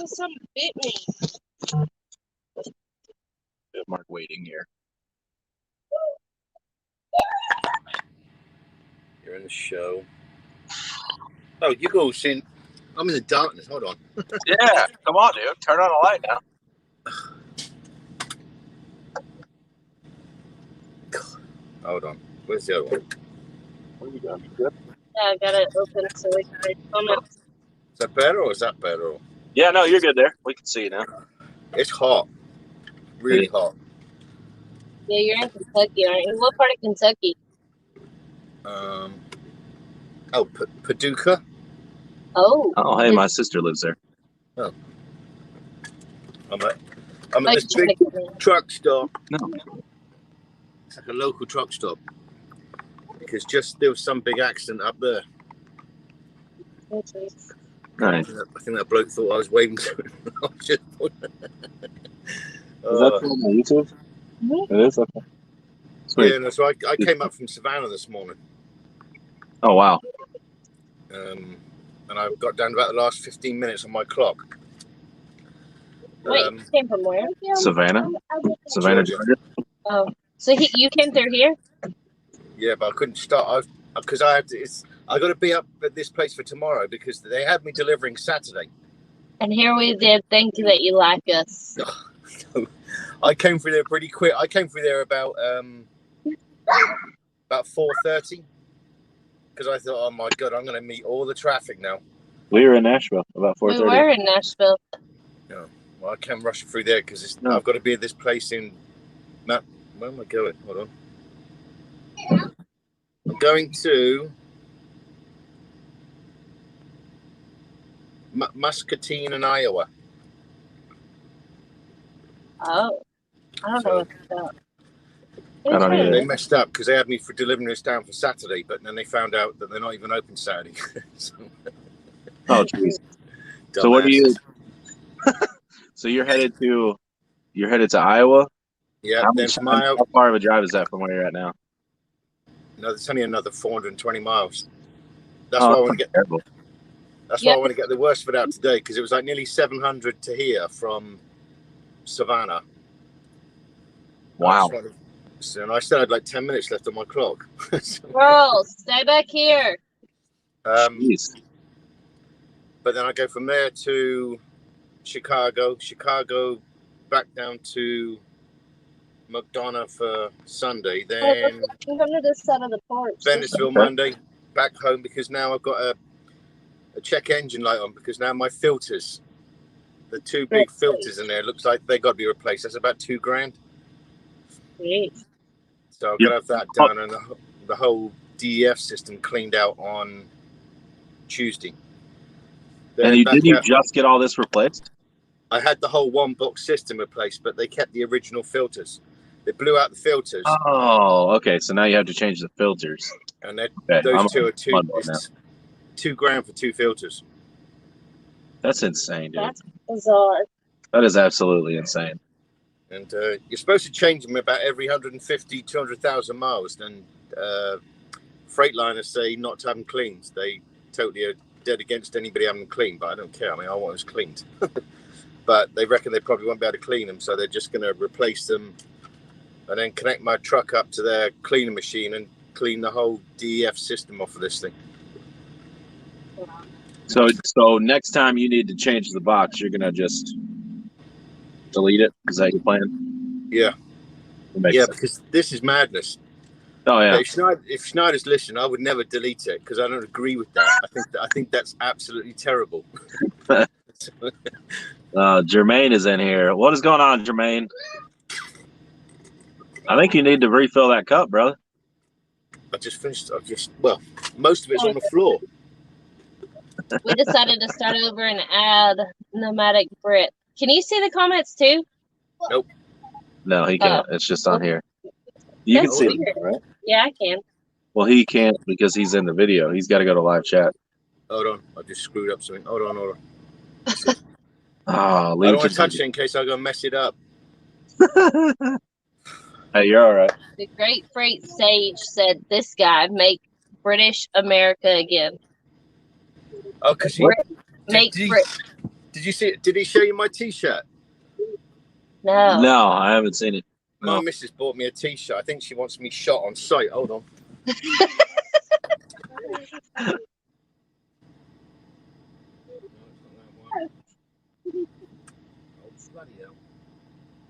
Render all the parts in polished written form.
Something bit me. Mark waiting here. You're in the show. Oh, you go, Sin. I'm in the darkness. Hold on. Yeah, come on, dude. Turn on a light now. Hold on. Where's the other one? What are you doing? You good? Yeah, I got it open so we can read comments. Is that better or is that better? Yeah, no, you're good there. We can see you now. It's hot. Really hot. Yeah, you're in Kentucky, aren't you? What part of Kentucky? Paducah. Oh, hey, my sister lives there. Oh. I'm at this big truck stop. No. It's like a local truck stop. Because there was some big accident up there. Nice. I think that bloke thought I was waving to him. Is that on YouTube? Mm-hmm. It is? Okay. Sweet. Yeah, no, so I came up from Savannah this morning. Oh, wow. And I got down to about the last 15 minutes on my clock. Wait, you came from where? Savannah, Georgia. Oh, so you came through here? Yeah, but I couldn't start because I got to be up at this place for tomorrow because they had me delivering Saturday. And here we did think that you like us. I came through there pretty quick. I came through there about 4:30 because I thought, oh my god, I'm going to meet all the traffic now. We were in Nashville about 4:30. We were in Nashville. Yeah, well, I came rushing through there because I've got to be at this place in. Where am I going? Hold on. I'm going to Muscatine in Iowa. Oh, I don't know what's about. I don't either. They messed up because they had me for delivering this down for Saturday, but then they found out that they're not even open Saturday. Oh, jeez. So what do you? So you're headed to Iowa? Yeah. How far of a drive is that from where you're at now? No, it's only another 420 miles. That's why I want to get. Terrible. That's why I want to get the worst of it out today because it was like nearly 700 to here from Savannah. Wow. And I still had like 10 minutes left on my clock. Bro, stay back here. Jeez. But then I go from there to Chicago, back down to McDonough for Sunday, then Come to this side of the porch. Venice,ville Monday, back home because now I've got a check engine light on because now my filters, the two big filters in there, looks like they got to be replaced. That's about $2,000. Sweet. So I've got to have that done and the whole DEF system cleaned out on Tuesday. And did you just get all this replaced? I had the whole one box system replaced, but they kept the original filters. They blew out the filters. Oh, okay. So now you have to change the filters. And those two are $2,000 for two filters. That's insane, dude. That's bizarre. That is absolutely insane. And you're supposed to change them about every 150, 200,000 miles. And Freightliners say not to have them cleaned. They totally are dead against anybody having them cleaned, but I don't care. I mean, I want them cleaned. But they reckon they probably won't be able to clean them, so they're just going to replace them and then connect my truck up to their cleaner machine and clean the whole DEF system off of this thing. So next time you need to change the box, you're going to just delete it? Is that your plan? Yeah. Yeah, because this is madness. Oh, yeah. If Schneider's listening, I would never delete it because I don't agree with that. I think that's absolutely terrible. Jermaine is in here. What is going on, Jermaine? I think you need to refill that cup, brother. I just finished. Most of it's on the floor. We decided to start over and add nomadic-brit. Can you see the comments too? Nope. No, he can't. It's just on here. You can see it, right? Yeah, I can. Well, he can't because he's in the video. He's got to go to live chat. Hold on. I just screwed up something. Hold on. Oh, I don't want to touch it in case I go mess it up. Hey, you're all right. The Great Freight Sage said, "This guy make British America again." Oh, because make Brit. Did you see it? Did he show you my T-shirt? No. No, I haven't seen it. My No. missus bought me a T-shirt. I think she wants me shot on sight. Hold on.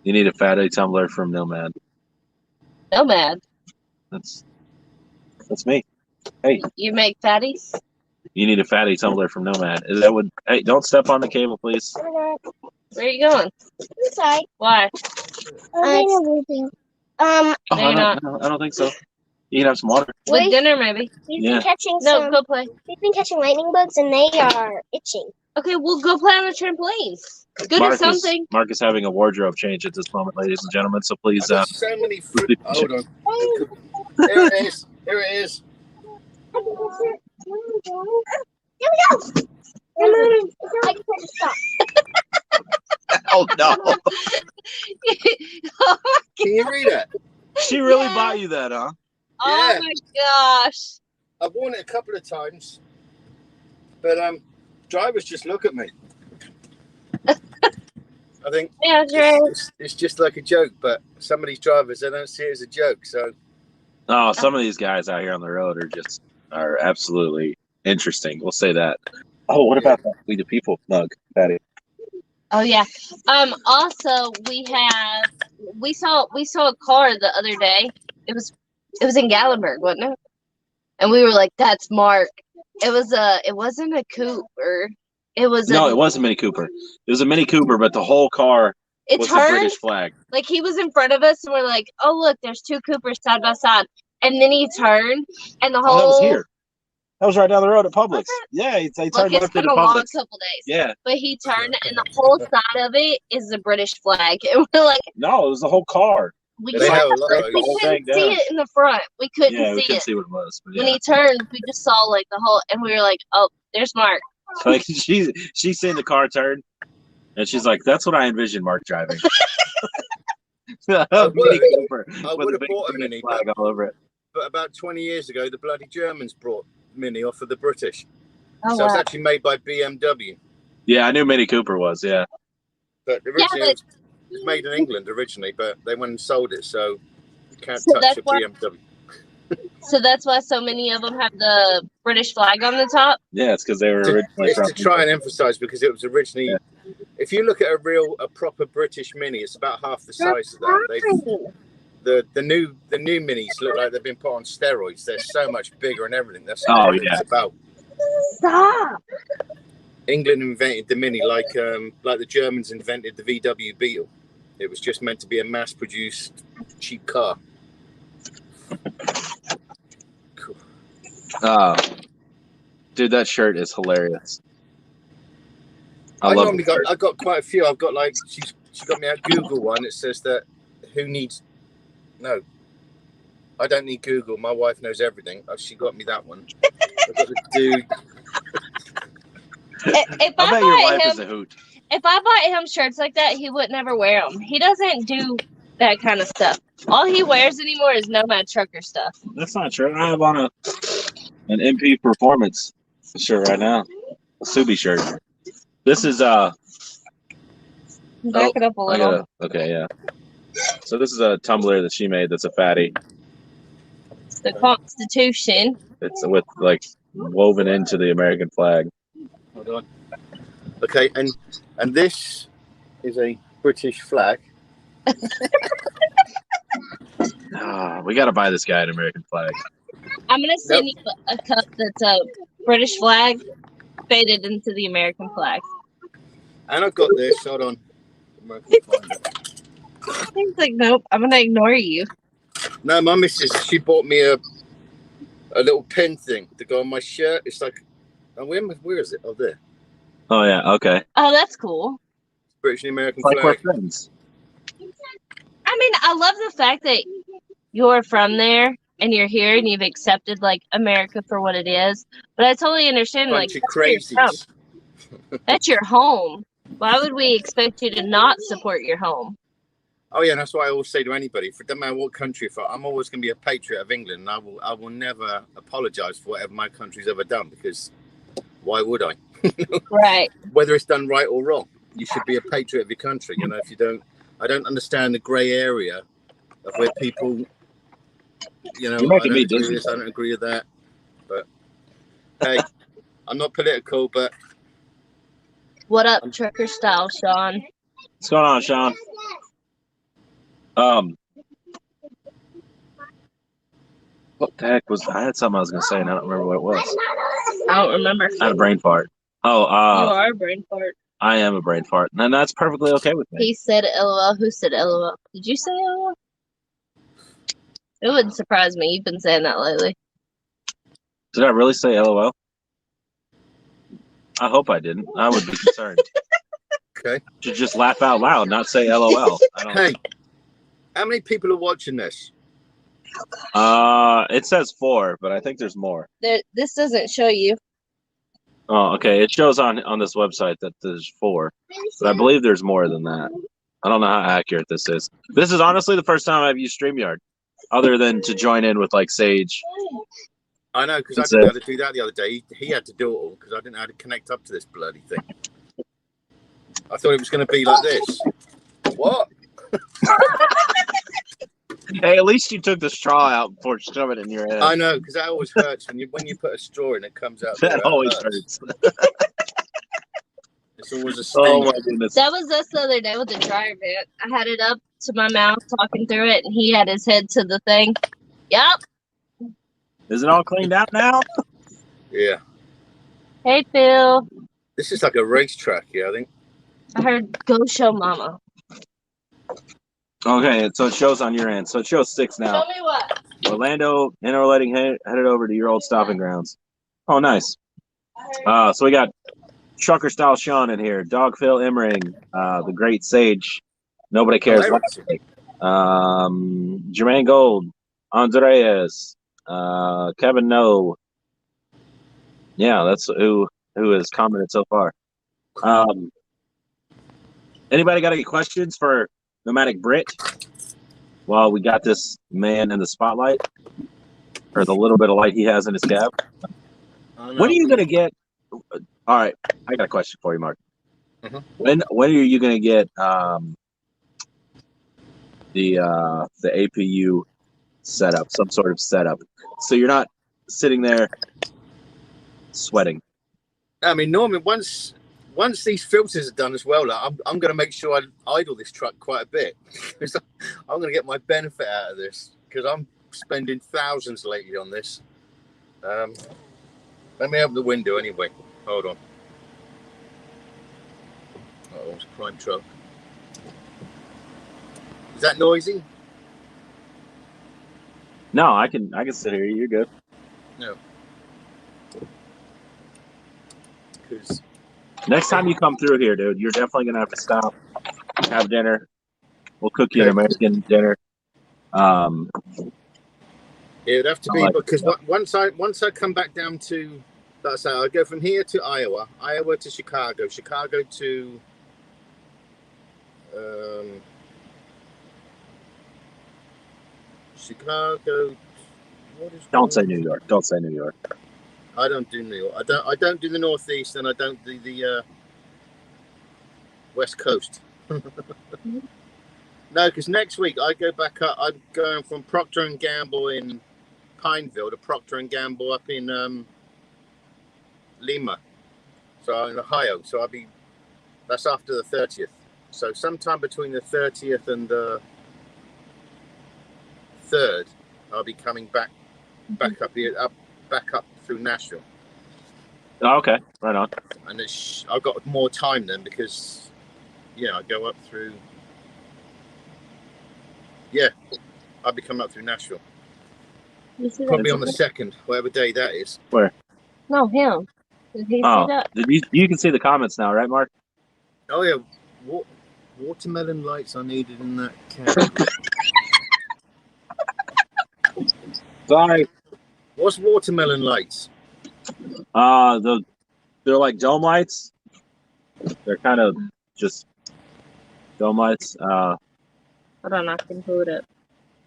You need a fatty tumbler from Nomad. Nomad. That's me. Hey, You make fatties? you need a fatty tumbler from Nomad. Is that what? Hey, don't step on the cable, please. Where are you going? Inside. Why? Moving. Oh, No, you're not. I don't think so. You can have some water. With dinner, maybe. We've Yeah. been catching No, some. go play. We've been catching lightning bugs, and they are itching. Okay, we'll go play on the trampolines. Good at something. Mark is having a wardrobe change at this moment, ladies and gentlemen. So please, I've got so many fruit. Hold on. Here it is. Here it is. Here we go. I can put a stop. oh no, Can you read it? she really bought you that, huh? Oh Yeah. my gosh. I've worn it a couple of times, but drivers just look at me. I think Yeah, Dre. it's just like a joke, but some of these drivers, they don't see it as a joke. So Oh, some of these guys out here on the road are absolutely interesting. We'll say that. Oh, what about that We the People mug, Patty? Oh yeah. Also we saw a car the other day. It was in Gallenberg, wasn't it? And we were like, that's Mark. It wasn't a Cooper. It was It wasn't Mini Cooper. It was a Mini Cooper, but the whole car was the turned. British flag. Like he was in front of us and we're like, oh look, there's two Coopers side by side. And then he turned and the whole that was here. That was right down the road at Publix. Yeah, they Look, turned it's left been into a long Publix. couple days. Yeah. But he turned and the whole side of it is the British flag. And we're like, No, it was the whole car. we They have a lot of couldn't those. see it in the front. We couldn't Yeah, we see couldn't it. see what it was. But When yeah. he turned, we just saw like the whole, and we were like, oh, there's Mark. Like she's seen the car turn, and she's like, "That's what I envisioned Mark driving." I Mini would. Cooper I with would a have big bought a British Mini, flag all over it. but about 20 years ago, the bloody Germans brought Mini off of the British. Oh, So it's wow. actually made by BMW. Yeah, I knew Mini Cooper was. Yeah. But originally it was made in England originally, but they went and sold it, so you can't So touch that's a why- BMW. So that's why so many of them have the British flag on the top. Yeah, it's because they were originally It's from. to try and emphasize because it was originally. Yeah. If you look at a proper British Mini, it's about half the size of that. The new Minis look like they've been put on steroids. They're so much bigger and everything. That's what yeah. it's about. Stop. England invented the Mini like the Germans invented the VW Beetle. It was just meant to be a mass-produced cheap car. Cool. Dude, that shirt is hilarious. I I love normally it. I got quite a few. I've got like she got me a Google one. It says that who needs no. I don't need Google. My wife knows everything. She got me that one. I've got the dude. If I I bet your wife buy is a him, hoot. if I buy him shirts like that, he would never wear them. He doesn't do that kind of stuff. All he wears anymore is Nomad.trucker stuff. That's not true. I have on an MP Performance shirt right now. A Subi shirt. This is Back it up a little. okay, yeah. So this is a tumbler that she made that's a fatty. The Constitution. It's with like woven into the American flag. Hold on. Okay, and this is a British flag. We got to buy this guy an American flag. I'm gonna send you a cup that's a British flag faded into the American flag. And I've got this. Hold on. American flag. He's like, nope, I'm gonna ignore you. No, my missus, she bought me a little pin thing to go on my shirt. It's like, oh, where is it? Oh, there. Oh yeah, okay. Oh, that's cool. British and American Like we're flag. friends. I mean, I love the fact that you're from there and you're here and you've accepted like America for what it is. But I totally understand, like, Bunch of that's where you're from. crazies. That's your home. Why would we expect you to not support your home? Oh yeah, and that's what I always say to anybody. For no matter what country you're from, I'm always going to be a patriot of England, and I will never apologise for whatever my country's ever done, because why would I? Right. whether it's done right or wrong. You should be a patriot of your country. You know, if you don't, I don't understand the grey area of where people, you know, You're I making don't me agree with dizzy. this, I don't agree with that. But hey, I'm not political, but What up, Trucker Style Shawn? What's going on, Sean? What the heck was I had something I was gonna say and I don't remember what it was. I don't remember. I had a brain fart. Oh, You are a brain fart. I am a brain fart, and that's perfectly okay with me. He said LOL. Who said LOL? Did you say LOL? It wouldn't surprise me. You've been saying that lately. Did I really say LOL? I hope I didn't. I would be concerned. okay. Should just laugh out loud, not say LOL. Hey, how many people are watching this? It says 4, but I think there's more. This doesn't show you. Oh, okay. It shows on this website that there's 4, but I believe there's more than that. I don't know how accurate this is. This is honestly the first time I've used StreamYard, other than to join in with like Sage. I know, because I didn't know how to do that the other day. He had to do it all because I didn't know how to connect up to this bloody thing. I thought it was going to be like this. What? Hey, at least you took the straw out before shoving it in your head. I know, because that always hurts when you put a straw in, it comes out. That always hurts. It's always a sting. Oh my goodness. That was us the other day with the dryer vent. I had it up to my mouth talking through it, and he had his head to the thing. Yep. Is it all cleaned out now? Yeah. Hey, Phil. This is like a racetrack, yeah, I think. I heard go show mama. Okay, so it shows on your end. So it shows 6 now. Show me what? Orlando, interletting headed over to your old stopping grounds. Oh, nice. So we got Trucker Style Shawn in here, Dog Phil Emmering, the Great Sage, Nobody Cares. Jermaine Gould, Andreas, Kevin No. Yeah, that's who has commented so far. Anybody got any questions for nomadic-brit? Well, we got this man in the spotlight, or the little bit of light he has in his cab. When are you gonna get? All right, I got a question for you, Mark. Mm-hmm. When are you gonna get the APU setup, some sort of setup, so you're not sitting there sweating? I mean, Norman, once these filters are done as well, like, I'm going to make sure I idle this truck quite a bit. I'm going to get my benefit out of this because I'm spending thousands lately on this. Let me open the window anyway. Hold on. Oh, it's a crime truck. Is that noisy? No, I can sit here. You're good. No. Because next time you come through here, dude, you're definitely gonna have to stop, have dinner. We'll cook you an American dinner. It'd have to be because once I come back down to, let's say, I go from here to Iowa to Chicago to Chicago. Don't say New York. Don't say New York. I don't do New York. I don't do the Northeast, and I don't do the West Coast. No, because next week I go back up. I'm going from Procter and Gamble in Pineville to Procter and Gamble up in Lima, so in Ohio. So that's after the 30th. So sometime between the 30th and the 3rd, I'll be coming back up here, back up through Nashville. Oh, okay, right on. And I've got more time then because, I go up through. Yeah, I'll be coming up through Nashville. Probably on the 2nd, whatever day that is. Where? No, him. Did he see that? You can see the comments now, right, Mark? Oh yeah, watermelon lights are needed in that cab. Sorry. What's watermelon lights? They're like dome lights. They're kind of just dome lights. Hold on, I can pull it up.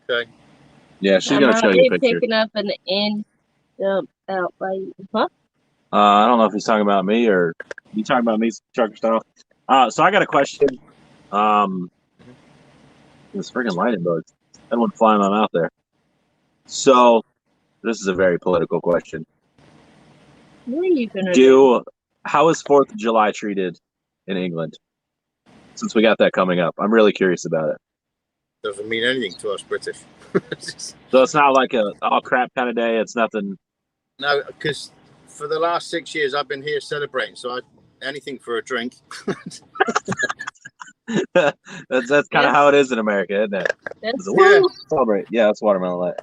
Okay. Yeah, she's gonna show you a picture. Picking up an end out light. Huh? I don't know if he's talking about me or you talking about me, trucker style. So I got a question. This freaking lightning bugs. I don't want to fly in my mouth there. So this is a very political question. What are you gonna do? How is 4th of July treated in England? Since we got that coming up, I'm really curious about it. Doesn't mean anything to us British. So it's not like a all crap kind of day. It's nothing. No, because for the last 6 years I've been here celebrating, so anything for a drink. that's kind of how it is in America, isn't it? Celebrate. Yeah, that's watermelon light.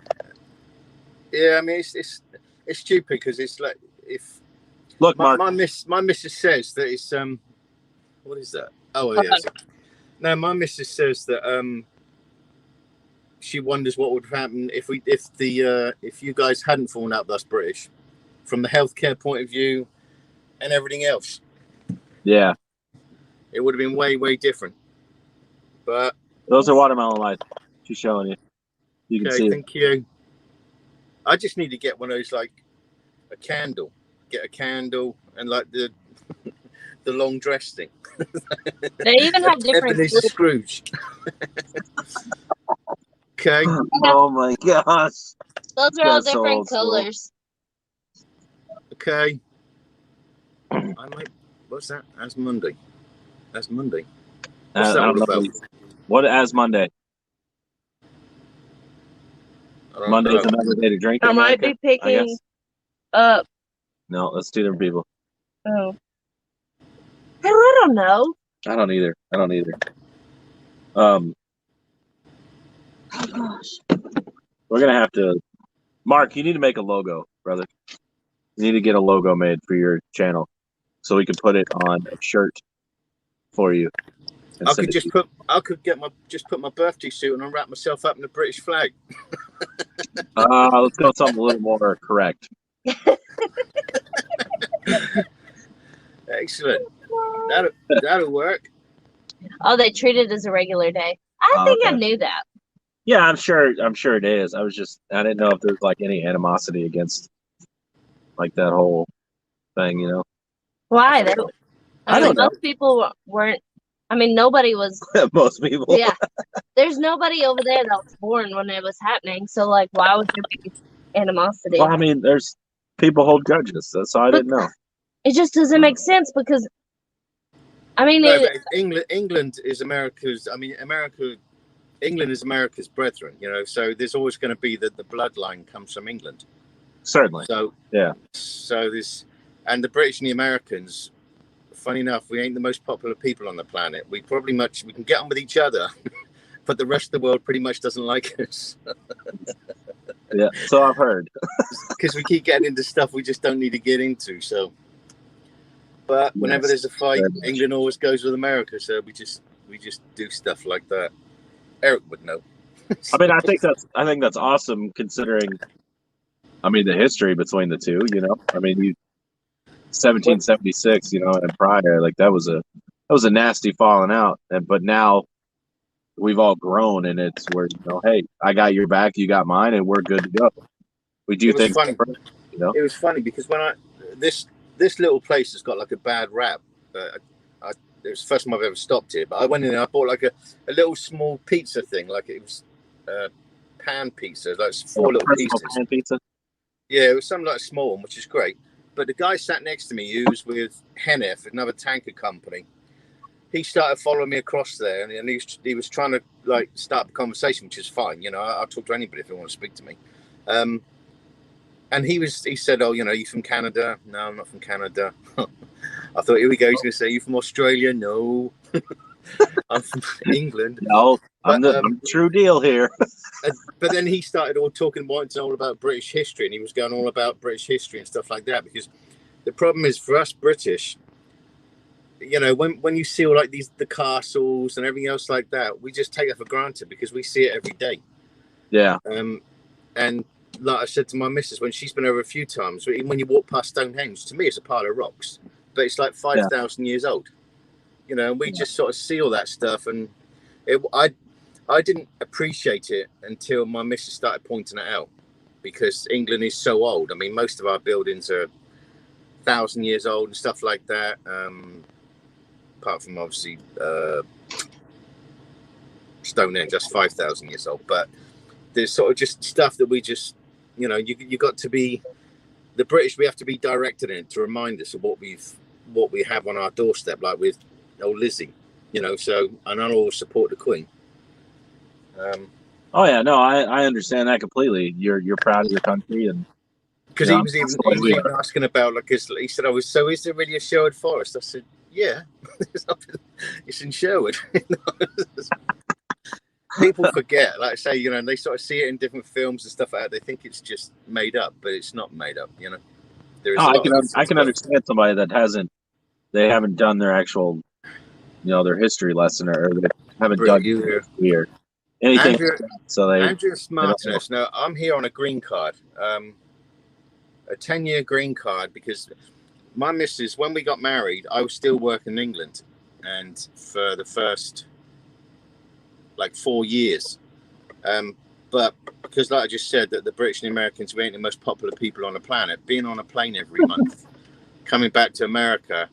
Yeah, I mean it's stupid because it's like if look, my Mark, my missus says that it's what is that? Oh yeah. No, my missus says that she wonders what would happen if you guys hadn't fallen out with us British, from the healthcare point of view and everything else. Yeah, it would have been way different. But those are watermelon lights. She's showing you. You can see. Thank you. I just need to get one of those, like a candle. Get a candle and like the long dress thing. They even have different. Ebenezer Scrooge. Okay. Oh my gosh. Those are all different colors. Okay. What's that? As Monday. That's Monday. What's that all about? What as Monday? Monday's another day to drink. I might be picking up. No, let's do them, people. Oh. Hell, I don't know. I don't either. Oh gosh. We're gonna have to. Mark, you need to make a logo, brother. You need to get a logo made for your channel, so we can put it on a shirt for you. I could put my birthday suit on and wrap myself up in the British flag. Let's go with something a little more correct. Excellent. That'll work. Oh, they treat it as a regular day. I think I knew that. Yeah, I'm sure it is. I didn't know if there's like any animosity against like that whole thing, you know. Why? I don't know. Most people weren't. I mean, nobody was. Most people. Yeah. There's nobody over there that was born when it was happening. So, like, why would there be animosity? Well, I mean, there's people hold grudges. That's all I didn't know. It just doesn't make sense because, I mean, England is America's. I mean, England is America's brethren. You know, so there's always going to be that the bloodline comes from England. Certainly. So yeah. So and the British and the Americans. Funny enough, we ain't the most popular people on the planet. We can get on with each other, but the rest of the world pretty much doesn't like us. Yeah, so I've heard. Because we keep getting into stuff we just don't need to get into. So, but whenever there's a fight, England always goes with America. So we just do stuff like that. Eric would know. I mean, I think that's awesome considering. I mean, the history between the two. You know, I mean, 1776, you know, and prior, like that was a nasty falling out, but now we've all grown, and it's where, you know, hey, I got your back, you got mine, and we're good to go. We do things different, you know. It was funny because when this little place has got like a bad rap. It was the first time I've ever stopped here, but I went in and I bought like a little small pizza thing, like it was pan pizza, like 4 little pieces. Pan pizza. Yeah, it was something like small one, which is great. But the guy sat next to me, who was with Hennef, another tanker company, he started following me across there, and he was trying to like start a conversation, which is fine. You know, I'll talk to anybody if they want to speak to me. And he said, "Oh, you know, you from Canada?" "No, I'm not from Canada." I thought, here we go. He's going to say, "You from Australia?" "No, I'm from England." No, I'm the true deal here. But then he started wanting to know all about British history, and he was going all about British history and stuff like that. Because the problem is for us British, you know, when you see all like the castles and everything else like that, we just take it for granted because we see it every day. Yeah. And like I said to my missus when she's been over a few times, even when you walk past Stonehenge, to me it's a pile of rocks, but it's like 5,000 years old. You know, and we just sort of see all that stuff, and I didn't appreciate it until my missus started pointing it out, because England is so old. I mean, most of our buildings are 1,000 years old and stuff like that. Apart from obviously Stonehenge, that's 5,000 years old. But there's sort of just stuff that we just, you know, you got to be the British. We have to be directed in it to remind us of what we have on our doorstep, like with old Lizzie, you know. So, and I always support the Queen. Oh yeah, no, I understand that completely. You're proud of your country, and because he was even asking about, like, he said, "Oh, so is there really a Sherwood Forest?" I said, "Yeah, it's in Sherwood." People forget, like I say, you know, and they sort of see it in different films and stuff like that. They think it's just made up, but it's not made up, you know. There is I can understand somebody that haven't done their actual, you know, their history lesson, or they haven't done weird anything. Andrew Martinez. Now, I'm here on a green card, a 10-year green card, because my missus, when we got married, I was still working in England, and for the first like 4 years, but because, like I just said, that the British and Americans, we ain't the most popular people on the planet. Being on a plane every month, coming back to America,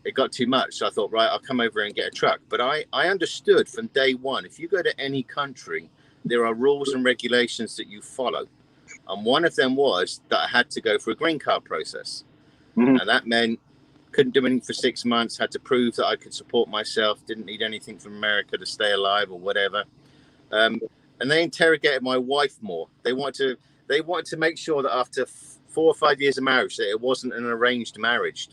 it got too much. So I thought, right, I'll come over and get a truck. But I understood from day one, if you go to any country, there are rules and regulations that you follow. And one of them was that I had to go for a green card process. And that meant couldn't do anything for 6 months, had to prove that I could support myself, didn't need anything from America to stay alive or whatever. And they interrogated my wife more. They wanted to make sure that after 4 or 5 years of marriage, that it wasn't an arranged marriage.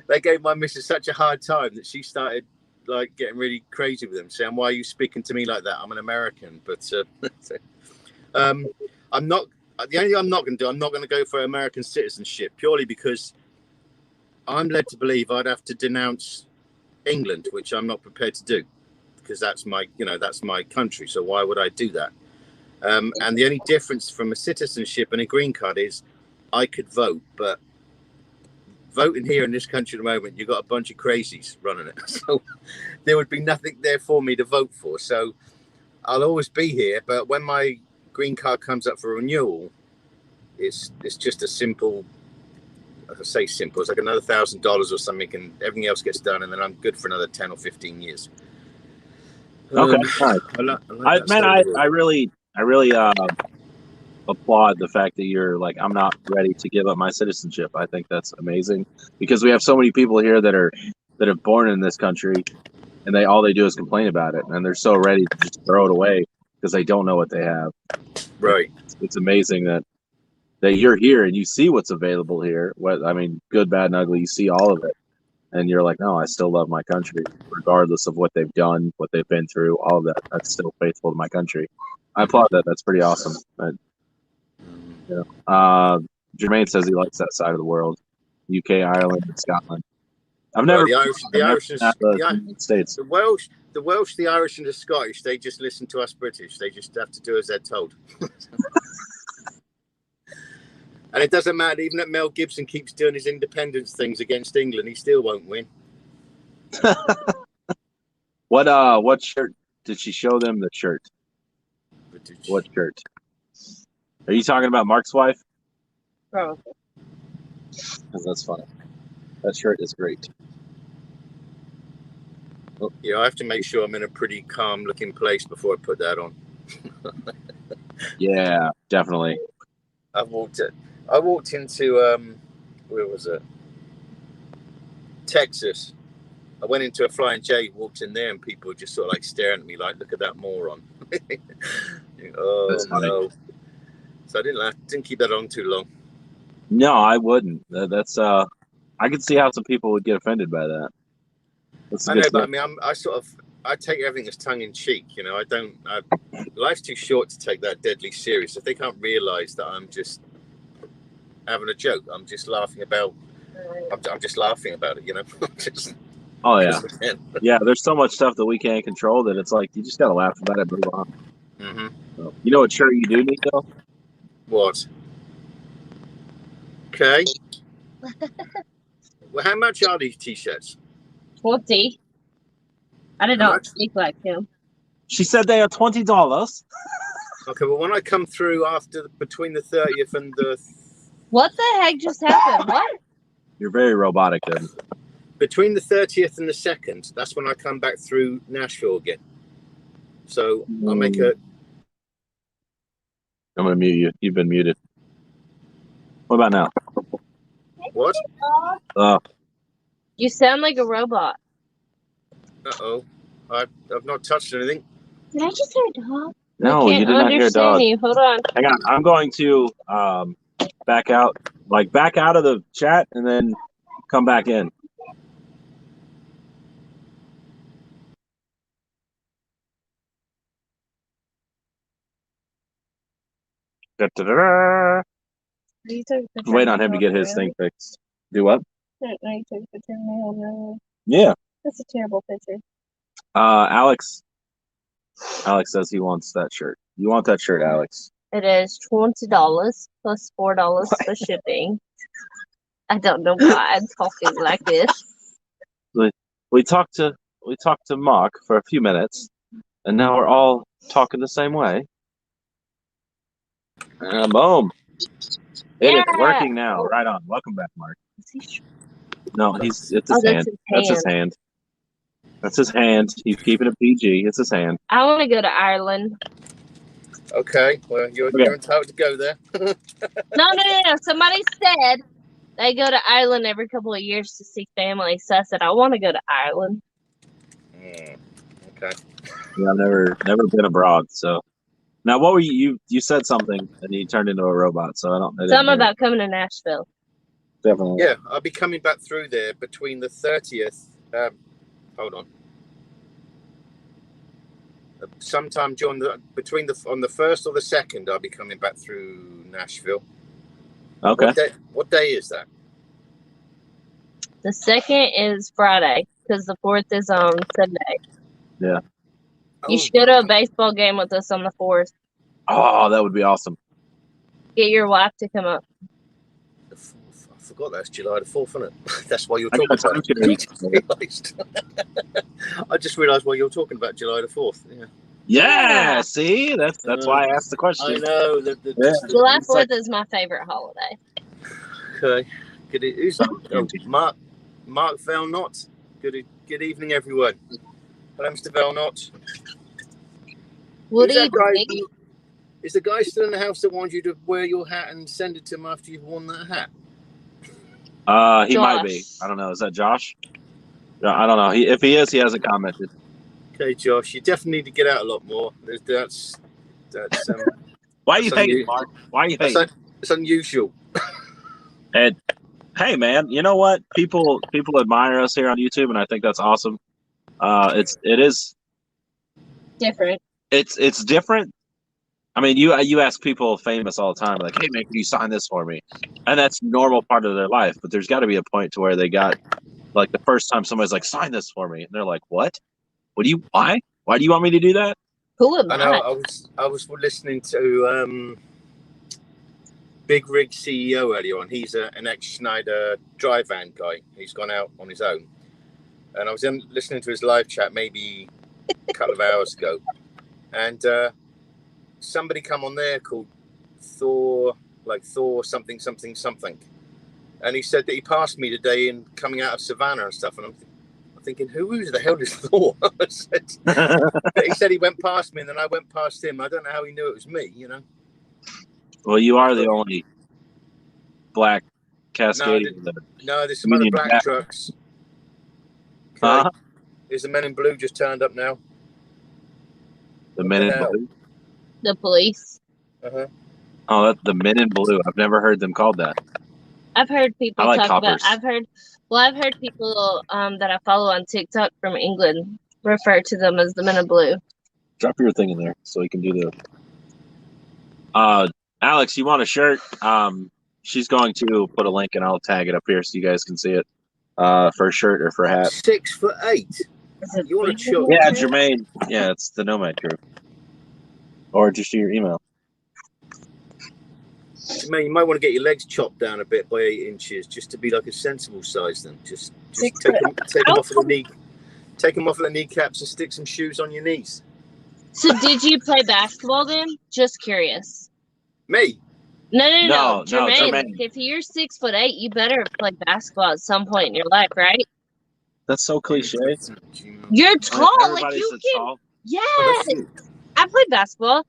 They gave my missus such a hard time that she started like getting really crazy with them, saying, "Why are you speaking to me like that? I'm an American." But I'm not. The only thing I'm not going to do, I'm not going to go for American citizenship, purely because I'm led to believe I'd have to denounce England, which I'm not prepared to do, because that's my country. So why would I do that? And the only difference from a citizenship and a green card is I could vote, but voting here in this country at the moment, you've got a bunch of crazies running it. So there would be nothing there for me to vote for. So I'll always be here. But when my green card comes up for renewal, it's just a simple, I say simple, it's like another $1,000 or something, and everything else gets done, and then I'm good for another 10 or 15 years. Okay, I really applaud the fact that you're like, I'm not ready to give up my citizenship. I think that's amazing, because we have so many people here that are born in this country, and all they do is complain about it, and they're so ready to just throw it away because they don't know what they have. Right. It's amazing that you're here and you see what's available here. Good, bad, and ugly. You see all of it, and you're like, no, I still love my country, regardless of what they've done, what they've been through, all of that. I'm still faithful to my country. I applaud that. That's pretty awesome. Jermaine says he likes that side of the world, UK, Ireland, and Scotland. I've never. The Irish, the States. The Welsh, the Irish, and the Scottish. They just listen to us British. They just have to do as they're told. And it doesn't matter. Even if Mel Gibson keeps doing his independence things against England, he still won't win. What shirt did she show them? The shirt. What shirt? Are you talking about Mark's wife? Oh. That's funny. That shirt is great. Oh. Yeah, I have to make sure I'm in a pretty calm looking place before I put that on. Yeah, definitely. I walked into where was it? Texas. I went into a Flying J, walked in there, and people were just sort of like staring at me like, "Look at that moron." Oh no! So I didn't keep that on too long. No, I wouldn't. That's I could see how some people would get offended by that. I know, but I mean, I take everything as tongue in cheek. You know, life's too short to take that deadly serious. If they can't realise that I'm just having a joke, I'm just laughing about it. You know. Oh yeah, yeah. There's so much stuff that we can't control that it's like you just gotta laugh about it, move on. Mm-hmm. So, you know what shirt you do need though? What? Okay. Well, how much are these t-shirts? 20. I did not speak like him. She said they are $20. Okay, well, when I come through between the 30th and the What the heck just happened? What? You're very robotic then. Between the 30th and the 2nd, that's when I come back through Nashville again. So I'll make a... I'm going to mute you. You've been muted. What about now? What? You sound like a robot. Uh-oh. I've not touched anything. Did I just hear a dog? No, you did not hear a dog. You. Hold on. Hang on. I'm going to back out of the chat and then come back in. Da-da-da-da. Wait on him to get his thing fixed. Do what? Yeah. That's a terrible picture. Alex says he wants that shirt. You want that shirt, Alex? It is $20 plus $4 for shipping. I don't know why I'm talking like this. We talked to Mock for a few minutes, and now we're all talking the same way. Boom. It is working now. Right on. Welcome back, Mark. No, it's his hand. That's his hand. That's his hand. He's keeping it PG. It's his hand. I want to go to Ireland. Okay, well, you're entitled to go there. No. Somebody said they go to Ireland every couple of years to see family. So I said, I want to go to Ireland. Okay. Yeah, I've never been abroad, so. Now, what were you said something, and you turned into a robot, so I don't... Something about coming to Nashville. Definitely. Yeah, I'll be coming back through there between the 30th... hold on. Sometime on the 1st or the 2nd, I'll be coming back through Nashville. Okay. What day is that? The 2nd is Friday, because the 4th is on Sunday. Yeah. You should go to a baseball game with us on the 4th. Oh, that would be awesome. Get your wife to come up. The 4th. I forgot that's July the 4th, isn't it? That's why you're talking about it. I just realised why you're talking about July the 4th. Yeah, see? That's why I asked the question. I know. July 4th is my favorite holiday. Okay. Who's Mark Velnot. Good evening, everyone. Hello, Mr. Velnot. What do you think? Is the guy still in the house that wants you to wear your hat and send it to him after you've worn that hat? He might be. I don't know. Is that Josh? I don't know. If he is, he hasn't commented. Okay, Josh, you definitely need to get out a lot more. That's why are you hating, Mark? Why are you hating? It's unusual. And hey, man, you know what? People admire us here on YouTube, and I think that's awesome. It is different. It's different. I mean, you ask people famous all the time, like, hey man, can you sign this for me? And that's normal part of their life. But there's got to be a point to where they got, like, the first time somebody's like, sign this for me, and they're like, what? Why? Why do you want me to do that? Who am I? know. I was listening to Big Rig CEO earlier on. He's an ex-Schneider dry van guy. He's gone out on his own, and I was listening to his live chat maybe a couple of hours ago, and somebody come on there called Thor something, and he said that he passed me today in coming out of Savannah and stuff, and I'm thinking, who the hell is Thor? He said he went past me, and then I went past him. I don't know how he knew it was me, you know. Well, you are the only black Cascadian. No, there's some other black trucks. Okay. There's the Men in Blue just turned up now. The Men in Blue? The police. Uh-huh. Oh, that's the Men in Blue. I've never heard them called that. I've heard people talk about. I've heard people that I follow on TikTok from England refer to them as the Men in Blue. Drop your thing in there so you can do the. Alex, you want a shirt? She's going to put a link and I'll tag it up here so you guys can see it. For a shirt or for a hat. 6'8". You want a shirt? Yeah, Jermaine. Yeah, it's the Nomad Crew. Or just your email. Man, you might want to get your legs chopped down a bit by 8 inches just to be like a sensible size. Then just take them off of the knee, take them off of the kneecaps and stick some shoes on your knees. So, did you play basketball then? Just curious. Me? No. No, Jermaine, Jermaine. if you're 6'8", you better have played basketball at some point in your life, right? That's so cliche. You're tall, like Everybody's you so can. tall. Yes, I played basketball.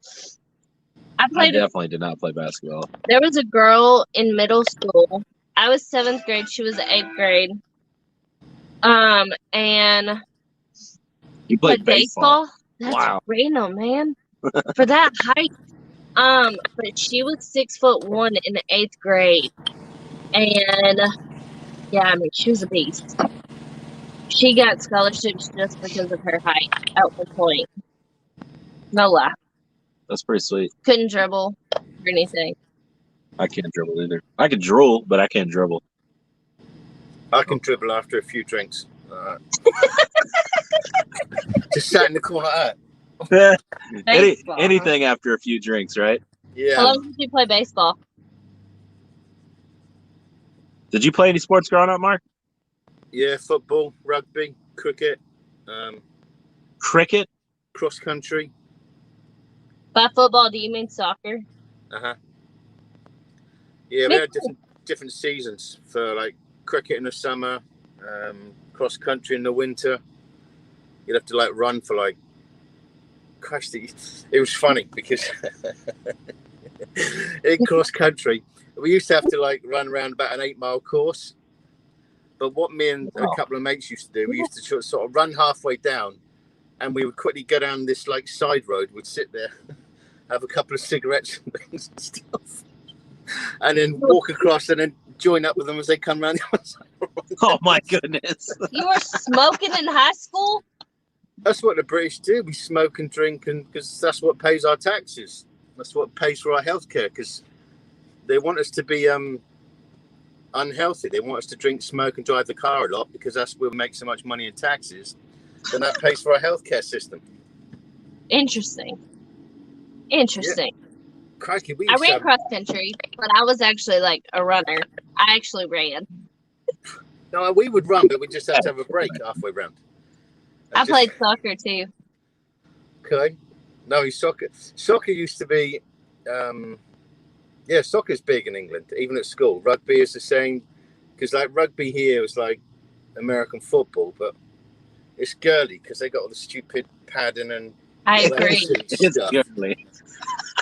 I I played. definitely did not play basketball. There was a girl in middle school. I was 7th grade. She was 8th grade. And You played baseball. That's Wow. random, man. For that height. But she was 6'1" in the 8th grade, and yeah, I mean, she was a beast. She got scholarships just because of her height at one point. No lie. That's pretty sweet. Couldn't dribble or anything. I can't dribble either. I can drool, but I can't dribble. I can dribble after a few drinks. Just sat in the corner like that. Anything after a few drinks, right? Yeah. How long did you play baseball? Did you play any sports growing up, Mark? Yeah, football, rugby, cricket, Cricket? cross country. By football, do you mean soccer? Yeah, we had different seasons for like cricket in the summer, cross country in the winter. You'd have to like run for like, Christ, it was funny because in cross country we used to have to like run around about an 8-mile course. But what me and a couple of mates used to do, we used to sort of run halfway down, and we would quickly go down this like side road. We'd sit there, have a couple of cigarettes and things and stuff, and then walk across and then join up with them as they come around the other side. Oh my goodness! You were smoking in high school? That's what the British do. We smoke and drink, and because that's what pays our taxes. That's what pays for our healthcare. Because they want us to be unhealthy. They want us to drink, smoke, and drive the car a lot because that's where we make so much money in taxes. Then that pays for our healthcare system. Interesting. Yeah. Crikey, I ran cross country, but I was actually like a runner. I actually ran. No, we would run, but we just have to have a break halfway round. I played soccer too. Okay. No, soccer used to be, soccer's big in England, even at school. Rugby is the same, because like rugby here is like American football, but it's girly because they got all the stupid padding and. I agree. It's girly.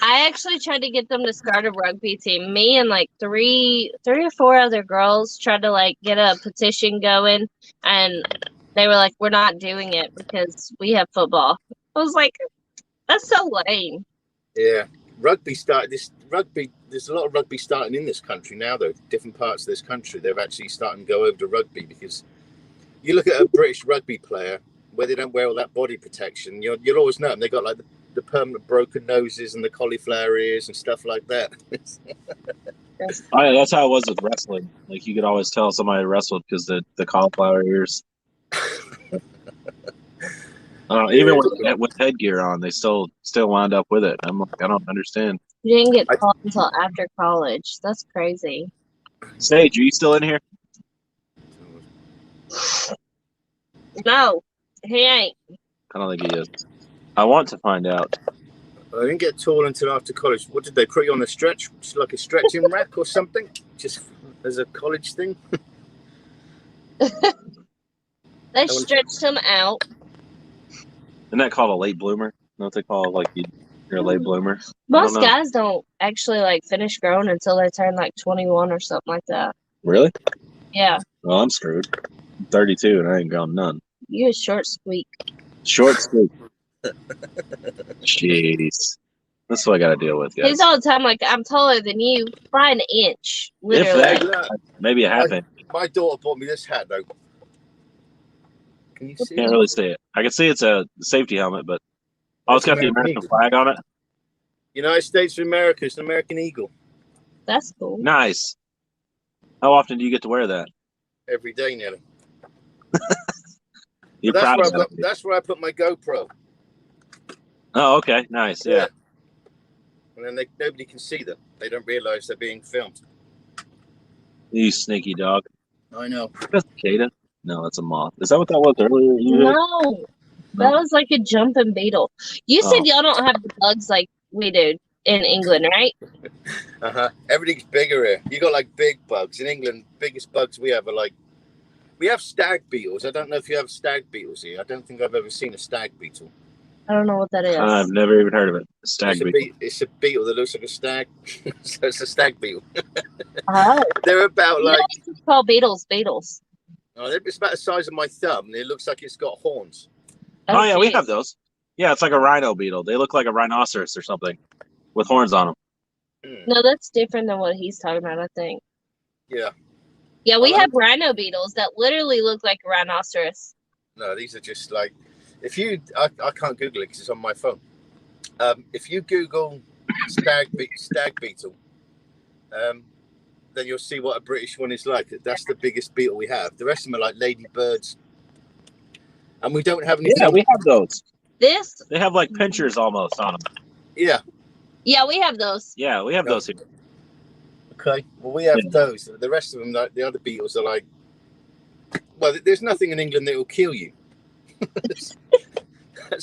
I actually tried to get them to start a rugby team. Me and like three or four other girls tried to like get a petition going, and they were like, "We're not doing it because we have football." I was like, "That's so lame." Yeah, there's a lot of rugby starting in this country now, though. Different parts of this country, they're actually starting to go over to rugby because you look at a British rugby player where they don't wear all that body protection. You'll always know them. They got like the permanent broken noses and the cauliflower ears and stuff like that. That's how it was with wrestling. Like you could always tell somebody wrestled because the cauliflower ears. Even with headgear on, they still wound up with it. I'm like, I don't understand. You didn't get called until after college. That's crazy. Sage, are you still in here? No, he ain't. I don't think he is. I want to find out. I didn't get tall until after college. What did they put you on a stretch? Just like a stretching rack or something? Just as a college thing? They stretched him out. Isn't that called a late bloomer? Know what they call it? Like you're a late bloomer? Most guys don't actually like finish growing until they turn like 21 or something like that. Really? Yeah. Well, I'm screwed. I'm 32 and I ain't grown none. You a short squeak. Short squeak. Jeez. That's what I got to deal with, guys. He's all the time like, I'm taller than you by an inch, literally. If that, maybe a half inch. My daughter bought me this hat, though. Can you see Can't really see it. I can see it's a safety helmet, but it's got the American flag on it. United States of America. It's an American eagle. That's cool. Nice. How often do you get to wear that? Every day, nearly. You're proud of that. That's where I put my GoPro. Oh, okay. Nice. Yeah. And then nobody can see them. They don't realize they're being filmed. You sneaky dog. I know. That's a cicada? No, that's a moth. Is that what that was earlier? No. That was like a jumping beetle. You said y'all don't have the bugs like we do. in England, right? Everything's bigger here. You got like big bugs in England. Biggest bugs we have are like, we have stag beetles. I don't know if you have stag beetles here. I don't think I've ever seen a stag beetle. I don't know what that is. I've never even heard of it. Stag beetle. It's a beetle that looks like a stag. So it's a stag beetle. Oh. They're about like. It's called beetles. Beetles. Oh, it's about the size of my thumb, and it looks like it's got horns. Oh yeah, we have those. Yeah, it's like a rhino beetle. They look like a rhinoceros or something with horns on them. No, that's different than what he's talking about, I think. Yeah. Yeah, we have rhino beetles that literally look like a rhinoceros. No, these are just like, if you, I can't Google it because it's on my phone. If you Google stag beetle, then you'll see what a British one is like. That's the biggest beetle we have. The rest of them are like ladybirds. And we don't have anything. Yeah, we have those. They have like pinchers almost on them. Yeah. Yeah, we have those. Yeah, we have those here. Okay. Well, we have those. The rest of them, like, the other beetles are like, well, there's nothing in England that will kill you. That's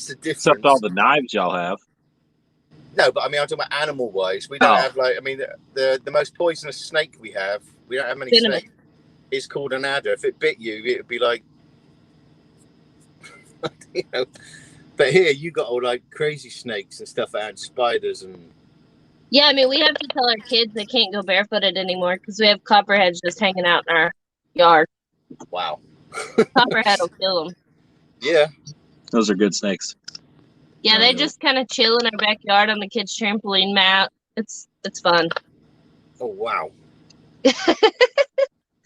the difference. Except all the knives y'all have. No, but I mean, I'm talking about animal-wise. We don't have like, I mean, the most poisonous snake we have. We don't have many snakes. It's called an adder. If it bit you, it would be like, you know. But here, you got all like crazy snakes and stuff, and spiders and. Yeah, I mean, we have to tell our kids they can't go barefooted anymore because we have copperheads just hanging out in our yard. Wow. Copperhead will kill them. Yeah. Those are good snakes. Yeah, they just kind of chill in our backyard on the kids' trampoline mat. It's fun. Oh, wow.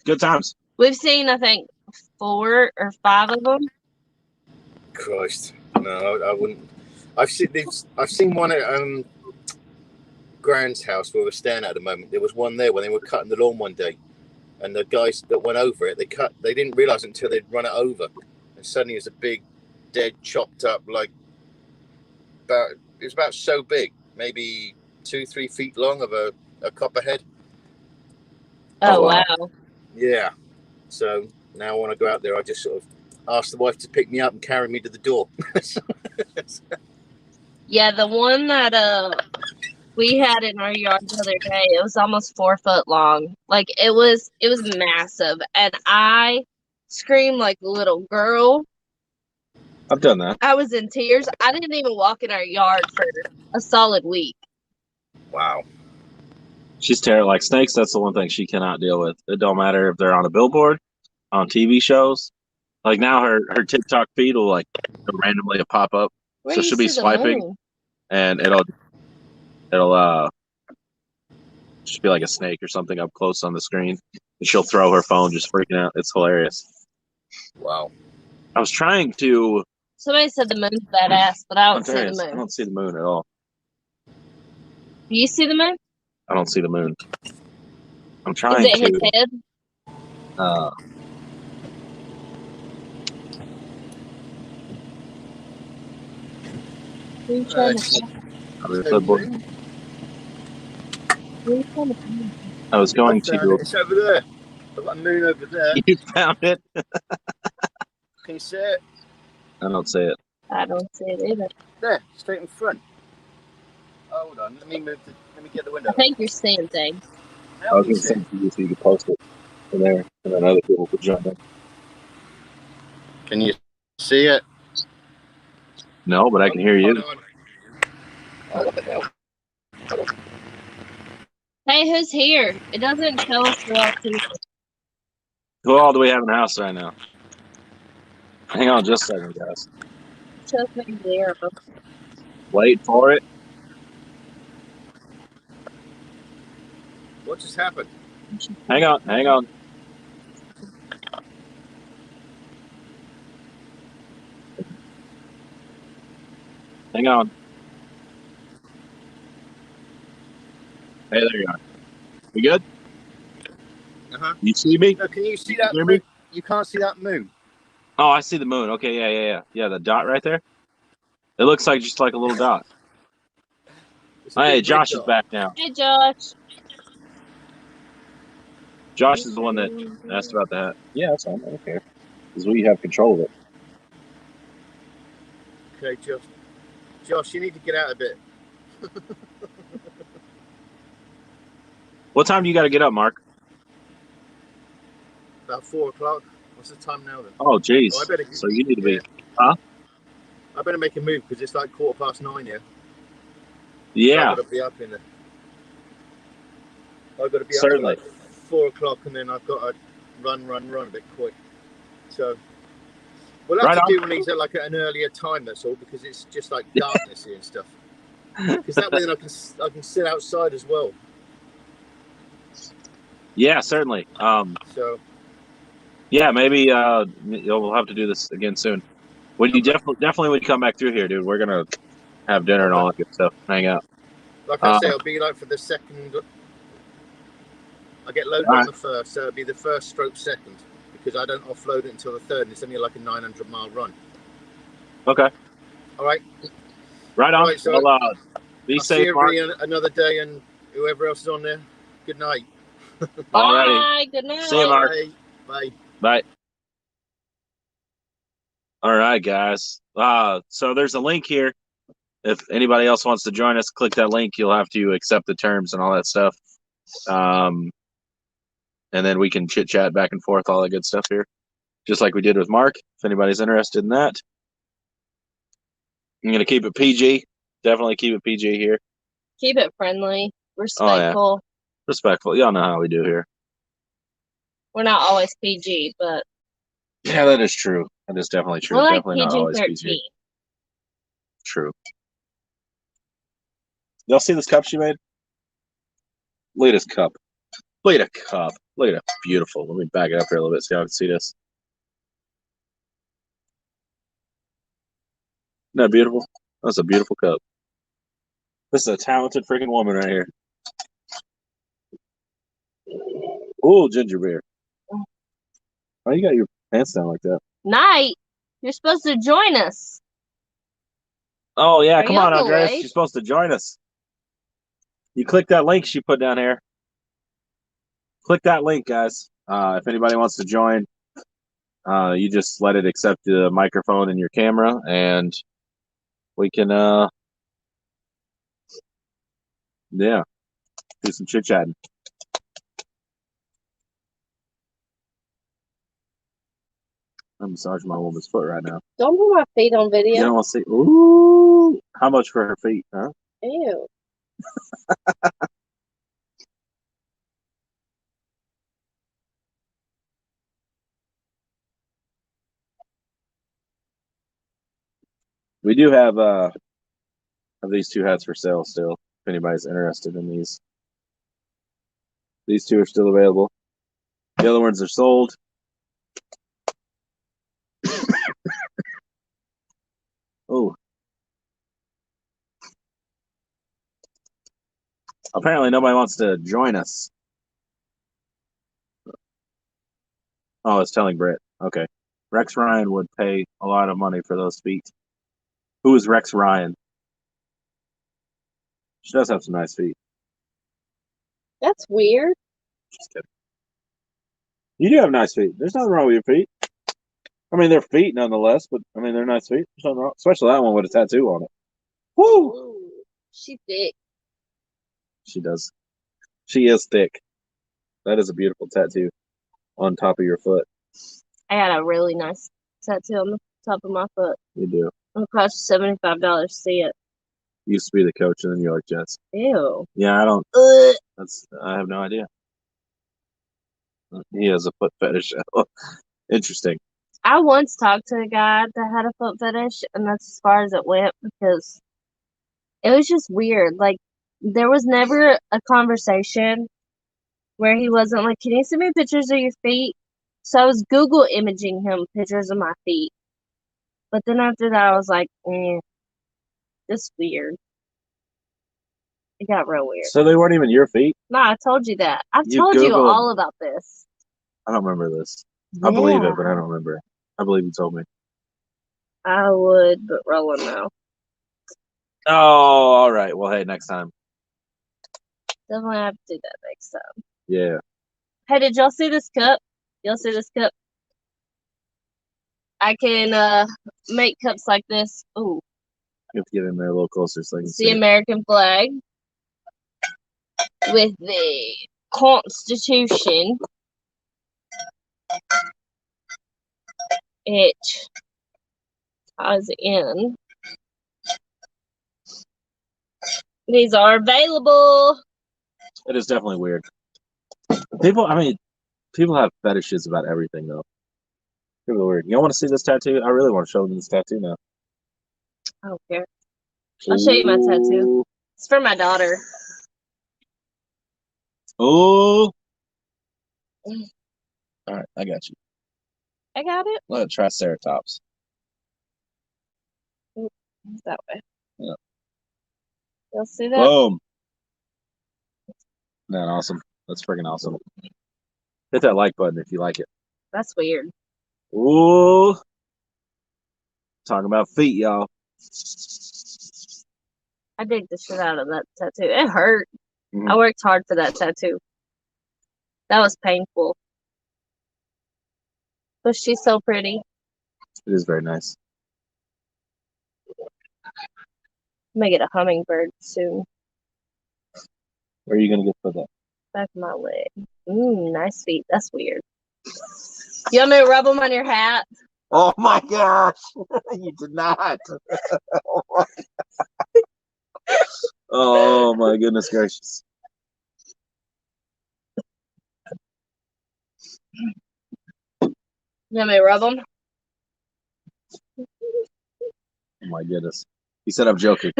Good times. We've seen, I think, 4 or 5 of them. Christ. No, I wouldn't. I've seen one at Grand's house where we're staying at the moment. There was one there when they were cutting the lawn one day, and the guys that went over it, they didn't realize until they'd run it over, and suddenly it was a big, dead, chopped up, like it was about so big, maybe 2-3 feet long of a copperhead. Oh wow. Yeah. So now when I go out there, I just sort of ask the wife to pick me up and carry me to the door. Yeah, the one that we had in our yard the other day, it was almost 4 foot long. Like it was massive, and I screamed like a little girl. I've done that. I was in tears. I didn't even walk in our yard for a solid week. Wow. She's terrible. Like snakes, that's the one thing she cannot deal with. It don't matter if they're on a billboard, on TV shows. Like now her TikTok feed will like randomly pop up. So she'll be swiping and it'll just be like a snake or something up close on the screen. And she'll throw her phone just freaking out. It's hilarious. Wow. I was trying to. Somebody said the moon's badass, but I don't see the moon. I don't see the moon at all. Do you see the moon? I don't see the moon. I'm trying to. Is it his head? I was going to. It's over there. I've got a moon over there. You found it? Can you see it? I don't see it. I don't see it either. There, straight in front. Hold on, let me get the window. I think you're seeing things. I was going to send to you so you could post it from there, and then other people could jump in. Can you see it? No, but I can hear you. Oh, what the hell? Hey, who's here? It doesn't tell us who else is. Who all do we have in the house right now? Hang on just a second, guys. Just me there. Wait for it. What just happened? Hang on. Hang on. Hey, there you are. We good? Uh-huh. You see me? No, can you see that hear moon? me? You can't see that moon. Oh, I see the moon. Okay, yeah. Yeah, the dot right there. It looks like just like a little dot. Hey, Josh is back now. Hey, Josh. Josh is the one that asked about the hat. Yeah, that's fine. I don't care. Because we have control of it. Okay, Josh. Josh, you need to get out a bit. What time do you got to get up, Mark? About 4 o'clock. What's the time now then? Oh, jeez. Oh, I better, so you need to be, I better make a move because it's like 9:15 here. Yeah. So I've got to be up in there. I've got to be Certainly. up at like 4 o'clock, and then I've got to run a bit quick. So we'll have to do one of these at like at an earlier time. That's all, because it's just like darkness here and stuff. Because that way then I can sit outside as well. Yeah, certainly. So yeah, maybe we'll have to do this again soon. When you definitely when you come back through here, dude, we're gonna have dinner and all that good stuff. Hang out. Like I say, it'll be like for the second. I get loaded on the first, so it'll be the first stroke second, because I don't offload it until the third, and it's only like a 900-mile run. Okay. All right. Right on. All right, so be I'll safe, see Mark. everybody another day, and whoever else is on there. Good night. Bye. Good night. See you, Mark. Bye. Bye. All right, guys. So there's a link here. If anybody else wants to join us, click that link. You'll have to accept the terms and all that stuff. And then we can chit chat back and forth, all that good stuff here, just like we did with Mark. If anybody's interested in that, I'm gonna keep it PG. Definitely keep it PG here. Keep it friendly, respectful. Oh, yeah. Respectful. Y'all know how we do here. We're not always PG, but yeah, that is true. That is definitely true. we're like Definitely not always PG-13. PG. True. Y'all see this cup she made? Look at this cup. Look at a cup. Look at it. Beautiful. Let me back it up here a little bit so y'all can see this. Isn't that beautiful? That's a beautiful cup. This is a talented freaking woman right here. Ooh, ginger beer. Why you got your pants down like that? Night, you're supposed to join us. Oh, yeah. Are Come you on, on the Andres. way? You're supposed to join us. You click that link she put down here. Click that link, guys. If anybody wants to join, you just let it accept the microphone and your camera, and we can, yeah, do some chit-chatting. I'm massaging my woman's foot right now. Don't put my feet on video. You don't want to see? Ooh, how much for her feet, huh? Ew. We do have these two hats for sale still. If anybody's interested in these two are still available. The other ones are sold. Oh. Apparently nobody wants to join us. Oh, it's telling Britt. Okay. Rex Ryan would pay a lot of money for those feet. Who is Rex Ryan? She does have some nice feet. That's weird. Just kidding. You do have nice feet. There's nothing wrong with your feet. I mean, they're feet nonetheless, but I mean, they're nice feet. There's nothing wrong. Especially that one with a tattoo on it. Woo! Ooh, she's thick. She does. She is thick. That is a beautiful tattoo on top of your foot. I got a really nice tattoo on the top of my foot. You do. It'll cost $75 to see it. Used to be the coach of the New York Jets. Ew. Yeah, I don't. Ugh. I have no idea. He has a foot fetish. Interesting. I once talked to a guy that had a foot fetish, and that's as far as it went, because it was just weird. Like, there was never a conversation where he wasn't like, "Can you send me pictures of your feet?" So I was Google imaging him pictures of my feet. But then after that, I was like, this weird. It got real weird. So they weren't even your feet? No, I told you that. I've You told you Googled- all about this. I don't remember this. I believe it, but I don't remember. I believe you told me. I would, but Roland no. Oh, all right. Well, hey, next time. Definitely have to do that next time. Yeah. Hey, did y'all see this cup? Y'all see this cup? I can make cups like this. Ooh. You have to get in there a little closer so I can It's see the it. American flag with the Constitution. It ties in. These are available. It is definitely weird. People have fetishes about everything, though. People are weird. You don't want to see this tattoo? I really want to show them this tattoo now. I don't care. I'll show you my tattoo. It's for my daughter. Oh. All right, I got you. I got it. Look at Triceratops. It's that way. Yeah. You'll see that? Boom. Isn't that awesome? That's freaking awesome. Hit that like button if you like it. That's weird. Ooh. Talking about feet, y'all. I dig the shit out of that tattoo. It hurt. Mm-hmm. I worked hard for that tattoo. That was painful. But she's so pretty. It is very nice. I'm gonna get a hummingbird soon. Where are you gonna get put that? Back of my leg. Nice feet. That's weird. You want me to rub them on your hat? Oh my gosh. You did not. Oh my goodness gracious. You want me to rub them? Oh my goodness. He said I'm joking.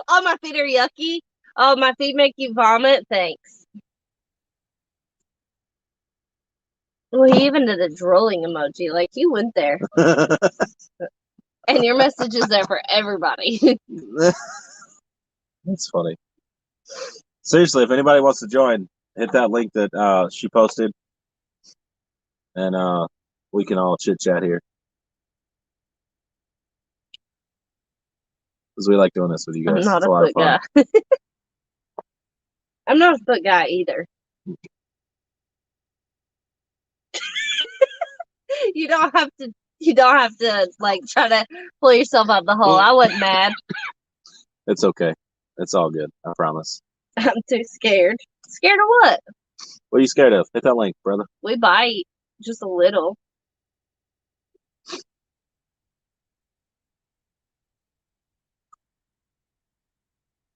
Oh, my feet are yucky. Oh, my feet make you vomit. Thanks. Well, he even did a drooling emoji. Like, you went there. And your message is there for everybody. That's funny. Seriously, if anybody wants to join, hit that link that she posted. And we can all chit-chat here. Because we like doing this with you guys. I'm not it's a a lot of foot fun. guy. I'm not a foot guy either. You don't have to like try to pull yourself out of the hole. I wasn't mad. It's okay. It's all good. I promise. I'm too scared. Scared of what? What are you scared of? Hit that link, brother. We bite just a little.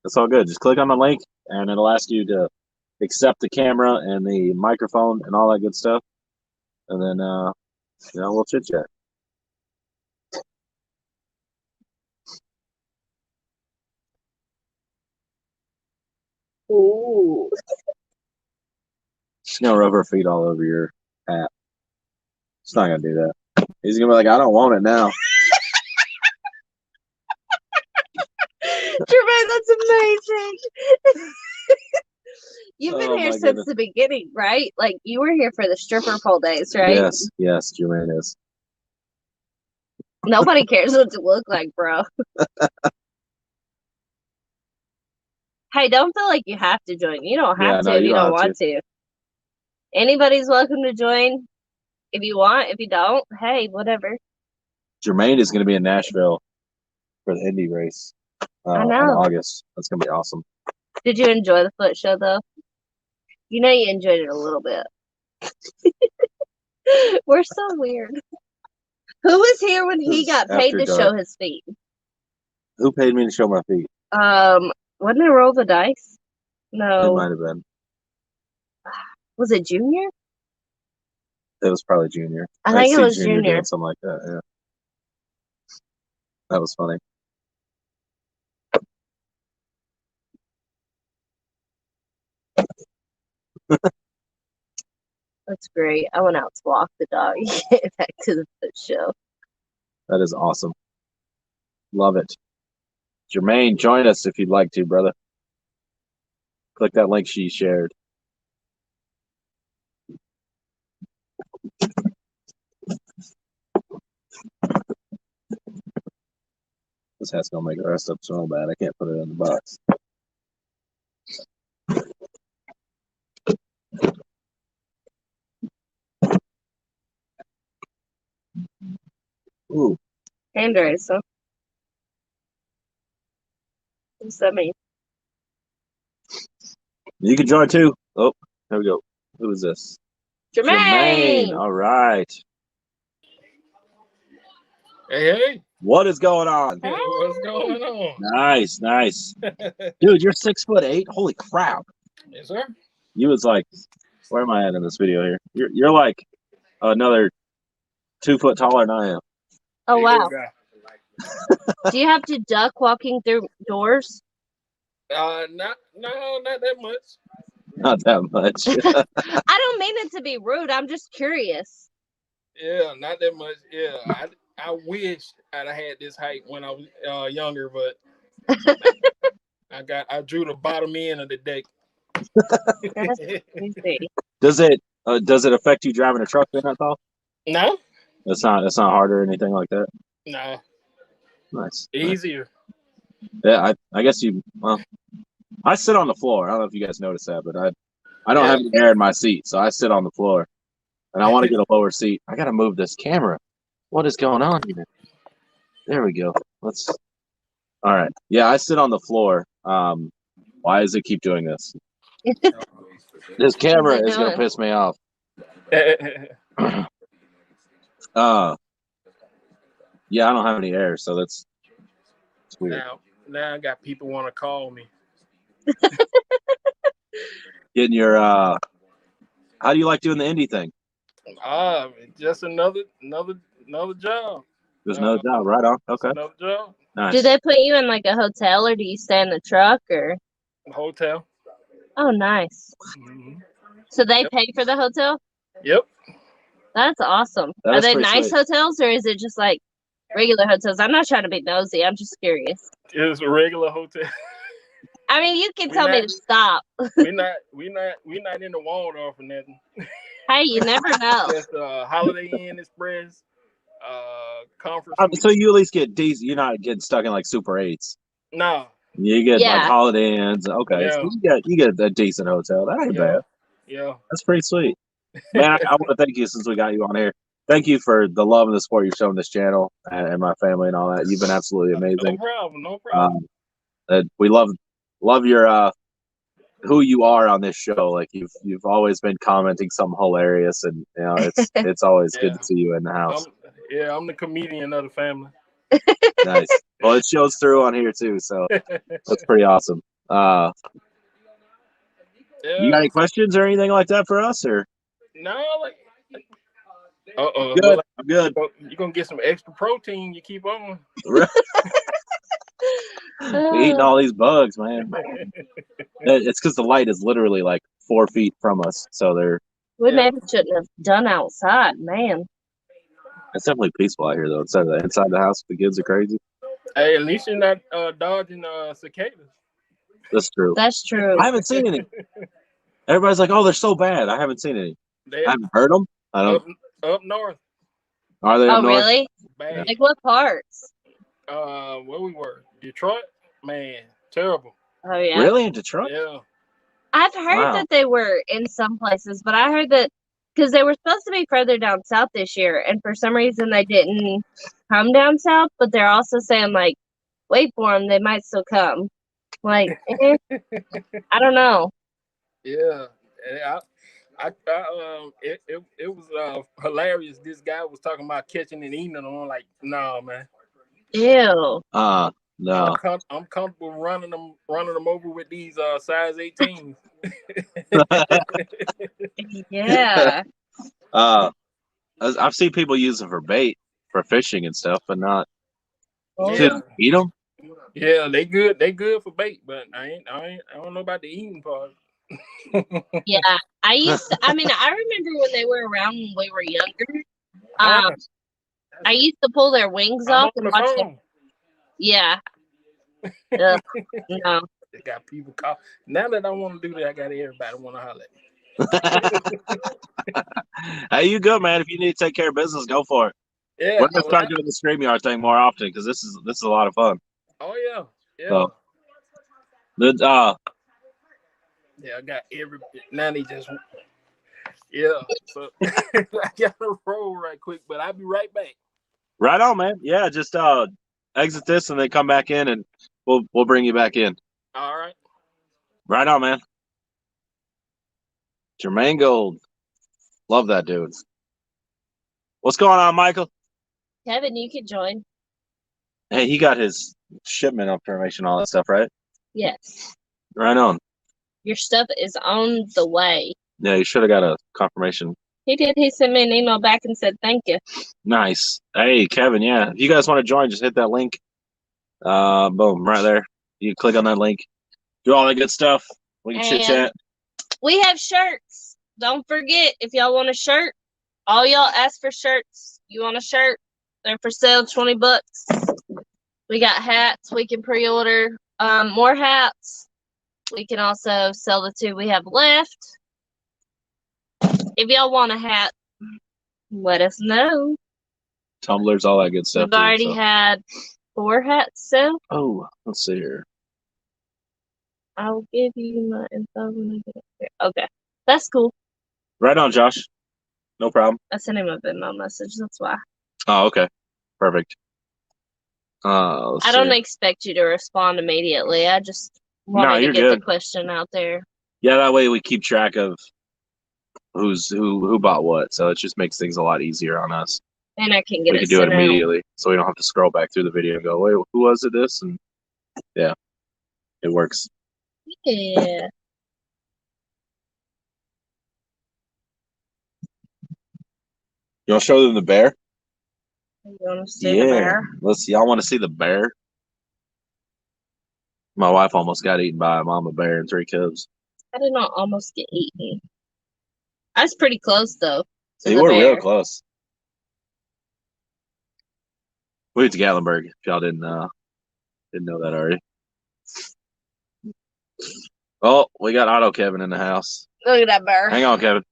It's all good. Just click on the link and it'll ask you to accept the camera and the microphone and all that good stuff. And then we'll chit chat. Ooh. She's gonna rub her feet all over your hat. She's not gonna do that. He's gonna be like, I don't want it now. Jermaine, that's amazing. You've been here since the beginning, right? Like, you were here for the stripper pole days, right? Yes, Jermaine is. Nobody cares what you look like, bro. Hey, don't feel like you have to join. You don't have to if you don't want to. Anybody's welcome to join. If you want, if you don't, hey, whatever. Jermaine is going to be in Nashville for the Indy race in August. That's going to be awesome. Did you enjoy the foot show, though? You know you enjoyed it a little bit. We're so weird. Who was here when he got paid to show his feet? Who paid me to show my feet? Wasn't it Roll the Dice? No. It might have been. Was it Junior? It was probably Junior. I think it was Junior. Doing something like that, yeah. That was funny. That's great. I went out to walk the dog and get back to the foot show. That is awesome. Love it. Jermaine, join us if you'd like to, brother. Click that link she shared. This hat's gonna make the rest up so bad I can't put it in the box. Ooh. Hand raise, huh? What's that mean? You can join too. Oh, there we go. Who is this? Jermaine. All right. Hey. What is going on? Hey. What's going on? Nice. Dude, you're 6'8". Holy crap. Yes, sir. You was like, where am I at in this video here? You're like another 2 foot taller than I am. Oh, wow. Do you have to duck walking through doors? Not that much. Not that much. I don't mean it to be rude. I'm just curious. Yeah, not that much. Yeah, I wish I'd have had this height when I was younger, but I drew the bottom end of the deck. That's crazy. Does it affect you driving a truck then, that's all? No. It's not hard or anything like that? No. Nice. Easier. Yeah, I guess I sit on the floor. I don't know if you guys noticed that, but I don't have any air in my seat, so I sit on the floor. And I want to get a lower seat. I gotta move this camera. What is going on here? There we go. All right. Yeah, I sit on the floor. Why does it keep doing this? This camera is gonna piss me off. Yeah, I don't have any air, so it's weird. Now I got people want to call me. Getting your how do you like doing the indie thing? Just another job. There's another job, right on. Okay. Another job. Nice. Do they put you in like a hotel or do you stay in the truck or? Hotel. Oh, nice. Mm-hmm. So they pay for the hotel? Yep. That's awesome. Are they nice hotels or is it just like regular hotels? I'm not trying to be nosy. I'm just curious. It's a regular hotel. I mean, you can tell me to stop. We're not in the Waldorf or nothing. Hey, you never know. Just Holiday Inn Express, conference. So you at least get decent. You're not getting stuck in like Super 8s. No. You get like Holiday Inns. Okay, Yeah. so you get a decent hotel. That ain't bad. Yeah. That's pretty sweet. Man, I want to thank you since we got you on here. Thank you for the love and the support you've shown this channel and my family and all that. You've been absolutely amazing. No problem. We love your who you are on this show. Like you've always been commenting something hilarious, and you know it's always good to see you in the house. I'm the comedian of the family. Nice. Well, it shows through on here too, so that's pretty awesome. You got any questions or anything like that for us, or? No, Good. I'm good. You're gonna get some extra protein. You keep on. Eating all these bugs, man. It's because the light is literally like 4 feet from us, so they're. We maybe shouldn't have done outside, man. It's definitely peaceful out here, though. Inside the house, the kids are crazy. Hey, at least you're not dodging cicadas. That's true. That's true. I haven't seen any. Everybody's like, "Oh, they're so bad." I haven't seen any. I haven't heard them. I don't. Up north. Are they up north? Really? Bad. Like what parts? Where we were, Detroit. Man, terrible. Oh yeah. Really, in Detroit? Yeah. I've heard that they were in some places, but I heard that because they were supposed to be further down south this year, and for some reason they didn't come down south. But they're also saying like, wait for them, they might still come. Like, I don't know. Yeah, it was hilarious. This guy was talking about catching and eating them. I'm like, no, man. Ew. No. I'm comfortable running them over with these size 18s. Yeah. I've seen people use them for bait for fishing and stuff, but not to eat them. Yeah, they good. They good for bait, but I don't know about the eating part. Yeah, I remember when they were around when we were younger. I used to pull their wings off and watch them. Yeah. No. They got people call. Now that I want to do that, I got everybody want to holler at me. Hey, you good, man? If you need to take care of business, go for it. Yeah, we're gonna start doing the StreamYard thing more often because this is a lot of fun. Oh yeah, yeah. So, yeah, I got now they just so I gotta roll right quick, but I'll be right back. Right on, man. Yeah, just exit this and then come back in and we'll bring you back in. All right. Right on, man. Jermaine Gould. Love that dude. What's going on, Michael? Kevin, you could join. Hey, he got his shipment information, all that stuff, right? Yes. Right on. Your stuff is on the way. Yeah, you should have got a confirmation. He did. He sent me an email back and said thank you. Nice. Hey, Kevin, yeah. If you guys want to join, just hit that link. Boom, right there. You click on that link. Do all that good stuff. We can chit chat. We have shirts. Don't forget, if y'all want a shirt, all y'all ask for shirts. You want a shirt? They're for sale, $20. We got hats. We can pre-order more hats. We can also sell the 2 we have left. If y'all want a hat, let us know. Tumblers, all that good stuff. We've already had 4 hats, so. Oh, let's see here. I'll give you my info when I get up there. Okay, that's cool. Right on, Josh. No problem. I sent him a Venmo message. That's why. Oh, okay. Perfect. I don't expect you to respond immediately. I just wanted to get the question out there. Yeah, that way we keep track of who bought what, so it just makes things a lot easier on us. And I can get we can do it immediately, so we don't have to scroll back through the video and go, wait, who was it? This and yeah, it works. Yeah. You want to show them the bear? You want to see the bear? Let's see. Y'all want to see the bear? My wife almost got eaten by a mama bear and 3 cubs. I did not almost get eaten. I was pretty close though. You were real close. We went to Gatlinburg. If y'all didn't know that already. Oh, we got Auto Kevin in the house. Look at that bear. Hang on, Kevin.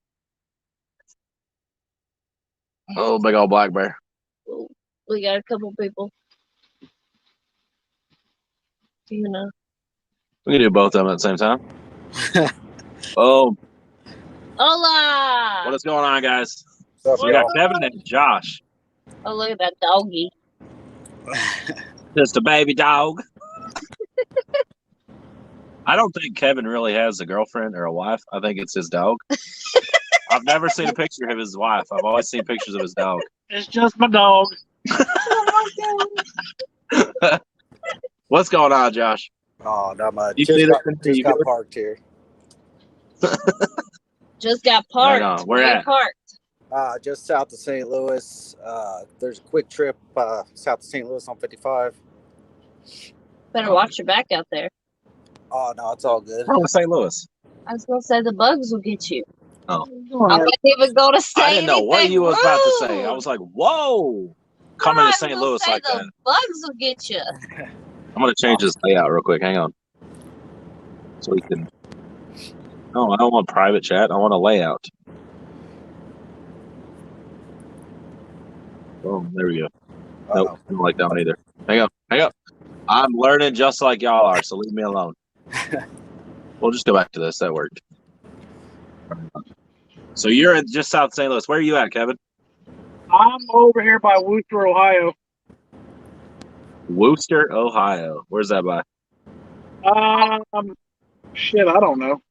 Oh, big old black bear. We got a couple people. You know. We can do both of them at the same time. Oh. Hola! What is going on, guys? What's up, We got Kevin and Josh. Oh, look at that doggy. Just a baby dog. I don't think Kevin really has a girlfriend or a wife. I think it's his dog. I've never seen a picture of his wife. I've always seen pictures of his dog. It's just my dog. What's going on, Josh? Oh, not much. You Just got parked here. Just got parked. Hang on. Where at? Parked. Just south of St. Louis. There's a quick trip south of St. Louis on 55. Better watch your back out there. Oh, no, it's all good. From St. Louis. I was going to say the bugs will get you. Oh. I wasn't even going to say I didn't know what you was about to say. I rude. was like, whoa. Coming to St. Louis like the that. Bugs will get you. I'm going to change this layout real quick. Hang on. So we can... No, I don't want private chat. I want a layout. Oh, there we go. Nope, I don't like that one either. Hang on. I'm learning just like y'all are, so leave me alone. We'll just go back to this. That worked. So you're in just south of St. Louis. Where are you at, Kevin? I'm over here by Worcester, Ohio. Worcester, Ohio. Where's that by? Shit, I don't know.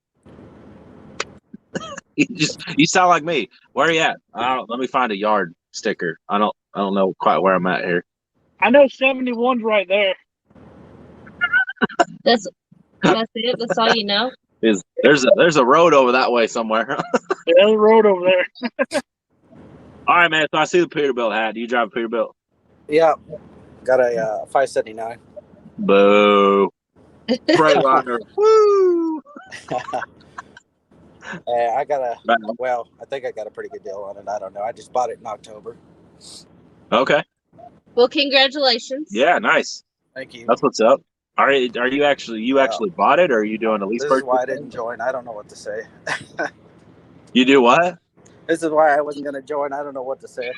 You sound like me. Where are you at? Let me find a yard sticker. I don't know quite where I'm at here. I know 71's right there. That's it. That's all you know. There's a road over that way somewhere. There's a road over there. All right, man. So I see the Peterbilt hat. Do you drive a Peterbilt? Yeah. Got a 579. Boo. Freightliner. Woo. I think I got a pretty good deal on it. I don't know. I just bought it in October. Okay. Well, congratulations. Yeah, nice. Thank you. That's what's up. Are you actually bought it, or are you doing a lease purchase? This is why I didn't join. I don't know what to say. You do what? This is why I wasn't going to join. I don't know what to say.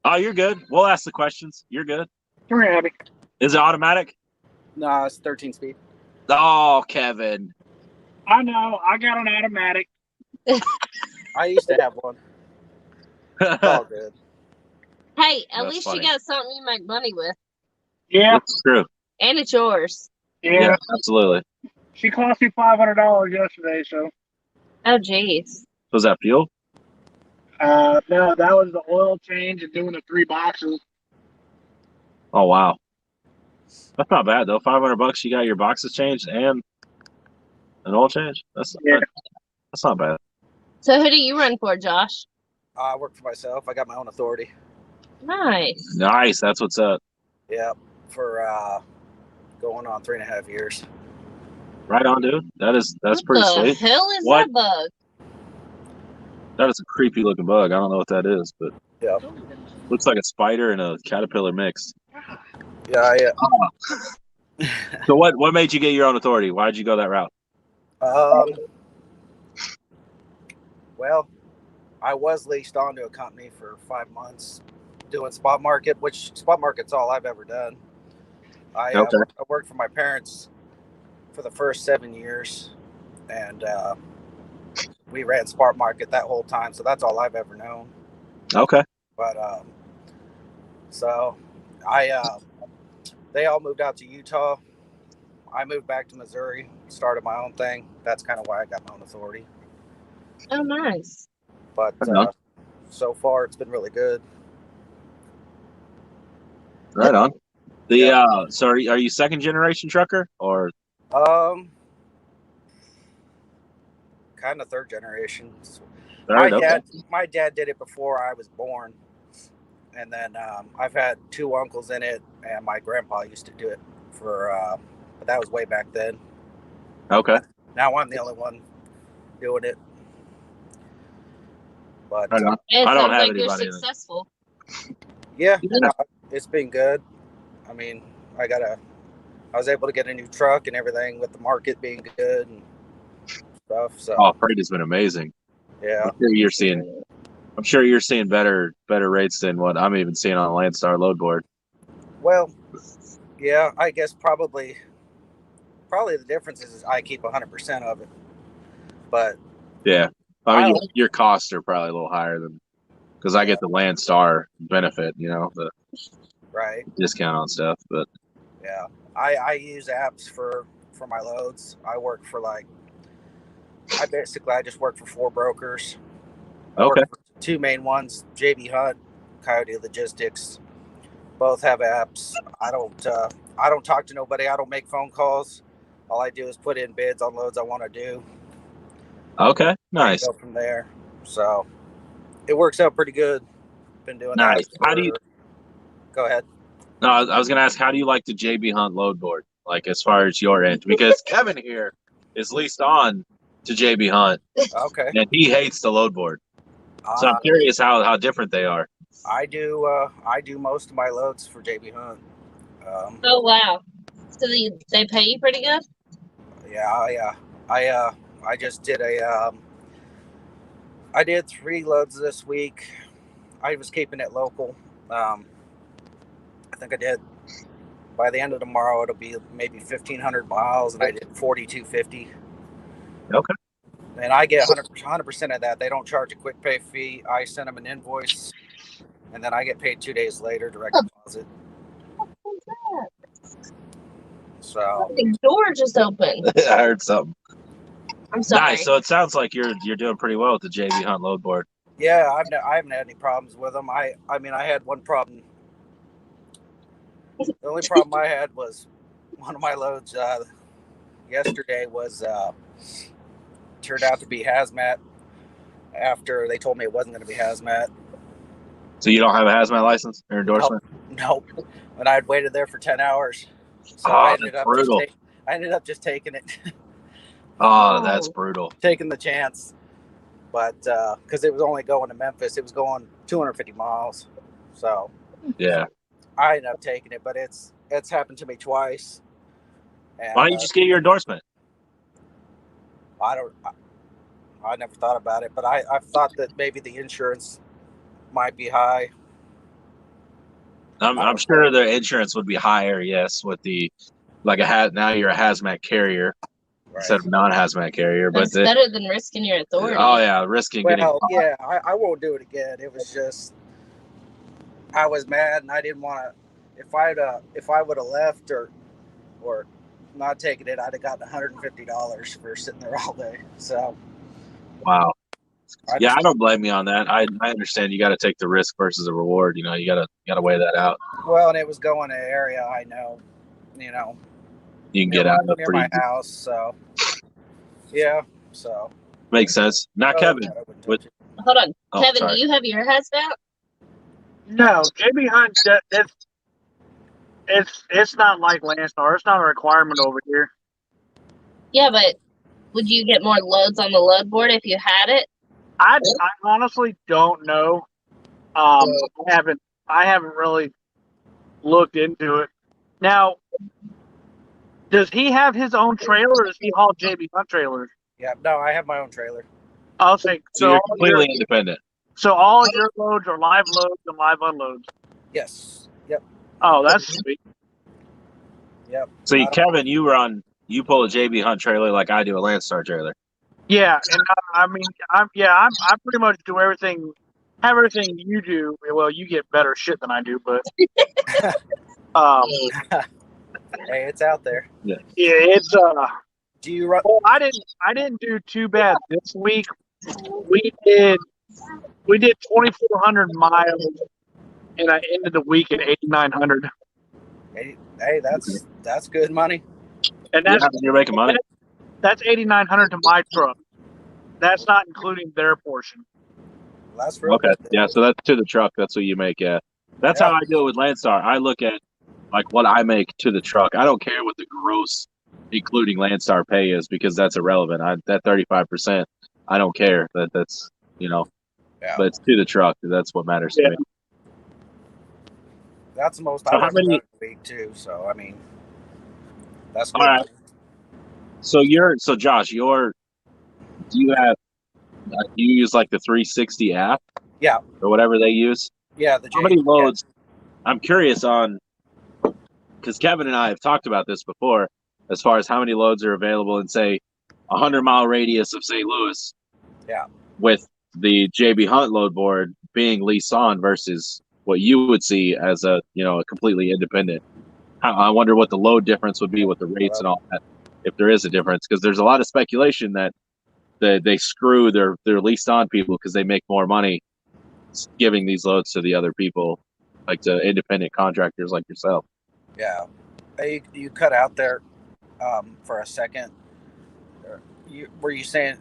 Oh, you're good. We'll ask the questions. You're good. Come here, Abby. Is it automatic? No, it's 13 speed. Oh, Kevin. I know. I got an automatic. I used to have one. It's all good. Hey, at That's least funny. you got something you make money with. Yeah. That's true. And it's yours. Yeah. Yeah, absolutely. She cost me $500 yesterday, so. Oh, jeez. Was that fuel? No, that was the oil change and doing the 3 boxes. Oh wow, that's not bad though. $500, you got your boxes changed and an oil change. That's not bad. So who do you run for, Josh? I work for myself. I got my own authority. Nice. Nice. That's what's up. Yeah, for going on 3.5 years. Right on, dude. That's pretty What the sweet. hell is What? that bug? That is a creepy looking bug. I don't know what that is, but Yeah. looks like a spider and a caterpillar mixed. Yeah. So what made you get your own authority? Why did you go that route? Well, I was leased onto a company for 5 months doing spot market, which spot market's all I've ever done. I worked for my parents for the first 7 years, and we ran spot market that whole time, so that's all I've ever known. Okay. But so they all moved out to Utah. I moved back to Missouri, started my own thing. That's kind of why I got my own authority. Oh, nice. But so far, it's been really good. Right on. So are you second generation trucker or? Kind of third generation. Third, My dad did it before I was born, and then I've had 2 uncles in it, and my grandpa used to do it but that was way back then. Okay. Now I'm the only one doing it. But I don't have like anybody. You're successful. Yeah, it's been good. I mean, I was able to get a new truck and everything with the market being good and stuff. So freight has been amazing. Yeah, I'm sure you're seeing better rates than what I'm even seeing on Landstar load board. Well, yeah, I guess probably the difference is I keep 100% of it. But yeah, I mean your costs are probably a little higher than because I get the Landstar benefit, the discount on stuff. But yeah, I use apps for my loads. I work for I just work for 4 brokers. Okay. 2 main ones, JB Hunt, Coyote Logistics. Both have apps. I don't talk to nobody. I don't make phone calls. All I do is put in bids on loads I want to do. Okay, nice. Go from there. So it works out pretty good. Been doing nice. that. Go ahead. No, I was going to ask, how do you like the JB Hunt load board? Like as far as your end, because Kevin here is leased on to JB Hunt. Okay. And he hates the load board. So I'm curious how different they are. I do most of my loads for JB Hunt. Oh wow! So they pay you pretty good? Yeah. I just did I did 3 loads this week. I was keeping it local. I think I did. By the end of tomorrow, it'll be maybe 1,500 miles, and I did 4,250. Okay. And I get 100% of that. They don't charge a quick pay fee. I send them an invoice, and then I get paid 2 days later, direct deposit. So the door just opened. I heard something. I'm sorry. Nice. So it sounds like you're doing pretty well with the JB Hunt load board. Yeah, I haven't had any problems with them. I mean, I had one problem. The only problem I had was one of my loads yesterday was turned out to be hazmat after they told me it wasn't going to be hazmat. So you don't have a hazmat license or endorsement? Nope. And I had waited there for 10 hours. So that's brutal. I ended up just taking it. Oh, that's brutal. Taking the chance. But because it was only going to Memphis, it was going 250 miles. So yeah, I ended up taking it, but it's happened to me twice. And, why don't you just get your endorsement? I never thought about it, but I thought that maybe the insurance might be high. I'm sure the insurance would be higher, yes, with the now you're a hazmat carrier instead of non-hazmat carrier. But it's better than risking your authority. Oh yeah, risking getting. Yeah, I won't do it again. It was just I was mad and I didn't want to. If I would have left or not taken it, I'd have gotten $150 for sitting there all day. So wow. I don't blame you on that. I understand you got to take the risk versus a reward. You got to weigh that out. Well, and it was going to an area I know, you can get out of near my house. So yeah, so makes sense. Not Kevin. Hold on, Kevin. Sorry. Do you have your hazmat? No, JB Hunt. It's not like Landstar. It's not a requirement over here. Yeah, but would you get more loads on the load board if you had it? I honestly don't know. I haven't really looked into it. Now, does he have his own trailer, or does he haul JB Hunt trailers? Yeah, no, I have my own trailer. I'll say so. You're completely independent. So all your loads are live loads and live unloads. Yes. Yep. Oh, that's sweet. Yep. So Kevin, you pull a JB Hunt trailer like I do a Landstar trailer. Yeah, and I pretty much do everything you do. Well, you get better shit than I do, but hey, it's out there. Yeah, it's Do you run? Well, I didn't do too bad this week. We did 2,400 miles, and I ended the week at 8,900. Hey, that's good money. And that's you're making money. That's 8,900 to my truck. That's not including their portion. Well, that's real good. Yeah, so that's to the truck. That's what you make. Yeah, that's how I do it with Landstar. I look at like what I make to the truck. I don't care what the gross, including Landstar pay is, because that's irrelevant. That 35%, I don't care. That's but it's to the truck. That's what matters to me. That's the most So I've ever done a week too. So I mean, that's good. All right. So Josh, do you use like the 360 app? Yeah. Or whatever they use? Yeah. How many loads? Yeah. I'm curious on, because Kevin and I have talked about this before, as far as how many loads are available in, say, 100-mile radius of St. Louis. Yeah. With the JB Hunt load board being leased on versus what you would see as a completely independent. I wonder what the load difference would be with the rates and all that, if there is a difference, because there's a lot of speculation that they screw their leased on people because they make more money giving these loads to the other people, like to independent contractors like yourself. Yeah. Hey, you cut out there for a second. You're saying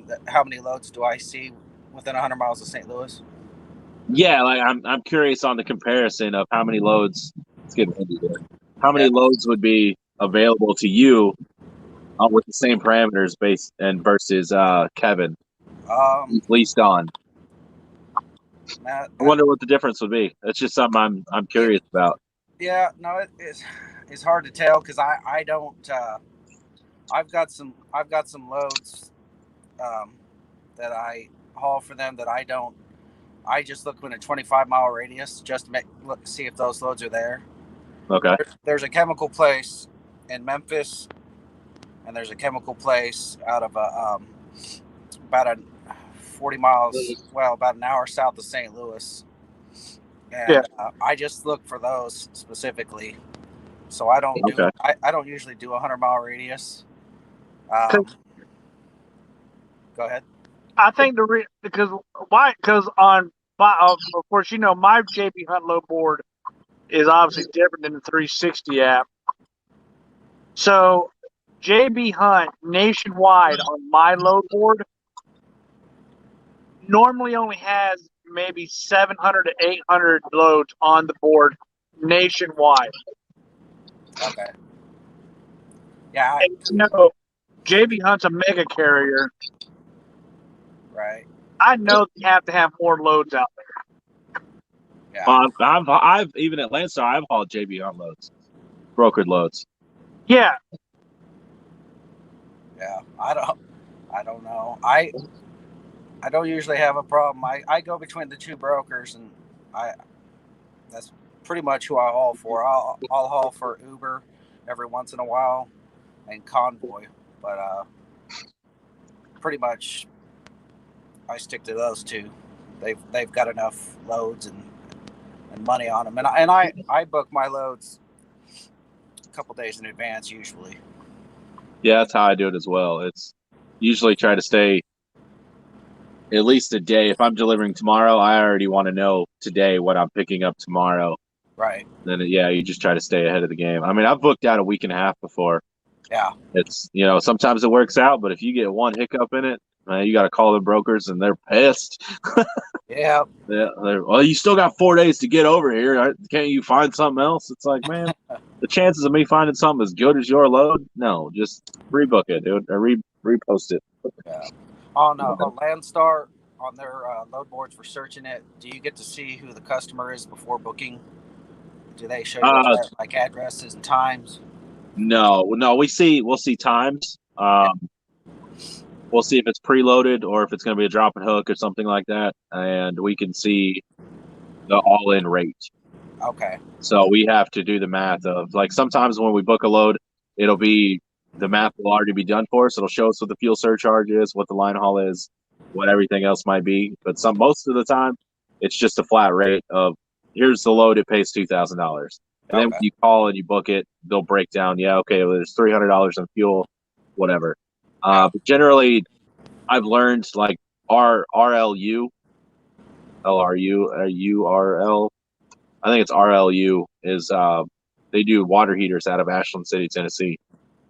that how many loads do I see within 100 miles of St. Louis? Yeah, like I'm curious on the comparison of how many loads. Let's get into it. How many loads would be available to you with the same parameters versus Kevin leased on? Matt, I wonder what the difference would be. That's just something I'm curious about. Yeah, no, it's hard to tell because I don't. I've got some loads that I haul for them that I don't. I just look within a 25-mile radius just to see if those loads are there. Okay. There's a chemical place in Memphis, and there's a chemical place out of about 40 miles, about an hour south of St. Louis. And I just look for those specifically. So I don't do. I don't usually do a 100-mile radius. Go ahead. I think because on of course my JB Hunt load board is obviously different than the 360 app. So JB Hunt nationwide on my load board normally only has maybe 700 to 800 loads on the board nationwide. Okay. Yeah. JB Hunt's a mega carrier. Right. I know they have to have more loads out there. Yeah. I've even at Landstar, I've hauled JB Hunt loads, brokered loads. Yeah. Yeah. I don't know. I don't usually have a problem. I go between the two brokers, and that's pretty much who I haul for. I'll haul for Uber every once in a while and Convoy, but pretty much I stick to those two. They've got enough loads and money on them, and I book my loads a couple days in advance usually. Yeah, that's how I do it as well. It's usually try to stay at least a day. If I'm delivering tomorrow, I already want to know today what I'm picking up tomorrow. Right. Then you just try to stay ahead of the game. I mean, I've booked out a week and a half before. Yeah. It's sometimes it works out, but if you get one hiccup in it, you got to call the brokers and they're pissed. Yeah. Well, you still got 4 days to get over here. Can't you find something else? It's like, man, the chances of me finding something as good as your load, no, just rebook it, dude, or repost it. Yeah. On Landstar, on their load boards for searching it, do you get to see who the customer is before booking? Do they show you like addresses and times? No, we'll see times. We'll see if it's preloaded or if it's going to be a drop and hook or something like that, and we can see the all-in rate. Okay. So we have to do the math of, like, sometimes when we book a load, it'll be the math will already be done for us. It'll show us what the fuel surcharge is, what the line haul is, what everything else might be. But most of the time, it's just a flat rate of, here's the load, it pays $2,000. And then when you call and you book it, they'll break down, okay, well, there's $300 in fuel, whatever. But generally, I've learned, like, RLU, URL, I think it's RLU, is they do water heaters out of Ashland City, Tennessee,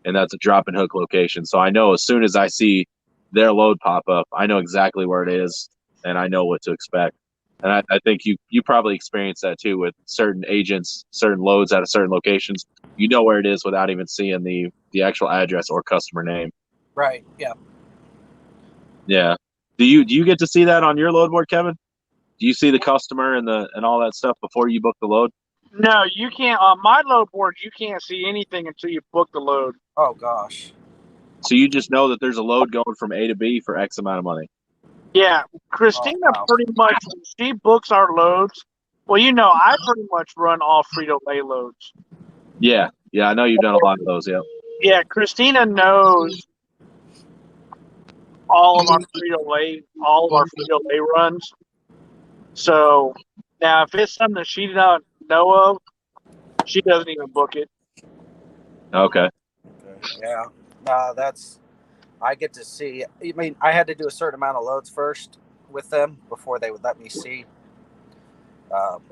and that's a drop and hook location. So I know as soon as I see their load pop up, I know exactly where it is, and I know what to expect. And I think you probably experience that too with certain agents, certain loads out of certain locations. You know where it is without even seeing the actual address or customer name. Right. Yeah. Yeah. Do you get to see that on your load board, Kevin? Do you see the customer and all that stuff before you book the load? No, you can't. On my load board, you can't see anything until you book the load. Oh gosh. So you just know that there's a load going from A to B for X amount of money. Yeah, Christina pretty much, when she books our loads, well, I pretty much run all Frito-Lay loads. Yeah, I know you've done a lot of those, yeah. Yeah, Christina knows all of our Frito-Lay runs. So now if it's something that she doesn't know of, she doesn't even book it. Okay. Yeah. I get to see. I mean, I had to do a certain amount of loads first with them before they would let me see.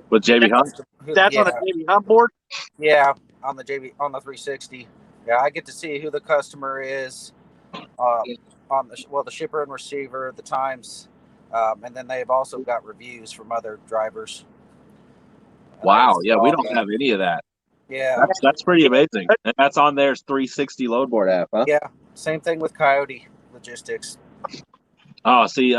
With JB Hunt? That's on a JB Hunt board? Yeah, on the 360. Yeah, I get to see who the customer is, on the shipper and receiver, the times, and then they've also got reviews from other drivers. Wow, yeah, we don't have any of that. Yeah, that's pretty amazing. And that's on their 360 load board app, huh? Yeah, same thing with Coyote Logistics. Oh, see,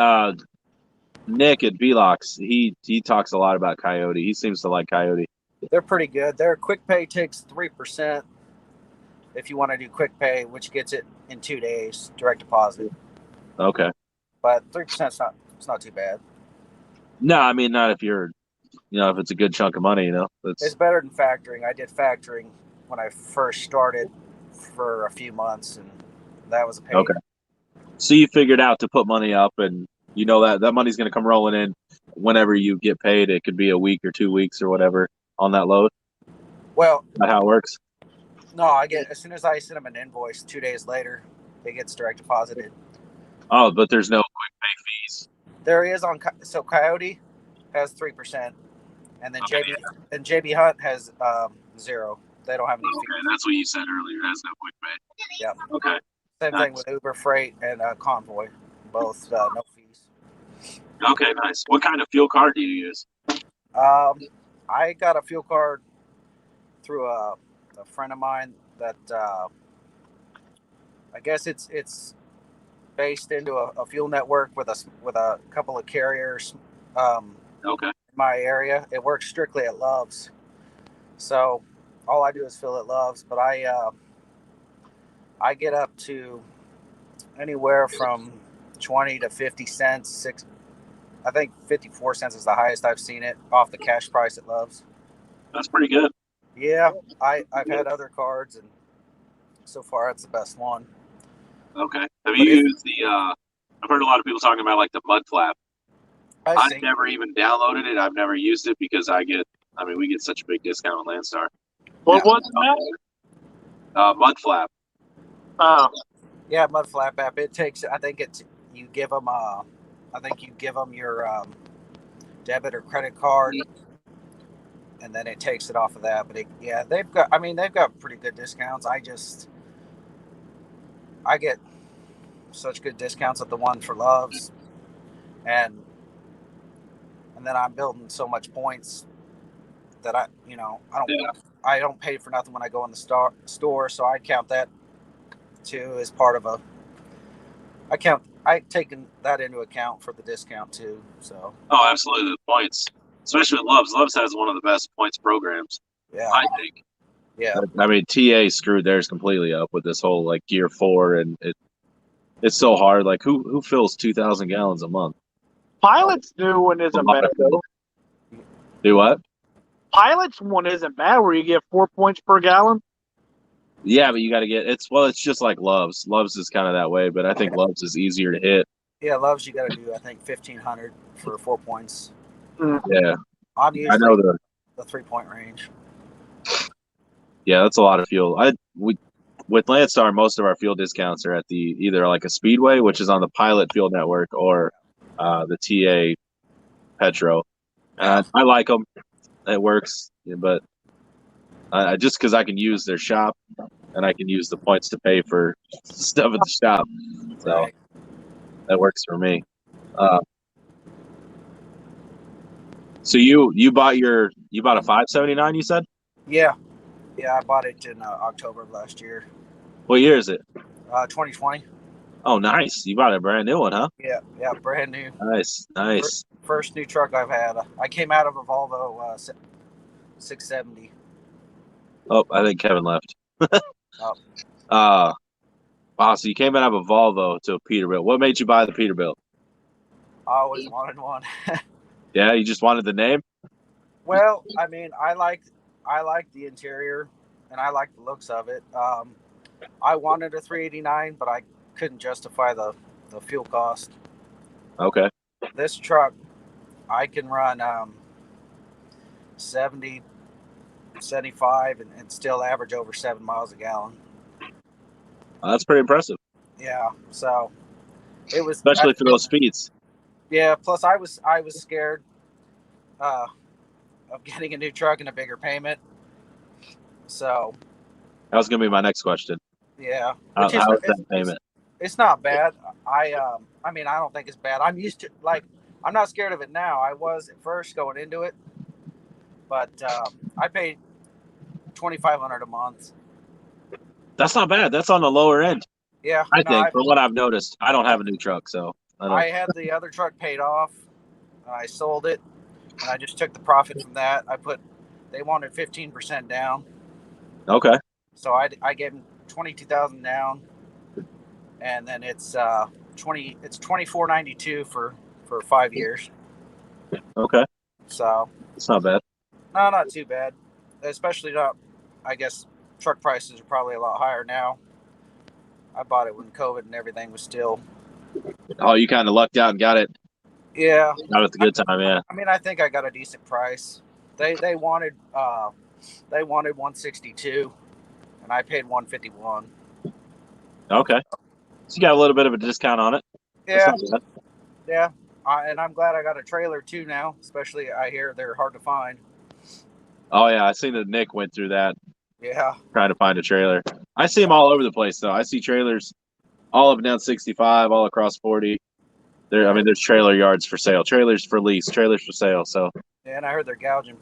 Nick at Velox, he talks a lot about Coyote. He seems to like Coyote. They're pretty good. Their quick pay takes 3% if you want to do quick pay, which gets it in 2 days, direct deposit. Okay. But 3% it's not too bad. No, I mean, not if you're, if it's a good chunk of money, It's better than factoring. I did factoring when I first started for a few months, and that was a pain. Okay. So you figured out to put money up, and that money's going to come rolling in whenever you get paid. It could be a week or 2 weeks or whatever on that load. Well, is that how it works? No, I get, as soon as I send them an invoice 2 days later, it gets direct deposited. Oh, but there's no quick pay fees. There is so Coyote has 3%, and then JB Hunt has 0. They don't have any fees. Okay, that's what you said earlier. It has no quick pay. Yeah. Okay. Same thing with Uber Freight and Convoy, both no fees. Okay, nice. What kind of fuel card do you use? I got a fuel card through a friend of mine that I guess it's based into a fuel network with a couple of carriers. Okay. In my area, it works strictly at Love's, so all I do is fill at Love's. But I get up to anywhere from 20 to 50 cents. I think 54 cents is the highest I've seen it off the cash price at Love's. That's pretty good. Yeah, I've had other cards, and so far it's the best one. Okay. Have you used I've heard a lot of people talking about like the mud flap. I've never even downloaded it. I've never used it because we get such a big discount on Landstar. What was that? Mud flap. Oh. Yeah, mud flap app. It takes, I think you give them a I think you give them your debit or credit card, and then it takes it off of that. But they've got pretty good discounts. I get such good discounts at the one for Loves, and then I'm building so much points that I don't pay for nothing when I go in the store, so I count that too as part of I taken that into account for the discount too. So absolutely, the points, especially with Loves. Loves has one of the best points programs. Yeah, I think. Yeah, I mean, TA screwed theirs completely up with this whole like Gear 4, and it's so hard. Like, who fills 2,000 gallons a month? Pilot's new one isn't bad though. Do what? Pilot's one isn't bad, where you get 4 points per gallon. Yeah, but you got to get it's just like Loves. Loves is kind of that way, but I think Loves is easier to hit. Yeah, Loves you got to do I think 1,500 for 4 points. Yeah, I'm usually I know the 3 point range. Yeah, that's a lot of fuel. With Landstar, most of our fuel discounts are at the either like a Speedway, which is on the Pilot Fuel Network, or the TA Petro. I like them. It works, but just because I can use their shop and I can use the points to pay for stuff at the shop, so that works for me. So you bought a 579, you said? Yeah, I bought it in October of last year. What year is it? 2020. Oh, nice! You bought a brand new one, huh? Yeah, brand new. Nice. First new truck I've had. I came out of a Volvo 670. Oh, I think Kevin left. Wow, so you came out of a Volvo to a Peterbilt. What made you buy the Peterbilt? I always wanted one. Yeah, you just wanted the name? Well, I mean, I like the interior, and I like the looks of it. I wanted a 389, but I couldn't justify the fuel cost. Okay. This truck, I can run 70, 75, and still average over 7 miles a gallon. That's pretty impressive. Yeah, so it was especially for those speeds. Yeah, plus I was scared of getting a new truck and a bigger payment. So that was gonna be my next question. Yeah, how is that payment? It's not bad. I mean, I don't think it's bad. I'm used to, like, I'm not scared of it now. I was at first going into it, but I paid $2,500 a month. That's not bad. That's on the lower end. Yeah, I think from what I've noticed. I don't have a new truck, so I had the other truck paid off. I sold it, and I just took the profit from that. They wanted 15% down. Okay. So I gave them $22,000 down, and then it's $24.92 for 5 years. Okay. So it's not bad. No, not too bad. Especially not. I guess truck prices are probably a lot higher now. I bought it when COVID and everything was still. Oh, you kind of lucked out and got it. Yeah. Got it at the good time, yeah. I mean, I think I got a decent price. They wanted 162, and I paid 151. Okay. So you got a little bit of a discount on it. Yeah. Yeah. And I'm glad I got a trailer too now. Especially, I hear they're hard to find. Oh yeah, I seen that Nick went through that. Yeah. Trying to find a trailer. I see them all over the place though. I see trailers all up and down 65, all across 40. There's trailer yards for sale, trailers for lease, trailers for sale. So. Yeah, and I heard they're gouging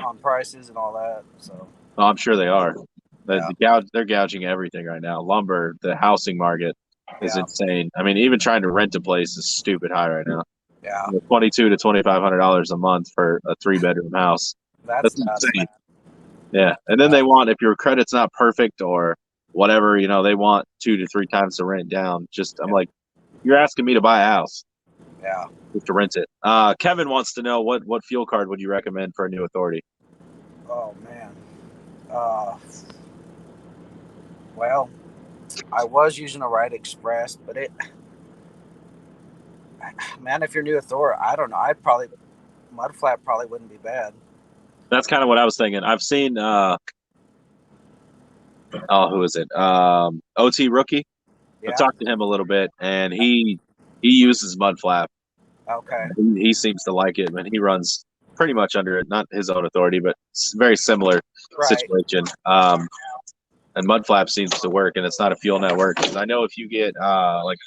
on prices and all that. So. Oh, I'm sure they are. They're gouging everything right now. Lumber, the housing market is insane. I mean, even trying to rent a place is stupid high right now. Yeah. $2,200 to $2,500 a month for a 3-bedroom house. That's insane. Yeah, and then they want, if your credit's not perfect or whatever, they want 2 to 3 times the rent down. I'm like, you're asking me to buy a house. Yeah. Just to rent it. Kevin wants to know what fuel card would you recommend for a new Authority? Oh man. Well, I was using a Rite Express, but if you're new Authority, I don't know. Mud Flat probably wouldn't be bad. That's kind of what I was thinking. I've seen who is it? OT Rookie. Yeah. I've talked to him a little bit, and he uses Mud Flap. Okay. He seems to like it, man. He runs pretty much under it, not his own authority, but very similar situation. And mud flap seems to work, and it's not a fuel network. Because I know if you get like,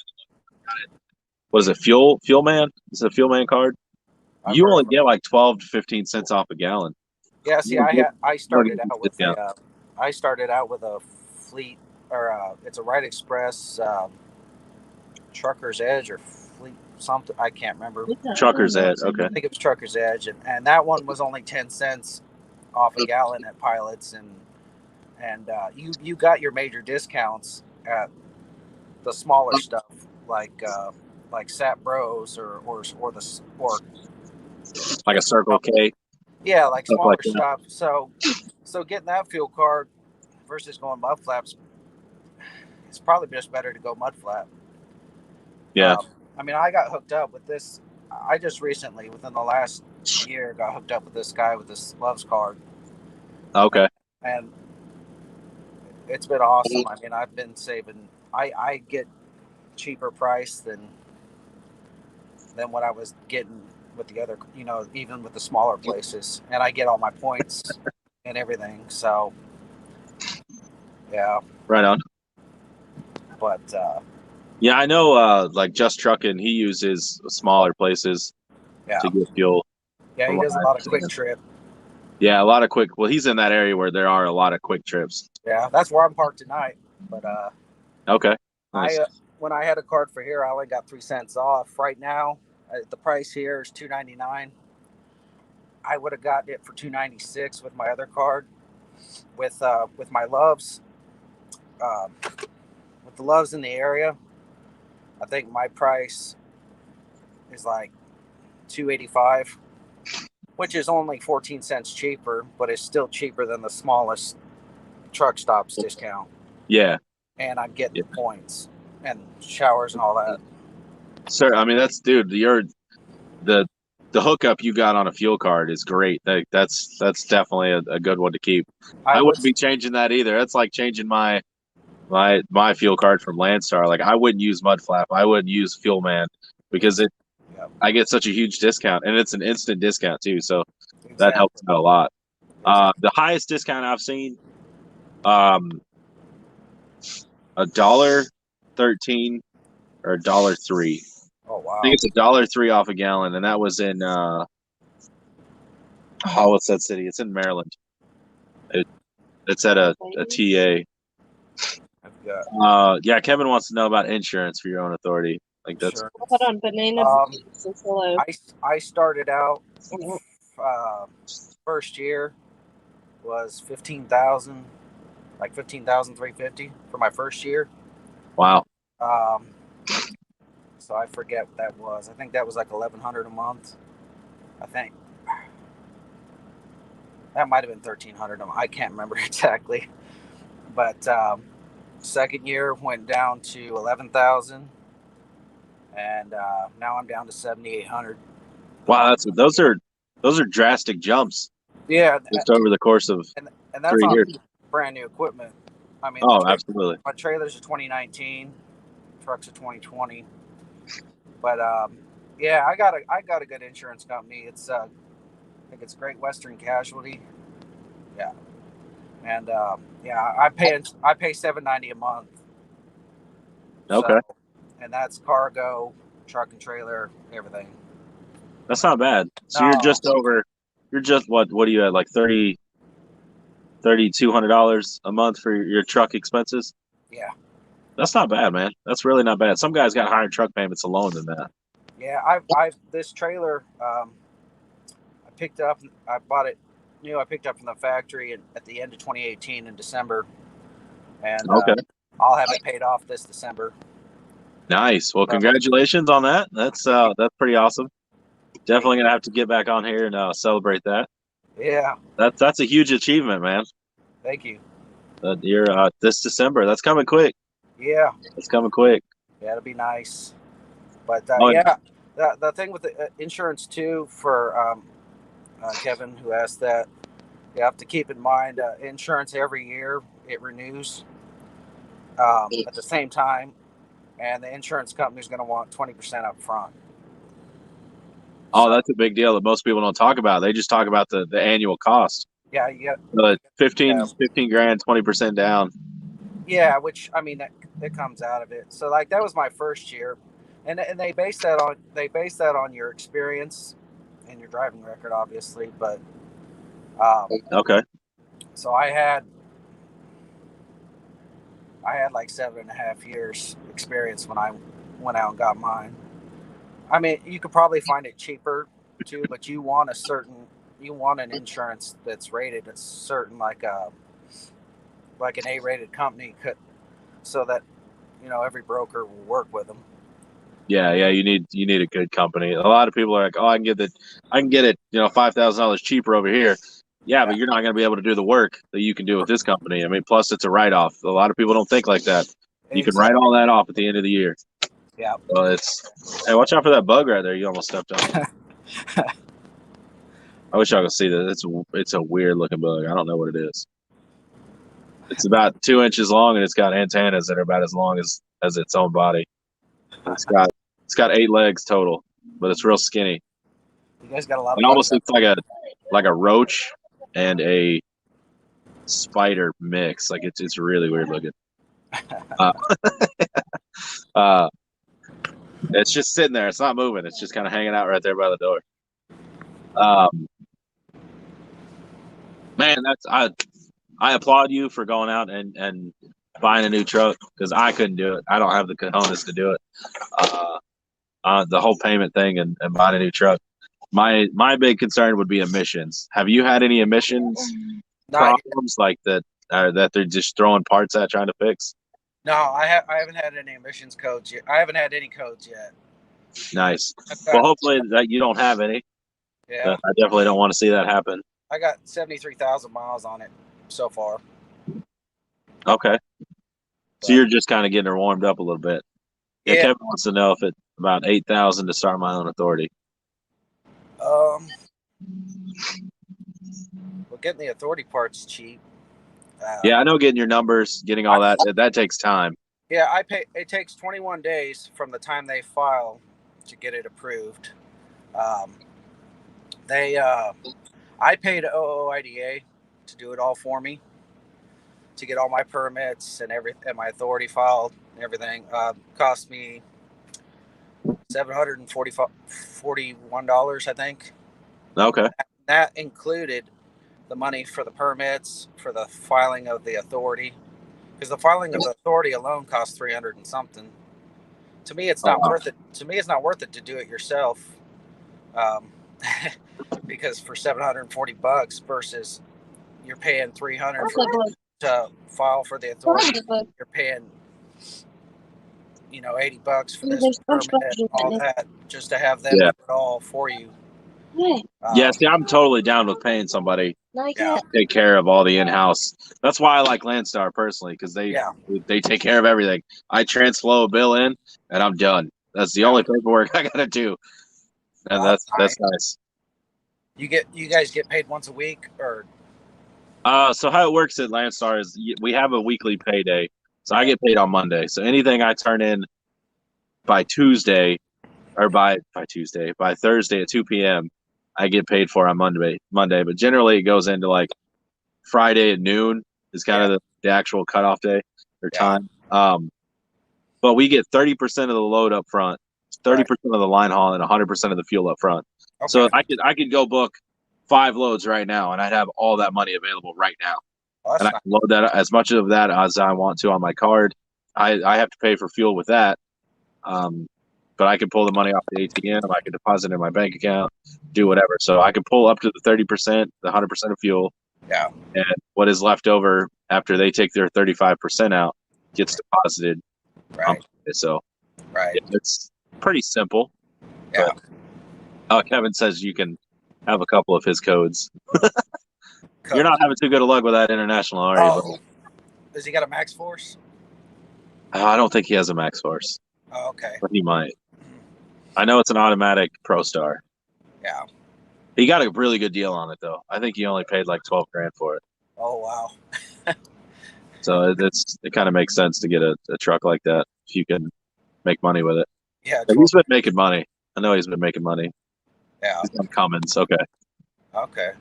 what is it, fuel man? It's a fuel man card. You only get like 12 to 15 cents off a gallon. Yeah. See, I started out with I started out with a fleet, or it's a Right Express Trucker's Edge or Fleet something. I can't remember. Trucker's Edge. Okay. I think it was Trucker's Edge, and that one was only 10 cents off a gallon at Pilots, and you got your major discounts at the smaller stuff like Sap Bros or like a Circle K. Yeah, like stuff smaller like that. stuff. So getting that fuel card versus going mud flaps, it's probably just better to go mud flap. Yeah. I mean, I got hooked up with this. I just recently, within the last year, got hooked up with this guy with this Loves card. Okay. And it's been awesome. I mean, I've been saving. I get cheaper price than what I was getting with the other, even with the smaller places, and I get all my points and everything. So, yeah. Right on. But yeah, I know. Like Just Trucking, he uses smaller places to get fuel. Yeah, he does a lot of quick trip. Yeah, a lot of quick. Well, he's in that area where there are a lot of quick trips. Yeah, that's where I'm parked tonight. But okay. Nice. When I had a card for here, I only got 3 cents off. Right now, the price here is $2.99. I would have gotten it for $2.96 with my other card. With my Loves, with the Loves in the area, I think my price is like $2.85, which is only 14 cents cheaper, but it's still cheaper than the smallest truck stops discount. Yeah. And I'm getting points and showers and all that. Sir, I mean, that's, dude, the hookup you got on a fuel card is great. That's definitely a good one to keep. I wouldn't be changing that either. That's like changing my fuel card from Landstar. Like, I wouldn't use Mud Flap. I wouldn't use Fuel Man because I get such a huge discount, and it's an instant discount too. So that helps out a lot. The highest discount I've seen, $1.13 or $1.03. Oh wow! I think it's $1.03 off a gallon, and that was in what's that city? It's in Maryland. It's at a TA. Yeah, Kevin wants to know about insurance for your own authority. Like that's. Sure. Hold on, banana. I started out first year was 15,000, like 15,350 for my first year. Wow. So I forget what that was. I think that was like $1,100 a month. I think that might have been $1,300. I can't remember exactly. But second year went down to 11,000, and now I'm down to 7,800. Wow, those are drastic jumps. Yeah, just over the course of and that's 3 years. Brand new equipment. I mean, absolutely. My trailers are 2019, trucks are 2020. But yeah, I got a good insurance company. It's I think it's Great Western Casualty. Yeah, and yeah, I pay $790 a month. Okay. So, and that's cargo, truck and trailer, everything. That's not bad. So you're just what do you have, like $3,200 a month for your truck expenses? Yeah. That's not bad, man. That's really not bad. Some guys got higher truck payments alone than that. Yeah, this trailer, I picked up. I bought it new. I picked up from the factory at the end of 2018 in December, and I'll have it paid off this December. Nice. Well, congratulations on that. That's pretty awesome. Definitely gonna have to get back on here and celebrate that. Yeah. That's a huge achievement, man. Thank you. You're this December. That's coming quick. Yeah. It's coming quick. Yeah, it'll be nice. But yeah, the thing with the insurance too, for Kevin who asked that, you have to keep in mind insurance every year it renews at the same time, and the insurance company is going to want 20% up front. Oh, So, that's a big deal that most people don't talk about. They just talk about the annual cost. yeah, you got The 15 yeah. grand, 20% down. Yeah, which I mean that comes out of it. So like that was my first year, and they base that on your experience and your driving record, obviously. But Okay. so I had like 7.5 years experience when I went out and got mine. I mean, you could probably find it cheaper too, but you want an insurance that's rated a certain like an A-rated company could, so that every broker will work with them. Yeah, you need a good company. A lot of people are like, oh, I can get it, $5,000 cheaper over here. Yeah, but you're not going to be able to do the work that you can do with this company. I mean, plus it's a write-off. A lot of people don't think like that. You can write all that off at the end of the year. Yeah. Well, hey, watch out for that bug right there. You almost stepped on. I wish y'all could see that. It's a weird looking bug. I don't know what it is. It's about 2 inches long, and it's got antennas that are about as long as its own body. It's got 8 legs total, but it's real skinny. You guys got a lot of. It almost looks like a roach and a spider mix. Like it's really weird looking. It's just sitting there. It's not moving. It's just kind of hanging out right there by the door. Man, I applaud you for going out and buying a new truck, because I couldn't do it. I don't have the cojones to do it. The whole payment thing and buying a new truck. My big concern would be emissions. Have you had any emissions problems like that that they're just throwing parts at trying to fix? No, I haven't had any emissions codes yet. I haven't had any codes yet. Nice. Well, hopefully that you don't have any. Yeah. I definitely don't want to see that happen. I got 73,000 miles on it so far. Okay. So you're just kind of getting her warmed up a little bit. Yeah. Kevin wants to know if it's about 8,000 to start my own authority. Well, getting the authority part's cheap. Yeah, I know getting your numbers, getting all that takes time. Yeah, it takes 21 days from the time they file to get it approved. I paid OOIDA to do it all for me, to get all my permits and my authority filed and everything. Cost me $741, I think. Okay. That included the money for the permits, for the filing of the authority, because the filing of the authority alone costs 300 and something. To me, it's not worth it. To me, it's not worth it to do it yourself, because for $740 versus you're paying 300 to file for the authority, you're paying $80 for this permit and all that, just to have them do it all for you. Yeah, see, I'm totally down with paying somebody to take care of all the in-house. That's why I like Landstar personally, because they take care of everything. I transflow a bill in, and I'm done. That's the only paperwork I gotta do, and that's nice. You guys get paid once a week, or? So how it works at Landstar is we have a weekly payday. So I get paid on Monday. So anything I turn in by Tuesday, or by Thursday at 2 p.m., I get paid for on Monday. But generally it goes into like Friday at noon is kind of the actual cutoff day or time. But we get 30% of the load up front, 30% of the line haul, and 100% of the fuel up front. Okay. So I could go book 5 loads right now, and I'd have all that money available right now. And I can load that as much of that as I want to on my card. I have to pay for fuel with that. But I can pull the money off the ATM. I can deposit it in my bank account, do whatever. So I can pull up to the 30%, the 100% of fuel. Yeah. And what is left over after they take their 35% out gets deposited. Right. So it's pretty simple. Yeah. But, Kevin says you can have a couple of his codes. You're not having too good a luck with that international, are you? Does he got a max force? I don't think he has a max force. Oh, okay. But he might. I know it's an automatic Pro Star. Yeah. He got a really good deal on it, though. I think he only paid like 12 grand for it. Oh, wow. So it kind of makes sense to get a truck like that if you can make money with it. Yeah. He's been making money. I know he's been making money. Yeah. It's on Cummins. Okay. Okay.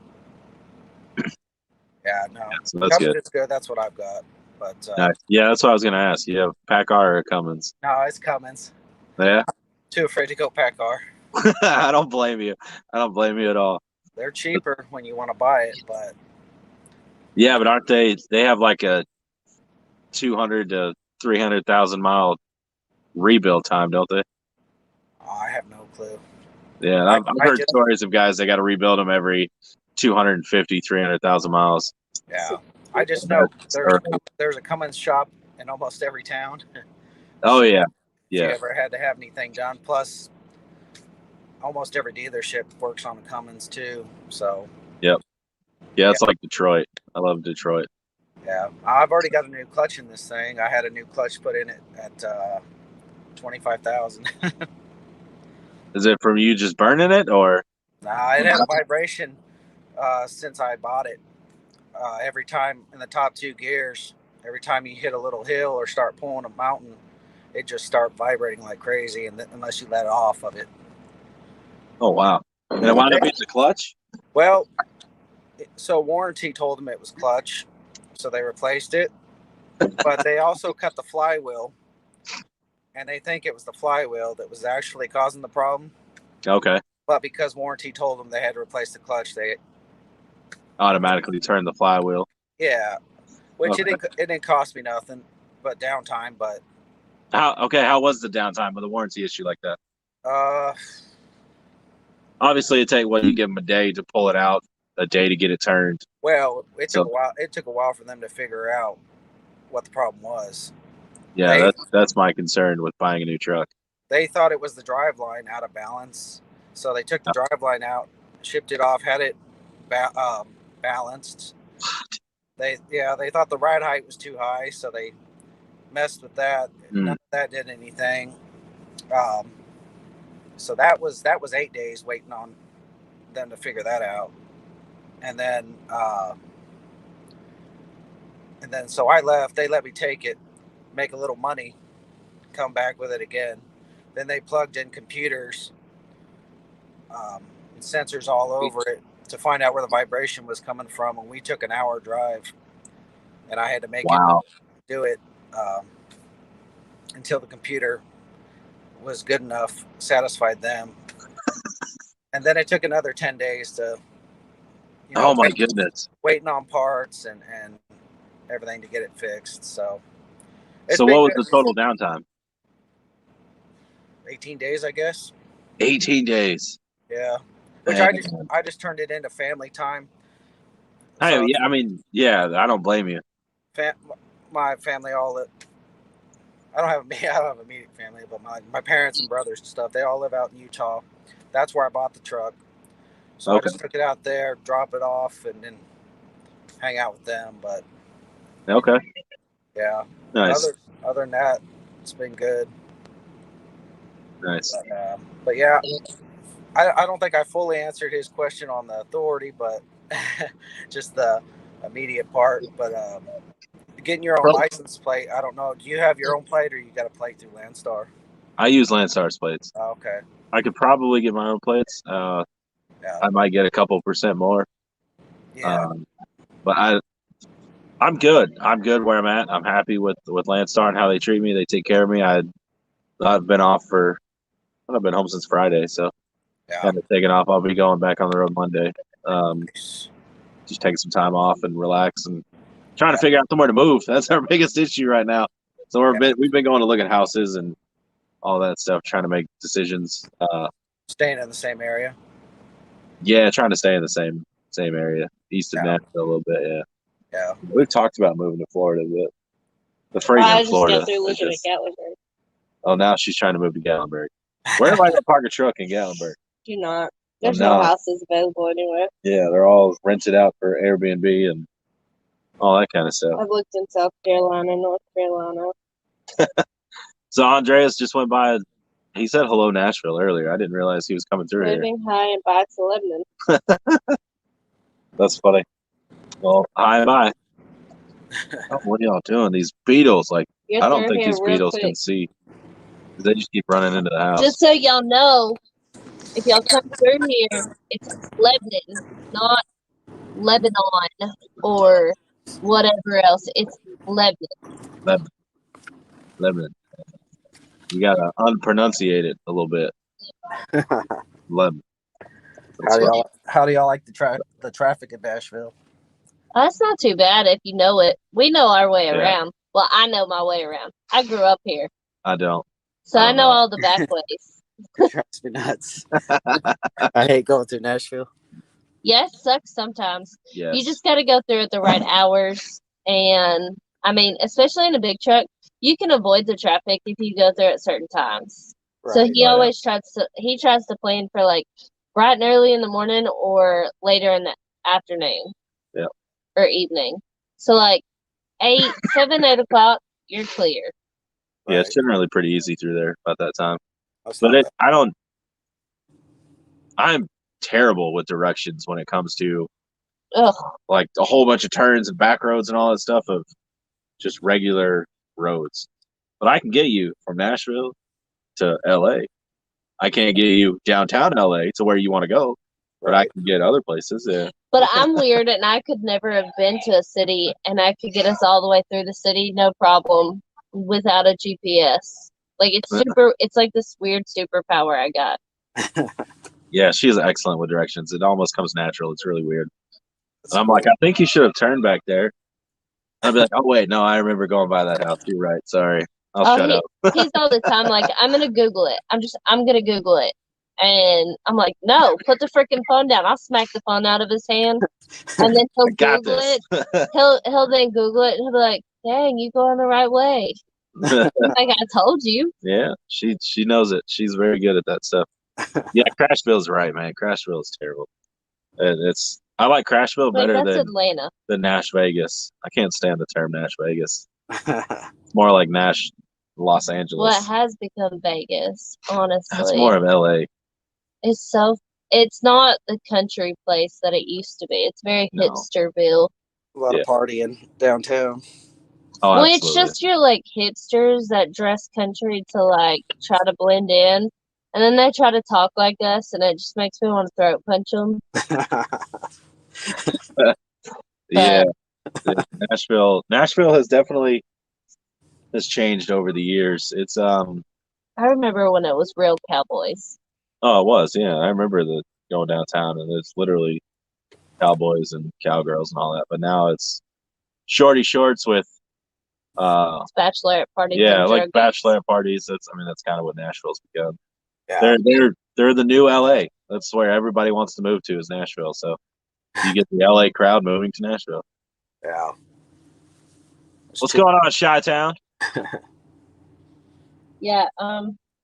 Yeah, no. Yeah, so that's good. It's good. That's what I've got. But Nice. Yeah, that's what I was gonna ask. You have PACCAR or Cummins? no, it's Cummins. Yeah. Too afraid to go PACCAR. I don't blame you. I don't blame you at all. They're cheaper when you want to buy it, but yeah, but aren't they? They have like a 200 to 300,000 mile rebuild time, don't they? I have no clue. Yeah, I've heard stories of guys that got to rebuild them every 250, 300,000 miles. Yeah, I just know there's a Cummins shop in almost every town. Oh yeah, yeah. If you ever had to have anything done, plus almost every dealership works on a Cummins too. So. Yep. Yeah, it's like Detroit. I love Detroit. Yeah, I've already got a new clutch in this thing. I had a new clutch put in it at $25,000. Is it from you just burning it, or? Nah, it had a vibration since I bought it. Every time in the top two gears, every time you hit a little hill or start pulling a mountain, it just start vibrating like crazy, and unless you let it off of it. Oh wow! And it wound up being the clutch. Well, so warranty told them it was clutch, so they replaced it. But they also cut the flywheel, and they think it was the flywheel that was actually causing the problem. Okay. But because warranty told them they had to replace the clutch, they automatically turned the flywheel. Yeah, which it didn't cost me nothing but downtime. But how was the downtime with a warranty issue like that? Obviously, it take you give them a day to pull it out, a day to get it turned. Well, it took a while. It took a while for them to figure out what the problem was. Yeah, that's my concern with buying a new truck. They thought it was the driveline out of balance, so they took the driveline out, shipped it off, had it balanced. They thought the ride height was too high, so they messed with that. None of that did anything. So that was 8 days waiting on them to figure that out, and then so I left. They let me take it, make a little money, come back with it again. Then they plugged in computers and sensors all over it to find out where the vibration was coming from. And we took an hour drive, and I had to make it do it until the computer was good enough, satisfied them. And then it took another 10 days to, oh my goodness, waiting on parts and everything to get it fixed. So what was the total downtime? 18 days, I guess. 18 days. Yeah. Which I just turned it into family time. So yeah, I mean, yeah, I don't blame you. My family I don't have immediate family, but my parents and brothers and stuff, they all live out in Utah. That's where I bought the truck. So I just took it out there, drop it off, and then hang out with them. But yeah, nice. Other than that, it's been good. Nice. But yeah, I don't think I fully answered his question on the authority, but just the immediate part. But getting your own license plate, I don't know. Do you have your own plate, or you got a plate through Landstar? I use Landstar's plates. Oh, okay. I could probably get my own plates. I might get a couple % more. Yeah. But I'm good. I'm good where I'm at. I'm happy with Landstar and how they treat me. They take care of me. I've been off I've been home since Friday, so kind of taking off. I'll be going back on the road Monday. Just taking some time off and relax and trying to figure out somewhere to move. That's our biggest issue right now. So we've been going to look at houses and all that stuff, trying to make decisions. Staying in the same area. Yeah, trying to stay in the same area, east of Nashville a little bit. Yeah. Yeah. We've talked about moving to Florida, but the freezing in Florida. Oh, now she's trying to move to Gatlinburg. Where am I going to park a truck in Gatlinburg? You're not. There's no houses available anywhere. Yeah, they're all rented out for Airbnb and all that kind of stuff. I've looked in South Carolina, North Carolina. So Andreas just went by. He said hello Nashville earlier. I didn't realize he was coming through here. Living high and bye to Lebanon. That's funny. Well, hi and bye. Oh, what are y'all doing? These beetles, I don't think these beetles can see. They just keep running into the house. Just so y'all know, If y'all come through here, it's Lebanon, not Lebanon or whatever else. It's Lebanon. Lebanon. You gotta unpronunciate it a little bit. Lebanon. How do y'all like the traffic in Nashville? That's not too bad if you know it. We know our way around. Well, I know my way around. I grew up here. I don't. So I know all the back ways. It drives me nuts. I hate going through Nashville. Yes, sucks sometimes. Yes. You just got to go through at the right hours. And, I mean, especially in a big truck, you can avoid the traffic if you go through at certain times. Right, so he always tries to plan for, like, bright and early in the morning or later in the afternoon. Yeah. Or evening. So, like, 8 o'clock, you're clear. Yeah, it's generally pretty easy through there about that time. But I'm terrible with directions when it comes to like a whole bunch of turns and back roads and all that stuff of just regular roads. But I can get you from Nashville to LA. I can't get you downtown LA to where you want to go, but I can get other places. Yeah. But I'm weird and I could never have been to a city and I could get us all the way through the city, no problem, without a GPS. Like it's like this weird superpower I got. Yeah, she's excellent with directions. It almost comes natural. It's really weird. And I'm like, I think you should have turned back there. I'd be like, oh wait, no, I remember going by that house. You're right. Sorry. I'll shut up. He's all the time like, I'm gonna Google it. I'm gonna Google it. And I'm like, no, put the freaking phone down. I'll smack the phone out of his hand. And then he'll Google it. He'll then Google it and he'll be like, dang, you going the right way. Like I told you. Yeah, she knows it. She's very good at that stuff. Yeah, Crashville's right, man. Crashville is terrible. And I like Crashville better than Atlanta. Than Nash Vegas. I can't stand the term Nash Vegas. It's more like Los Angeles. Well, it has become Vegas, honestly. It's more of LA. It's not the country place that it used to be. It's very hipsterville. A lot of partying downtown. Oh, well, absolutely. It's just your like hipsters that dress country to like try to blend in, and then they try to talk like us, and it just makes me want to throat punch them. Yeah, Nashville has definitely changed over the years. It's I remember when it was real cowboys. Oh, it was, yeah. I remember going downtown and it's literally cowboys and cowgirls and all that. But now it's shorty shorts with it's bachelorette parties. Yeah, like bachelorette parties. That's kind of what Nashville's become. Yeah. They're the new LA. That's where everybody wants to move to is Nashville. So you get the LA crowd moving to Nashville. Yeah. What's going on, Chi-Town? Yeah,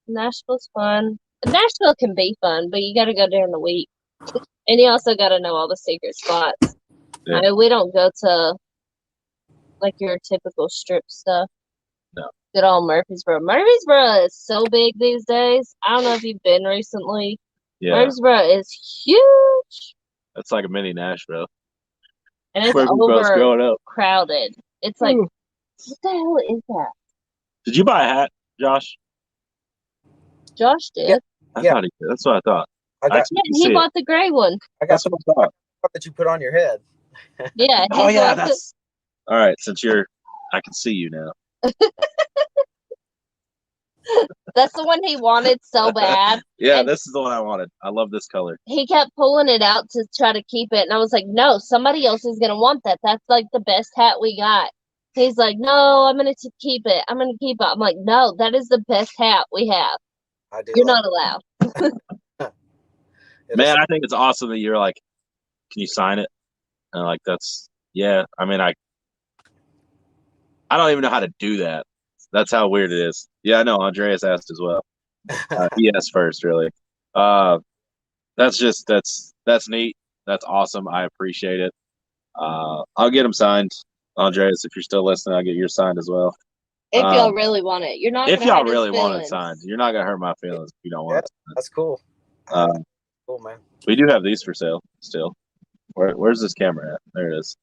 Nashville's fun. Nashville can be fun, but you got to go during the week, and you also got to know all the secret spots. Yeah. I mean, we don't go to like your typical strip stuff. No. Good old Murfreesboro. Murfreesboro is so big these days. I don't know if you've been recently. Yeah. Murfreesboro is huge. It's like a mini Nashville. And it's overcrowded. It's like, what the hell is that? Did you buy a hat, Josh? Josh did. I thought he did. That's what I thought. He bought the gray one. That's what I thought. That you put on your head. Yeah. Oh yeah, that's all right. Since I can see you now. That's the one he wanted so bad. Yeah, and this is the one I wanted. I love this color. He kept pulling it out to try to keep it, and I was like, no, somebody else is gonna want that. That's like the best hat we got. He's like, no, I'm gonna keep it. I'm gonna keep it. I'm like, no, that is the best hat we have. You're not allowed. Man, I think it's awesome that you're like, can you sign it? And like, that's, yeah. I mean, I don't even know how to do that. That's how weird it is. Yeah, I know. Andreas asked as well. He asked first, really. That's neat. That's awesome. I appreciate it. I'll get them signed. Andreas, if you're still listening, I'll get yours signed as well. If y'all really want it. You're not. If y'all really want it signed, you're not gonna hurt my feelings if you don't want it. That's cool. Cool, man. We do have these for sale still. Where's this camera at? There it is.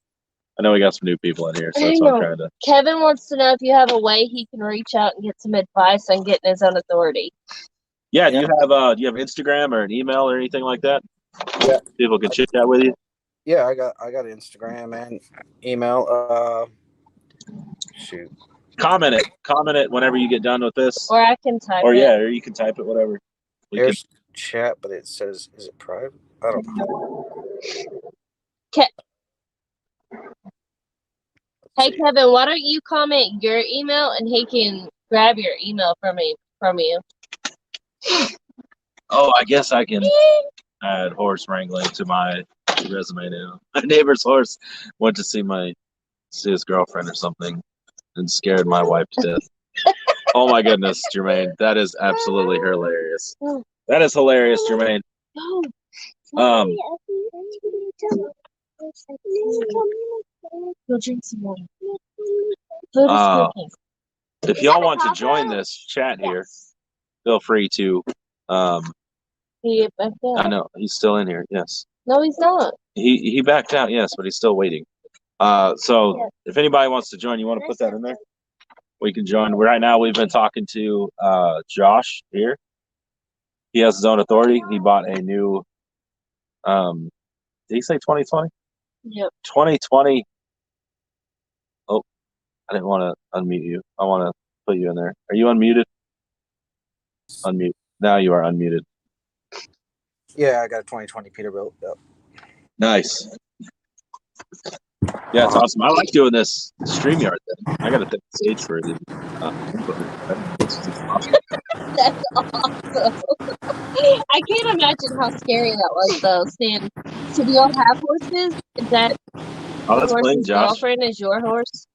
I know we got some new people in here, so that's what I'm trying to. Kevin wants to know if you have a way he can reach out and get some advice on getting his own authority. Yeah, do you have Instagram or an email or anything like that? Yeah. People can chit chat with you. Yeah, I got Instagram and email. Shoot. Comment it whenever you get done with this. Or I can type or it. yeah, or you can type it, whatever. Here's chat, but it says, is it private? I don't know. Hey Kevin, why don't you comment your email and he can grab your email from you? Oh, I guess I can add horse wrangling to my resume now. My neighbor's horse went to see his girlfriend or something and scared my wife to death. Oh my goodness, Jermaine, that is absolutely hilarious. That is hilarious, Jermaine. Go drink some water. If y'all want to join this chat here, feel free to. He backed out. I know he's still in here. Yes. No, he's not. He backed out. Yes, but he's still waiting. So if anybody wants to join, you want to put that in there? We can join. Right now, we've been talking to Josh here. He has his own authority. He bought a new. Did he say 2020? Yep. 2020. Oh, I didn't want to unmute you. I want to put you in there. Are you unmuted? Unmute. Now you are unmuted. Yeah, I got a 2020 Peterbilt. Yep. Nice. Yeah, it's awesome. I like doing this StreamYard thing. I got to thank Sage for it. That's awesome. I can't imagine how scary that was, though. So do y'all have horses? Is that that's horse's Josh. girlfriend is your horse?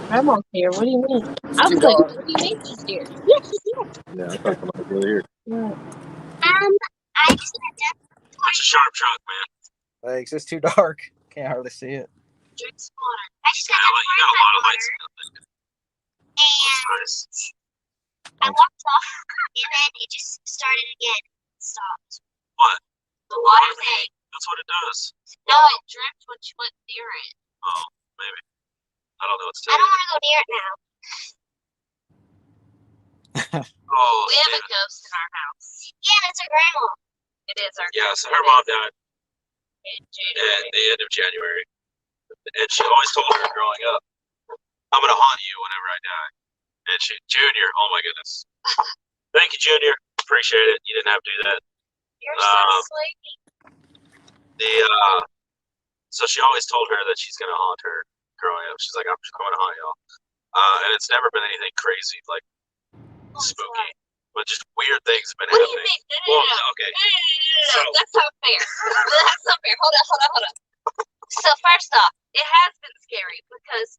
Grandma's here. What do you mean? I was like, what do you mean she's here? Yeah, she's here. Yeah, I thought somebody was really here. Yeah. I just It's a sharp truck, man. Thanks. It's too dark. Can't hardly see it. drink some water. I just got You got a lot of lights. and I walked off, and then it just started again. It stopped. What? The water thing. That's what it does. No, it dripped when she went near it. Oh, maybe. I don't know what to I tell don't you. want to go near it now. Oh, We have a ghost in our house. Yeah, that's her grandma. It is our yeah, so her mom died in at January. the end of January. And she always told her growing up, I'm going to haunt you whenever I die. And Junior, oh my goodness. Thank you, Junior. Appreciate it. You didn't have to do that. You're so sleepy. So she always told her that she's going to haunt her growing up. She's like, I'm just going to haunt y'all. And it's never been anything crazy, like spooky. But just weird things have been What do happening. you mean? Well, okay. No, that's not fair. That's not fair. Hold on. So first off, it has been scary because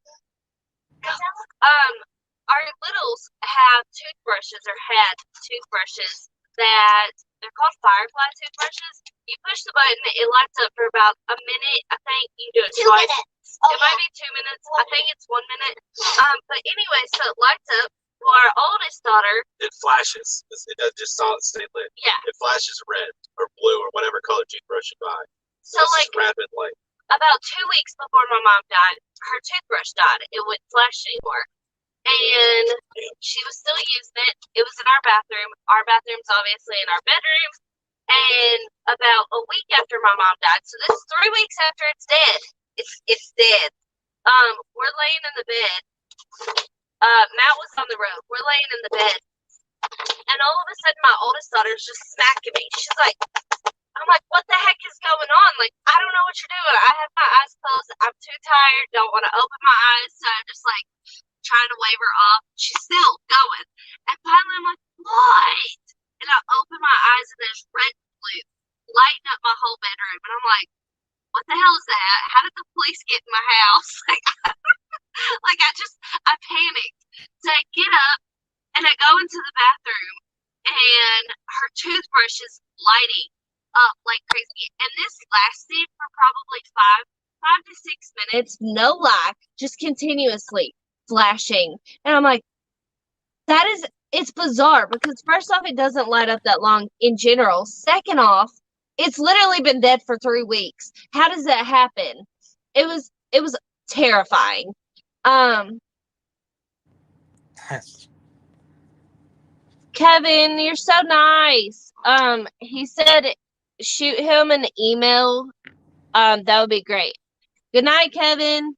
our littles have toothbrushes or had toothbrushes that they're called firefly toothbrushes. You push the button, it lights up for about a minute. I think you do it 2 twice. minutes. It might be 2 minutes. I think it's 1 minute. But anyway, so it lights up. For our oldest daughter, It flashes. It doesn't just solid stay lit. yeah. It flashes red or blue or whatever color toothbrush you buy. So It's like rapid light. about 2 weeks before my mom died, her toothbrush died. It wouldn't flash anymore. And she was still using it. It was in our bathroom. Our bathroom's obviously in our bedroom. And about a week after my mom died, so this is 3 weeks after it's dead. It's dead. We're laying in the bed. Matt was on the road. We're laying in the bed. And all of a sudden my oldest daughter's just smacking me. She's like, I'm like, what the heck is going on? Like, I don't know what you're doing. I have my eyes closed. I'm too tired. Don't want to open my eyes. So I'm just like trying to wave her off. She's still going. And finally I'm like, what? And I open my eyes and there's red blue lighting up my whole bedroom. And I'm like, what the hell is that? How did the police get in my house? Like, I panicked. So I get up and I go into the bathroom and her toothbrush is lighting up like crazy. And this lasted for probably 5 to 6 minutes. No lie, just continuously flashing. And I'm like, it's bizarre because first off, it doesn't light up that long in general. Second off, it's literally been dead for 3 weeks. How does that happen? It was terrifying. Kevin, you're so nice. He said shoot him an email. That would be great. Good night, Kevin.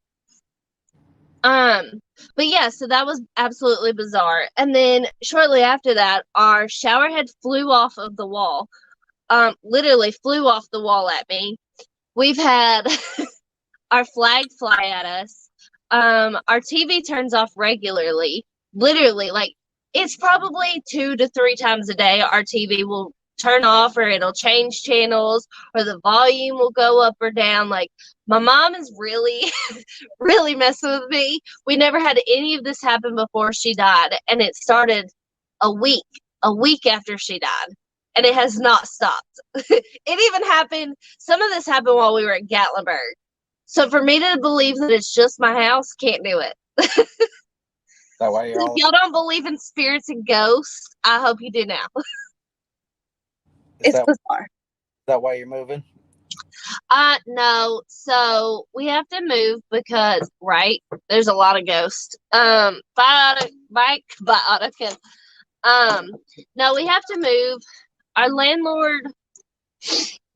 But yeah, so that was absolutely bizarre. And then shortly after that, our shower head flew off of the wall. Literally flew off the wall at me. We've had our flag fly at us. Our TV turns off regularly. Literally, like, it's probably 2 to 3 times a day our TV will turn off, or it'll change channels, or the volume will go up or down. Like, my mom is really, really messing with me. We never had any of this happen before she died, and it started a week after she died, and it has not stopped. It even happened, some of this happened while we were at Gatlinburg. So for me to believe that it's just my house, can't do it. That why you're If y'all don't believe in spirits and ghosts, I hope you do now. It's bizarre. Is that why you're moving? No. So we have to move because, right, there's a lot of ghosts. Biotica. No, we have to move. Our landlord,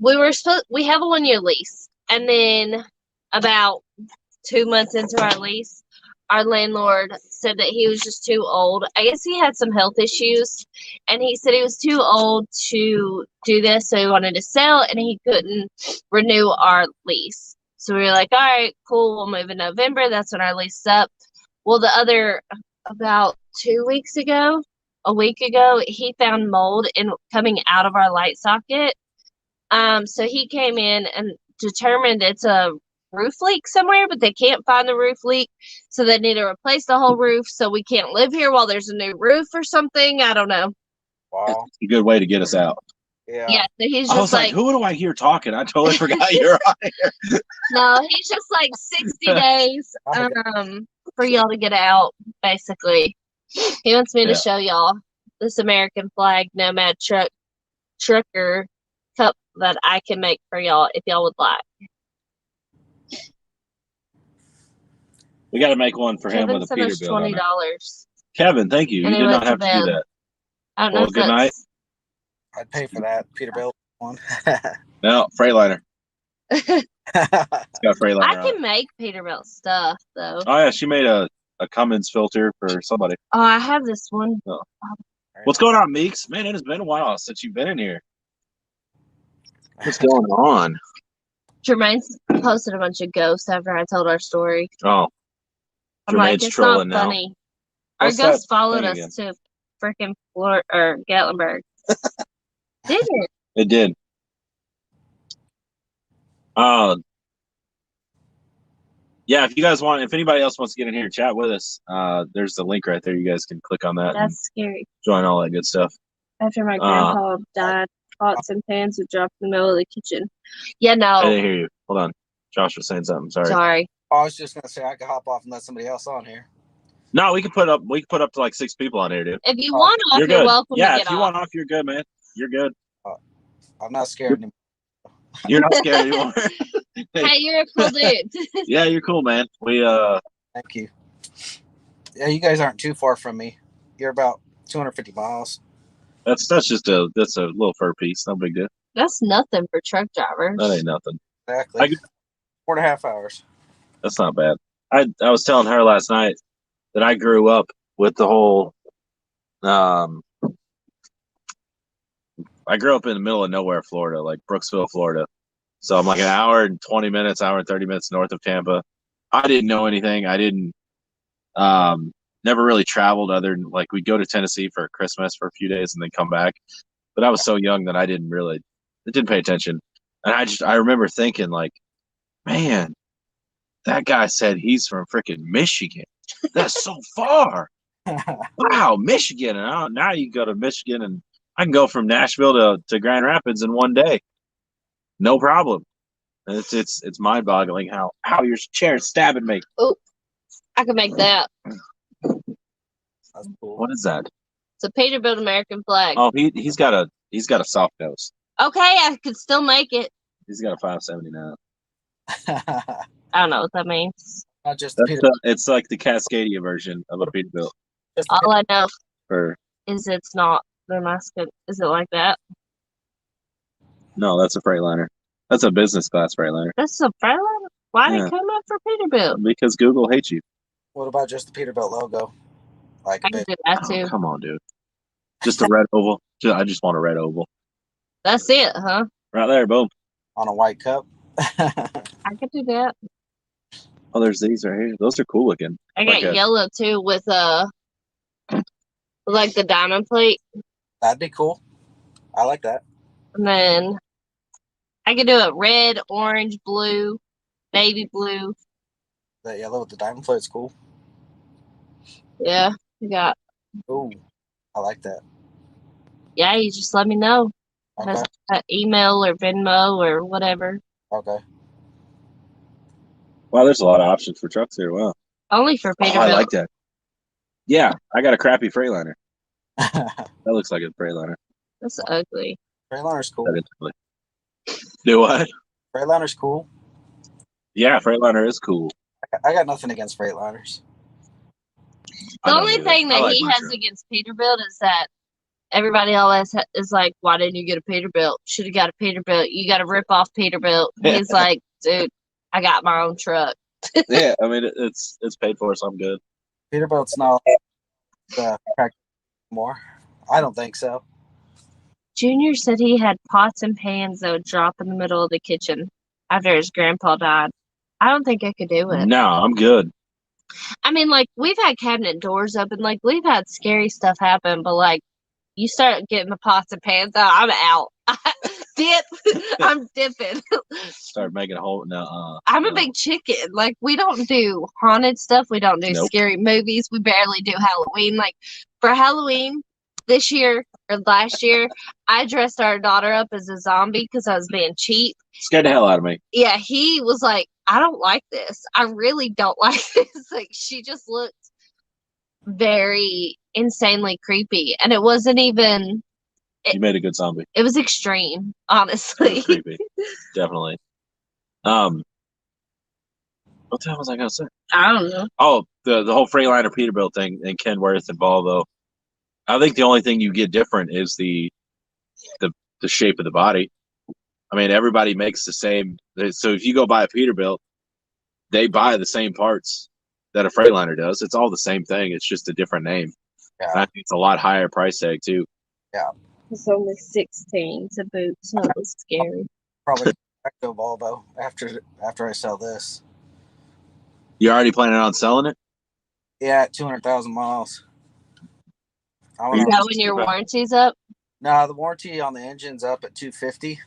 we have a 1-year lease, and then about 2 months into our lease, our landlord said that he was just too old. I guess he had some health issues, and he said he was too old to do this, so he wanted to sell, and he couldn't renew our lease. So we were like, all right, cool, we'll move in November. That's when our lease is up. Well, about 2 weeks ago, a week ago, he found mold coming out of our light socket. So he came in and determined it's a roof leak somewhere, but they can't find the roof leak, so they need to replace the whole roof, so we can't live here while there's a new roof or something. I don't know. Wow. It's a good way to get us out. Yeah, so he's just I was like, who do I hear talking? I totally forgot you're on here. No, he's just like 60 days for y'all to get out, basically. He wants me to show y'all this American flag Nomad-trucker cup that I can make for y'all if y'all would like. We got to make one for him with a Peterbilt. $20. Kevin, thank you. You did not have to do that. I don't know. Well, good night. I'd pay for that Peterbilt one. No, Freightliner. It's got Freightliner. I can make Peterbilt stuff though. Oh yeah, she made a Cummins filter for somebody. Oh, I have this one. Oh. What's going on, Meeks? Man, it has been a while since you've been in here. What's going on? Jermaine posted a bunch of ghosts after I told our story. Oh. I'm like, it's not funny. Our ghost followed us to freaking Florida or Gatlinburg. Did it? It did. Yeah, if you guys want, if anybody else wants to get in here and chat with us, there's the link right there. You guys can click on that. That's scary. Join all that good stuff. After my grandpa died, pots and pans would drop in the middle of the kitchen. Yeah, no. I didn't hear you. Hold on. Josh was saying something. Sorry. I was just gonna say I could hop off and let somebody else on here. No, we can put up to like 6 people on here, dude. If you want off, you're welcome to get off. Yeah, if you want off, you're good, man. You're good. I'm not scared anymore. You're not scared anymore. Hey, you're a cool dude. Yeah, you're cool, man. Thank you. Yeah, you guys aren't too far from me. You're about 250 miles. That's just a little fur piece. No big deal. That's nothing for truck drivers. That ain't nothing. Exactly. 4.5 hours. That's not bad. I was telling her last night that I grew up with the whole I grew up in the middle of nowhere, Florida, like Brooksville, Florida. So I'm like an hour and 20 minutes, hour and 30 minutes north of Tampa. I didn't know anything. I didn't never really traveled other than like we'd go to Tennessee for Christmas for a few days and then come back. But I was so young that I didn't pay attention. And I remember thinking like, man, that guy said he's from freaking Michigan. That's so far. Wow, Michigan. And now you go to Michigan and I can go from Nashville to Grand Rapids in one day. No problem. And it's mind-boggling how your chair's stabbing me. Oh, I can make that. That's cool. What is that? It's a Peterbilt American flag. Oh, he's got a soft nose. Okay, I could still make it. He's got a 579. I don't know what that means. Not just the It's like the Cascadia version of a Peterbilt. All I know Or is it's not the mascot. Is it like that? no, that's a Freightliner. That's a business class Freightliner. That's a Freightliner? Why did it come up for Peterbilt? Because Google hates you. What about just the Peterbilt logo? Like I can do that too. Oh, come on, dude. Just a red oval. I just want a red oval. That's it, huh? Right there, boom. On a white cup. I could do that. Oh, there's these right here. Those are cool looking. I got yellow too with like the diamond plate. That'd be cool. I like that. And then I could do it red, orange, blue, baby blue. That yellow with the diamond plate's cool. Yeah, you got. Ooh, I like that. Yeah, you just let me know. Okay. Email or Venmo or whatever. Okay. Wow, there's a lot of options for trucks here. Wow. Only for Peterbilt. I like that. Yeah, I got a crappy Freightliner. That looks like a Freightliner. That's ugly. Freightliner's cool. Do what? Freightliner's cool. Yeah, Freightliner is cool. I got nothing against Freightliners. The only thing that he has against Peterbilt is that everybody always is like, why didn't you get a Peterbilt? Should have got a Peterbilt. You got to rip off Peterbilt. He's like, dude, I got my own truck. Yeah, I mean, it's paid for, so I'm good. Peterbilt's not more. I don't think so. Junior said he had pots and pans that would drop in the middle of the kitchen after his grandpa died. I don't think I could do it. No, I'm good. I mean, like, we've had cabinet doors open. Like, we've had scary stuff happen, but, like, you start getting the pots and pans out, I'm out. Dip. I'm dipping. Start making a whole. No. I'm a big chicken. Like, we don't do haunted stuff. We don't do scary movies. We barely do Halloween. Like, for Halloween this year or last year, I dressed our daughter up as a zombie because I was being cheap. Scared the hell out of me. Yeah, he was like, I don't like this. I really don't like this. Like, she just looked very insanely creepy. And it wasn't even... You made a good zombie. It was extreme, honestly. Creepy. Definitely. What the hell was I going to say? I don't know. Oh, the whole Freightliner Peterbilt thing and Kenworth and Volvo. I think the only thing you get different is the shape of the body. I mean, everybody makes the same. So if you go buy a Peterbilt, they buy the same parts that a Freightliner does. It's all the same thing. It's just a different name. Yeah. And I think it's a lot higher price tag too. Yeah. It's only 16 to boot, so it was scary. Probably back to a Volvo after I sell this. You already planning on selling it? Yeah, at 200,000 miles. Is that when your warranty's up? No, the warranty on the engine's up at 250.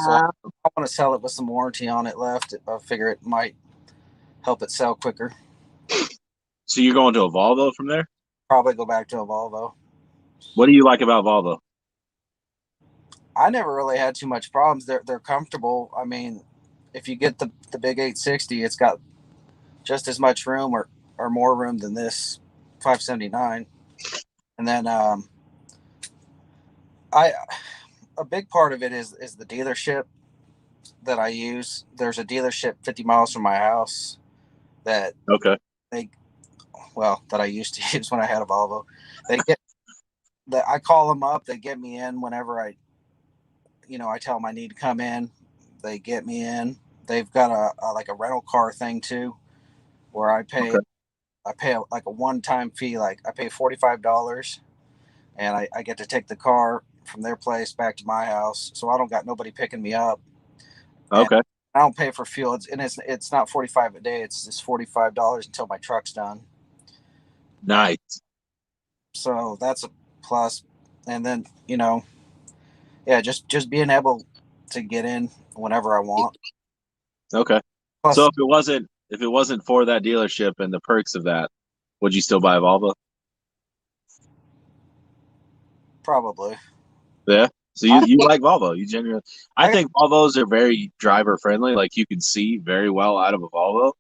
So I want to sell it with some warranty on it left. I figure it might help it sell quicker. So you're going to a Volvo from there? Probably go back to a Volvo. What do you like about Volvo? I never really had too much problems. They're comfortable. I mean, if you get the big 860, it's got just as much room or more room than this 579. And then a big part of it is the dealership that I use. There's a dealership 50 miles from my house that that I used to use when I had a Volvo. I call them up. They get me in whenever I tell them I need to come in. They get me in. They've got a rental car thing too, where I pay like a one-time fee. Like I pay $45, and I get to take the car from their place back to my house. So I don't got nobody picking me up. Okay. And I don't pay for fuel. It's not $45 a day. It's just $45 until my truck's done. Nice. So that's a plus. And then just being able to get in whenever I want. Okay. Plus, so if it wasn't for that dealership and the perks of that, would you still buy a Volvo? Probably. Yeah. So you like Volvo? You genuinely? I think Volvos are very driver friendly. Like you can see very well out of a Volvo.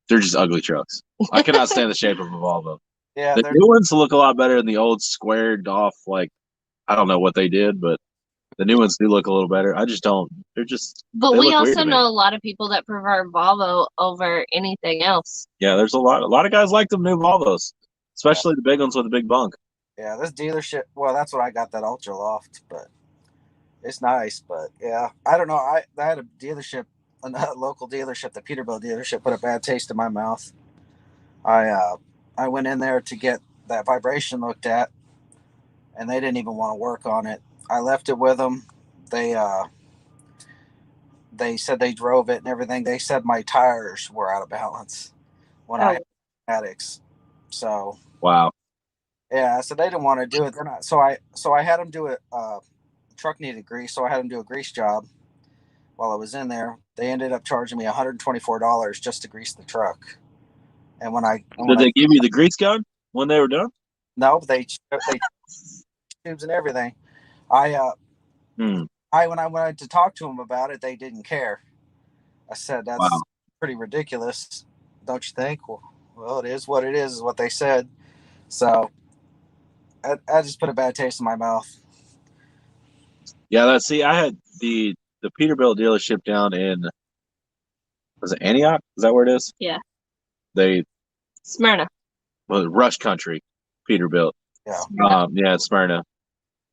They're just ugly trucks. I cannot stand the shape of a Volvo. Yeah. The new ones look a lot better than the old squared off. Like I don't know what they did, but the new ones do look a little better. I just don't They're just. But they we look weird also to me. know a lot of people that prefer Volvo over anything else. Yeah, there's a lot of guys like them new Volvos, especially the big ones with the big bunk. Yeah, this dealership. Well, that's what I got, that Ultra Loft, but it's nice. But yeah, I don't know. I had a dealership, a local dealership, the Peterbilt dealership, put a bad taste in my mouth. I went in there to get that vibration looked at, and they didn't even want to work on it. I left it with them. They said they drove it and everything. They said my tires were out of balance when I had addicts. So wow. Yeah, so they didn't want to do it. They're not. So I had them do it. Truck needed grease, so I had them do a grease job while I was in there. They ended up charging me $124 just to grease the truck. And did they give you the grease gun when they were done? No, they tubes and everything. When I wanted to talk to them about it, they didn't care. I said, that's pretty ridiculous, don't you think? Well, it is what it is what they said. So I just put a bad taste in my mouth. Yeah, I had the Peterbilt dealership down in, was it Antioch? Is that where it is? Yeah. Smyrna. Well, Rush Country, Peterbilt. Yeah. Yeah, it's Smyrna.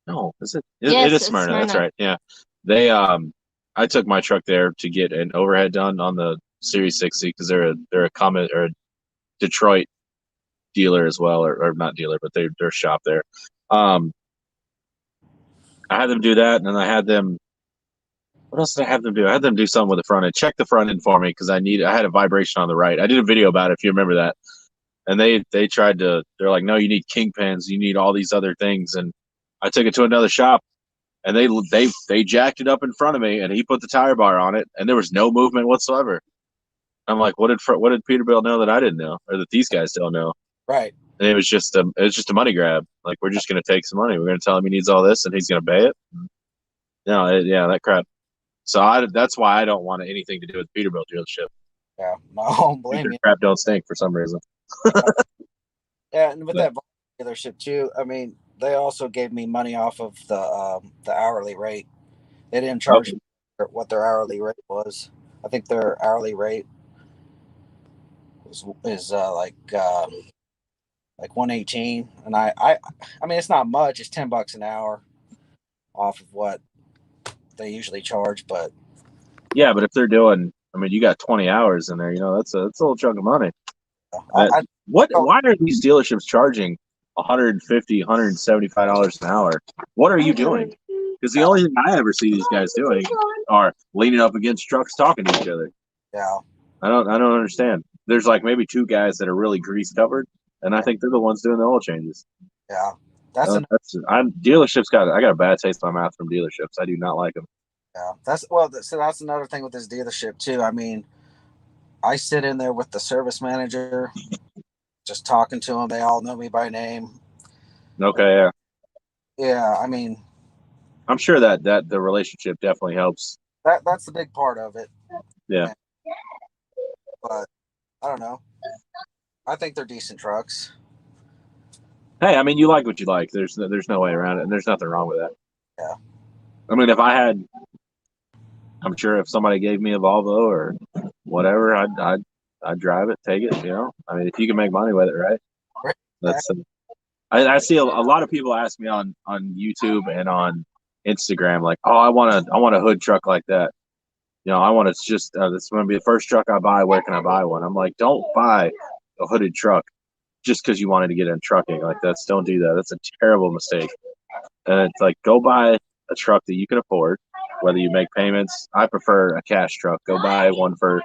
No, is it? Yes, it is Smyrna. That's right. Yeah. They I took my truck there to get an overhead done on the Series 60 because they're a Comet or a Detroit dealer as well, or not dealer, but they're shop there. I had them do that, and then I had them. What else did I have them do? I had them do something with the front end. Check the front end for me because I had a vibration on the right. I did a video about it if you remember that. And they tried to. They're like, no, you need kingpins. You need all these other things. And I took it to another shop, and they jacked it up in front of me, and he put the tire bar on it, and there was no movement whatsoever. I'm like, what did Peterbilt know that I didn't know, or that these guys don't know? Right. And it was just a money grab. Like, we're just gonna take some money. We're gonna tell him he needs all this, and he's gonna pay it. No, that crap. So that's why I don't want anything to do with Peterbilt dealership. Yeah, no, I don't blame you. Crap don't stink for some reason. Yeah, and with that dealership too, I mean, they also gave me money off of the hourly rate. They didn't charge me what their hourly rate was. I think their hourly rate is like 118, and I mean, it's not much. It's $10 an hour off of what they usually charge, but yeah, but if they're doing, I mean, you got 20 hours in there, that's a little chunk of money. Why are these dealerships charging $150, $175 an hour? What are you doing? Because the only thing I ever see these guys doing are leaning up against trucks talking to each other. Yeah. I don't understand. There's like maybe two guys that are really grease covered, and I think they're the ones doing the oil changes. Yeah. Dealerships I got a bad taste in my mouth from dealerships. I do not like them. Yeah. That's another thing with this dealership too. I mean, I sit in there with the service manager, just talking to them. They all know me by name. Okay, yeah. Yeah, I mean, I'm sure that the relationship definitely helps. That's the big part of it. Yeah. But I don't know. I think they're decent trucks. Hey, I mean, you like what you like. There's no way around it, and there's nothing wrong with that. Yeah. I mean, I'm sure if somebody gave me a Volvo or whatever, I'd drive it, take it. I mean, if you can make money with it, right? That's. I see a lot of people ask me on YouTube and on Instagram, like, oh, I want a hood truck like that. I want it's just this going to be the first truck I buy. Where can I buy one? I'm like, don't buy a hooded truck just because you wanted to get in trucking. Like, don't do that. That's a terrible mistake. And it's like, go buy a truck that you can afford, whether you make payments. I prefer a cash truck. Go buy one for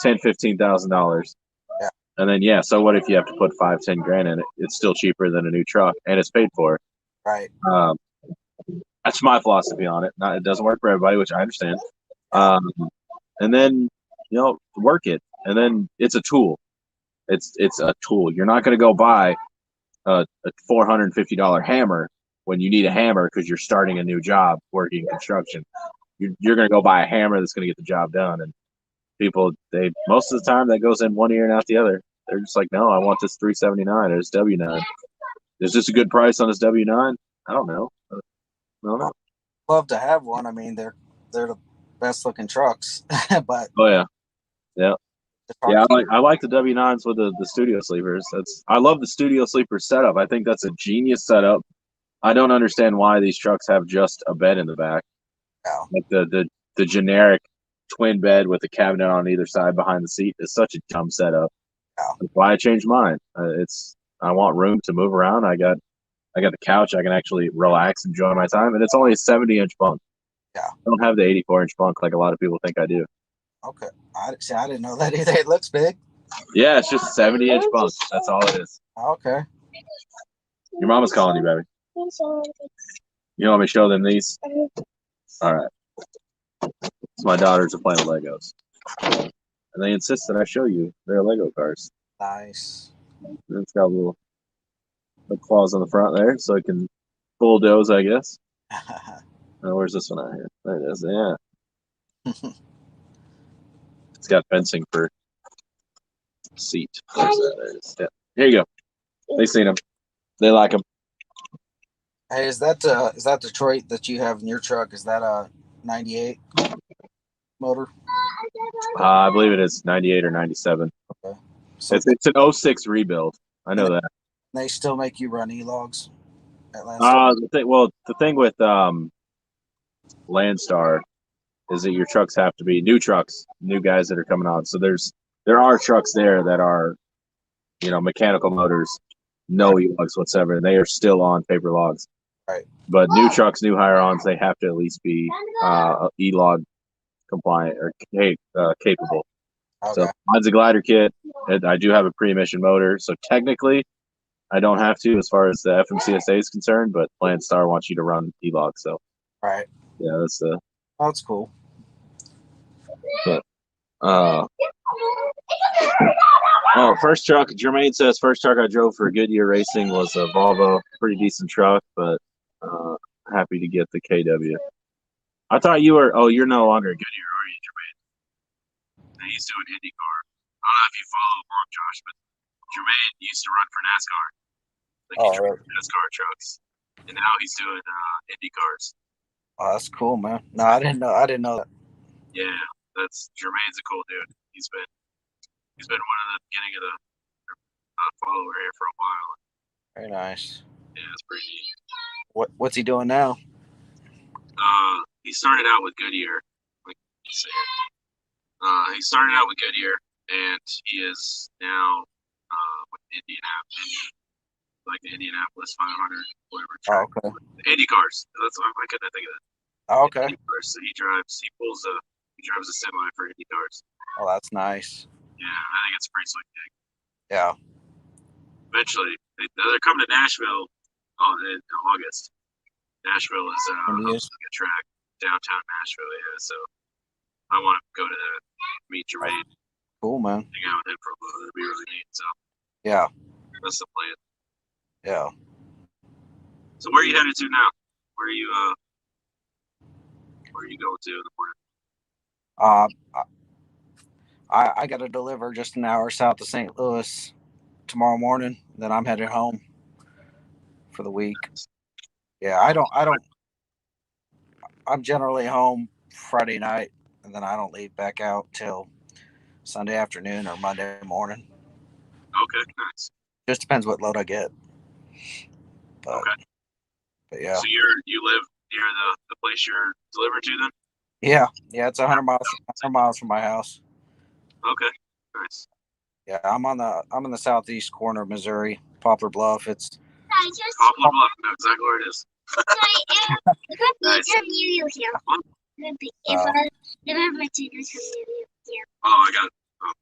$10,000-$15,000. Yeah. And then, so what if you have to put $5-10 grand in it? It's still cheaper than a new truck, and it's paid for. Right. That's my philosophy on it. It doesn't work for everybody, which I understand. And then, work it. And then it's a tool. It's a tool. You're not going to go buy a $450 hammer when you need a hammer because you're starting a new job working construction. You're going to go buy a hammer that's going to get the job done. And people, most of the time that goes in one ear and out the other. They're just like, no, I want this 379 or this W9. Is this a good price on this W9? I don't know. Love to have one. I mean, they're best looking trucks. But Oh yeah, yeah. the Yeah, truck- I like the W9s with the studio sleepers. I love the studio sleeper setup. I think that's a genius setup. I don't understand why these trucks have just a bed in the back. Yeah. Like the generic twin bed with a cabinet on either side behind the seat is such a dumb setup. Yeah. That's why I changed mine. I want room to move around. I got the couch. I can actually relax, enjoy my time, and it's only a 70-inch bunk. Yeah. I don't have the 84-inch bunk like a lot of people think I do. Okay. I didn't know that either. It looks big. Yeah, it's just a 70-inch bunk. That's all it is. Okay. Your mama's calling you, baby. You want me to show them these? All right. So my daughters are playing with Legos. And they insist that I show you their Lego cars. Nice. And it's got little claws on the front there, so it can bulldoze, I guess. Where's this one out here? There it is. Yeah. It's got fencing for seat. There's that. There it is. Yeah. Here you go. They seen them. They like them. Hey, is that Detroit that you have in your truck? Is that a 98 motor? I believe it is 98 or 97. Okay. So It's an 06 rebuild. I know that. They still make you run e-logs at the thing with Landstar is that your trucks have to be new trucks, new guys that are coming on. So there are trucks there that are, mechanical motors, no e-logs whatsoever, and they are still on paper logs. Right. But new trucks, new hire-ons, they have to at least be e-log compliant or capable. Okay. So mine's a glider kit. I do have a pre-emission motor, so technically I don't have to as far as the FMCSA is concerned, but Landstar wants you to run e-log. So right. yeah, That's cool. But first truck, Jermaine says first truck I drove for Goodyear Racing was a Volvo, pretty decent truck, but happy to get the KW. I thought you were. Oh, you're no longer at Goodyear, are you, Jermaine? He's doing IndyCar. I don't know if you follow Mark Josh, but Jermaine used to run for NASCAR. He drove NASCAR trucks, and now he's doing IndyCars. Oh, that's cool, man. No, I didn't know that. Yeah, Jermaine's a cool dude. He's been one of the beginning of the follower here for a while. Very nice. Yeah, it's pretty neat. What's he doing now? He started out with Goodyear, like you said. He started out with Goodyear, and he is now with the Indianapolis 500, whatever track. Oh, okay. Indy cars. That's why I couldn't think of it. Oh, okay. So he drives a semi for Indy cars. Oh, that's nice. Yeah, I think it's a pretty sweet thing. Yeah. Eventually, they're coming to Nashville in August. Nashville is a good track, downtown Nashville. Yeah, so I want to go to that, meet Jermaine. Cool, man. Hang out with him for a little bit. It'd be really neat. So yeah, that's the plan. Yeah. So where are you headed to now? Where are you going to in the morning? I got to deliver just an hour south of St. Louis tomorrow morning. Then I'm headed home for the week. Yeah, I'm generally home Friday night, and then I don't leave back out till Sunday afternoon or Monday morning. Okay, nice. Just depends what load I get. But, okay. But yeah. So you live near the place you're delivered to then? Yeah, it's 100 miles from my house. Okay, nice. Yeah, I'm in the southeast corner of Missouri, Poplar Bluff. It's Poplar Bluff. I know exactly where it is. Nice. Oh, I got it.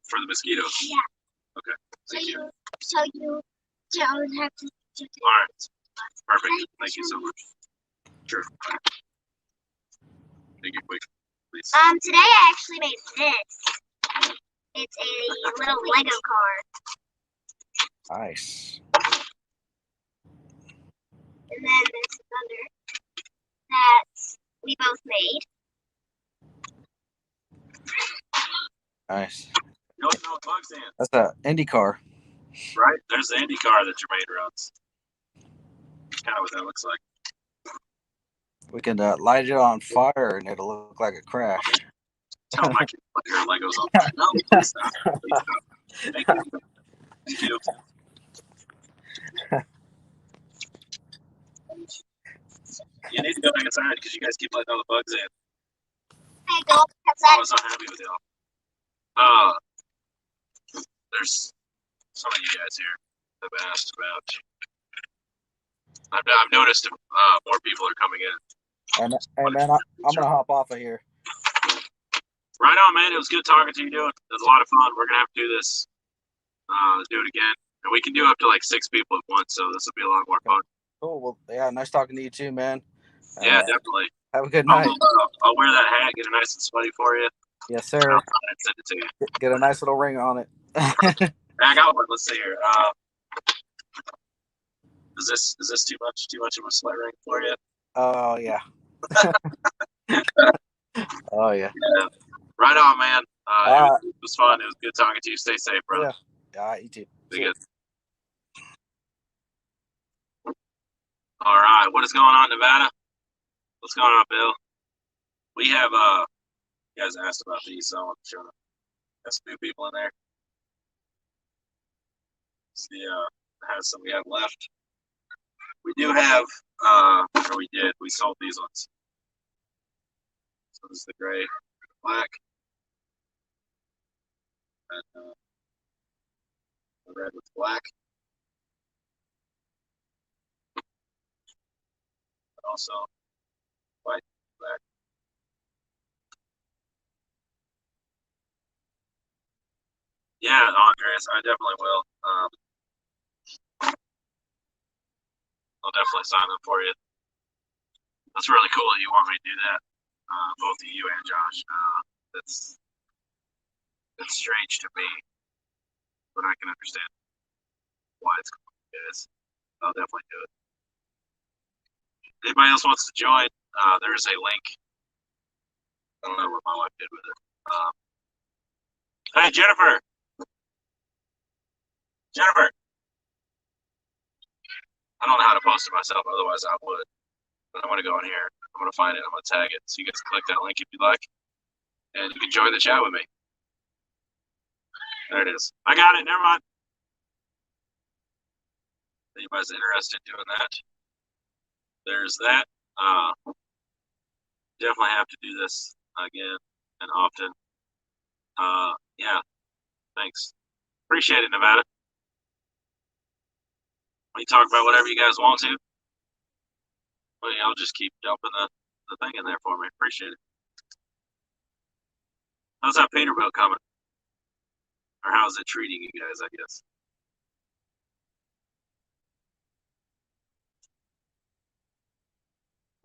For the mosquito. Yeah. Okay. Thank you. So you don't have to. All right. Perfect. Thank you so much. Sure. Make it quick, please. Today I actually made this. It's a little Lego car. Nice. And then there's another that we both made. Nice. No bugs in. That's an Indy car. Right? There's the Indy car that Jermaine runs. That's kind of what that looks like. We can light it on fire and it'll look like a crash. Tell my kid put your Legos on fire. No, please stop. Please stop. Thank you. Thank you. You need to go back inside because you guys keep letting all the bugs in. Hey, go I outside. was not happy with y'all. There's some of you guys here that have asked about. I've noticed more people are coming in. Hey man, I'm gonna hop off of here. Right on, man. It was good talking to you, dude. It was a lot of fun. We're gonna have to do this. Do it again, and we can do up to like 6 people at once. So this will be a lot more fun. Cool. Well, yeah, nice talking to you too, man. Yeah, definitely. Have a good night. I'll wear that hat, get it nice and sweaty for you. Yes, sir. I'll send it to you. Get a nice little ring on it. I got one. Let's see here. Is this too much of a sweat ring for you? Oh yeah. Oh yeah. Right on, man. It was fun. It was good talking to you. Stay safe, brother. Yeah. You too. Be good. All right. What is going on, Nevada? What's going on, Bill? We have you guys asked about these, so I'm sure got some new people in there. See, has some we have left. We do have, or we did. We sold these ones. So this is the gray, black, and the red with black. But also white, black. Yeah, Andres, I definitely will. I'll definitely sign them for you. That's really cool that you want me to do that. Both of you and Josh. That's strange to me, but I can understand why it's cool, guys. I'll definitely do it. Anybody else wants to join? There is a link. I don't know what my wife did with it. Hey, Jennifer. I don't know how to post it myself, otherwise I would. But I'm going to go in here. I'm going to find it. I'm going to tag it. So you guys click that link if you like. And you can join the chat with me. There it is. I got it. Never mind. Anybody's interested in doing that? There's that. Definitely have to do this again and often. Yeah. Thanks. Appreciate it, Nevada. We talk about whatever you guys want to. Well, I'll just keep dumping the thing in there for me. Appreciate it. How's that Peterbilt coming? Or how's it treating you guys, I guess?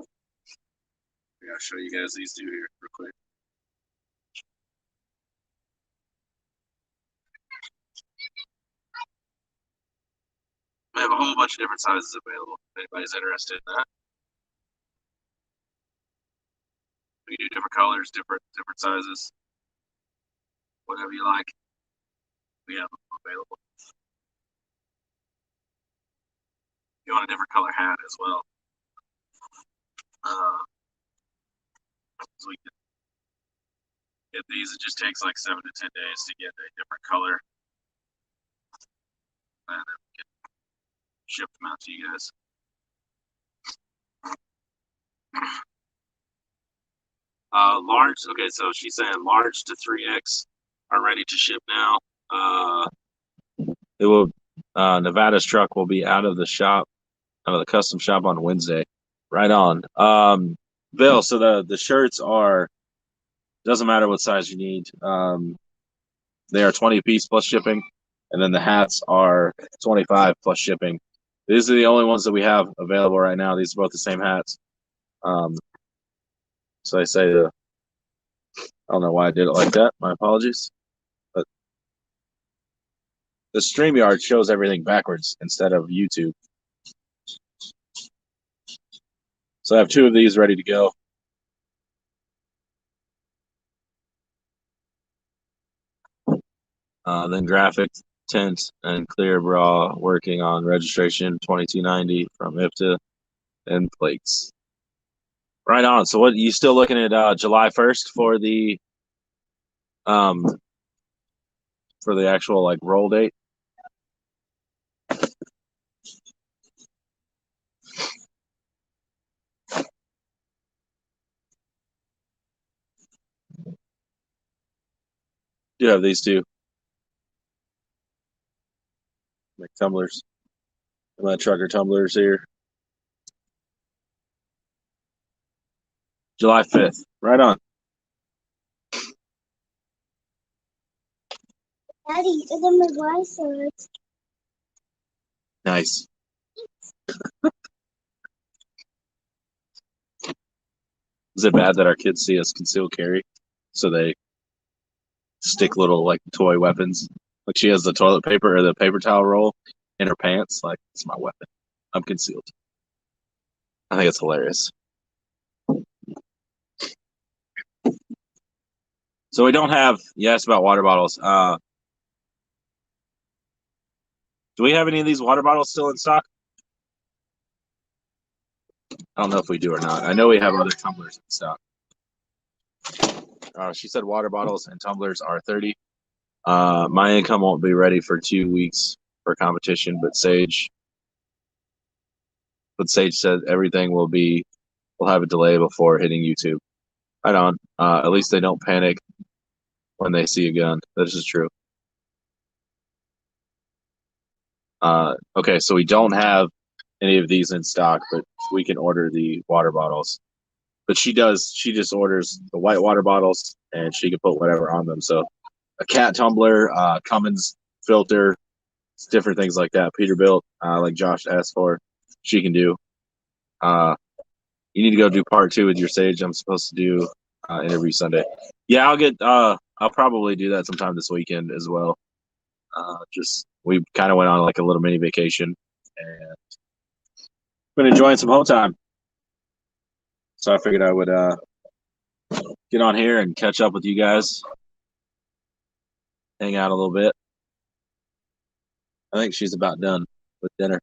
I'll show you guys these two here real quick. We have a whole bunch of different sizes available. If anybody's interested in that. We do different colors, different sizes. Whatever you like. We have them available. If you want a different color hat as well. So we can get these. It just takes like 7 to 10 days to get a different color. And then we can ship them out to you guys. Large. Okay, so she's saying large to 3X are ready to ship now. It will. Nevada's truck will be out of the shop, out of the custom shop on Wednesday. Right on. Bill, so the shirts are, doesn't matter what size you need. They are 20 piece plus shipping, and then the hats are 25 plus shipping. These are the only ones that we have available right now. These are both the same hats. So I say I don't know why I did it like that. My apologies. But the StreamYard shows everything backwards instead of YouTube. So I have 2 of these ready to go. Then graphic tint and clear bra working on registration $22.90 from IFTA and plates. Right on. So what, you still looking at July 1st for the actual like roll date? You have these two. Like tumblers. Nomad trucker tumblers here. July 5th. Right on. Daddy, look at my glasses. Nice. Is it bad that our kids see us concealed carry? So they stick little like toy weapons. Like she has the toilet paper or the paper towel roll in her pants. Like, it's my weapon. I'm concealed. I think it's hilarious. So we don't have, you asked about water bottles. Do we have any of these water bottles still in stock? I don't know if we do or not. I know we have other tumblers in stock. She said water bottles and tumblers are 30. My income won't be ready for 2 weeks for competition, but Sage said everything will have a delay before hitting YouTube. Right on. At least they don't panic when they see a gun. This is true. Okay, so we don't have any of these in stock, but we can order the water bottles. But she just orders the white water bottles and she can put whatever on them. So a cat tumbler, Cummins filter, different things like that. Peterbilt, like Josh asked for, she can do. You need to go do part 2 with your Sage. I'm supposed to do interview Sunday. Yeah, I'll probably do that sometime this weekend as well. We kind of went on like a little mini vacation and been enjoying some home time. So I figured I would get on here and catch up with you guys, hang out a little bit. I think she's about done with dinner.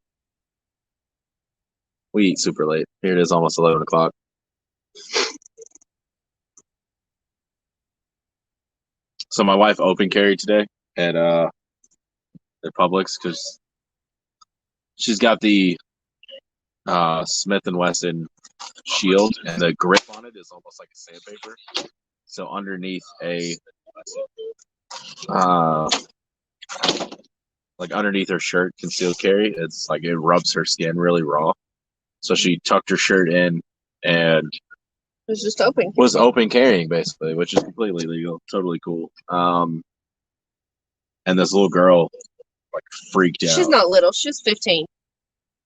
We eat super late. Here it is, almost 11 o'clock. So my wife open carried today at Publix because she's got the Smith & Wesson shield, and the grip on it is almost like a sandpaper. So underneath underneath her shirt, concealed carry, it's like it rubs her skin really raw. So she tucked her shirt in and was open carrying basically, which is completely legal, totally cool. And this little girl like freaked out. She's not little. She was 15.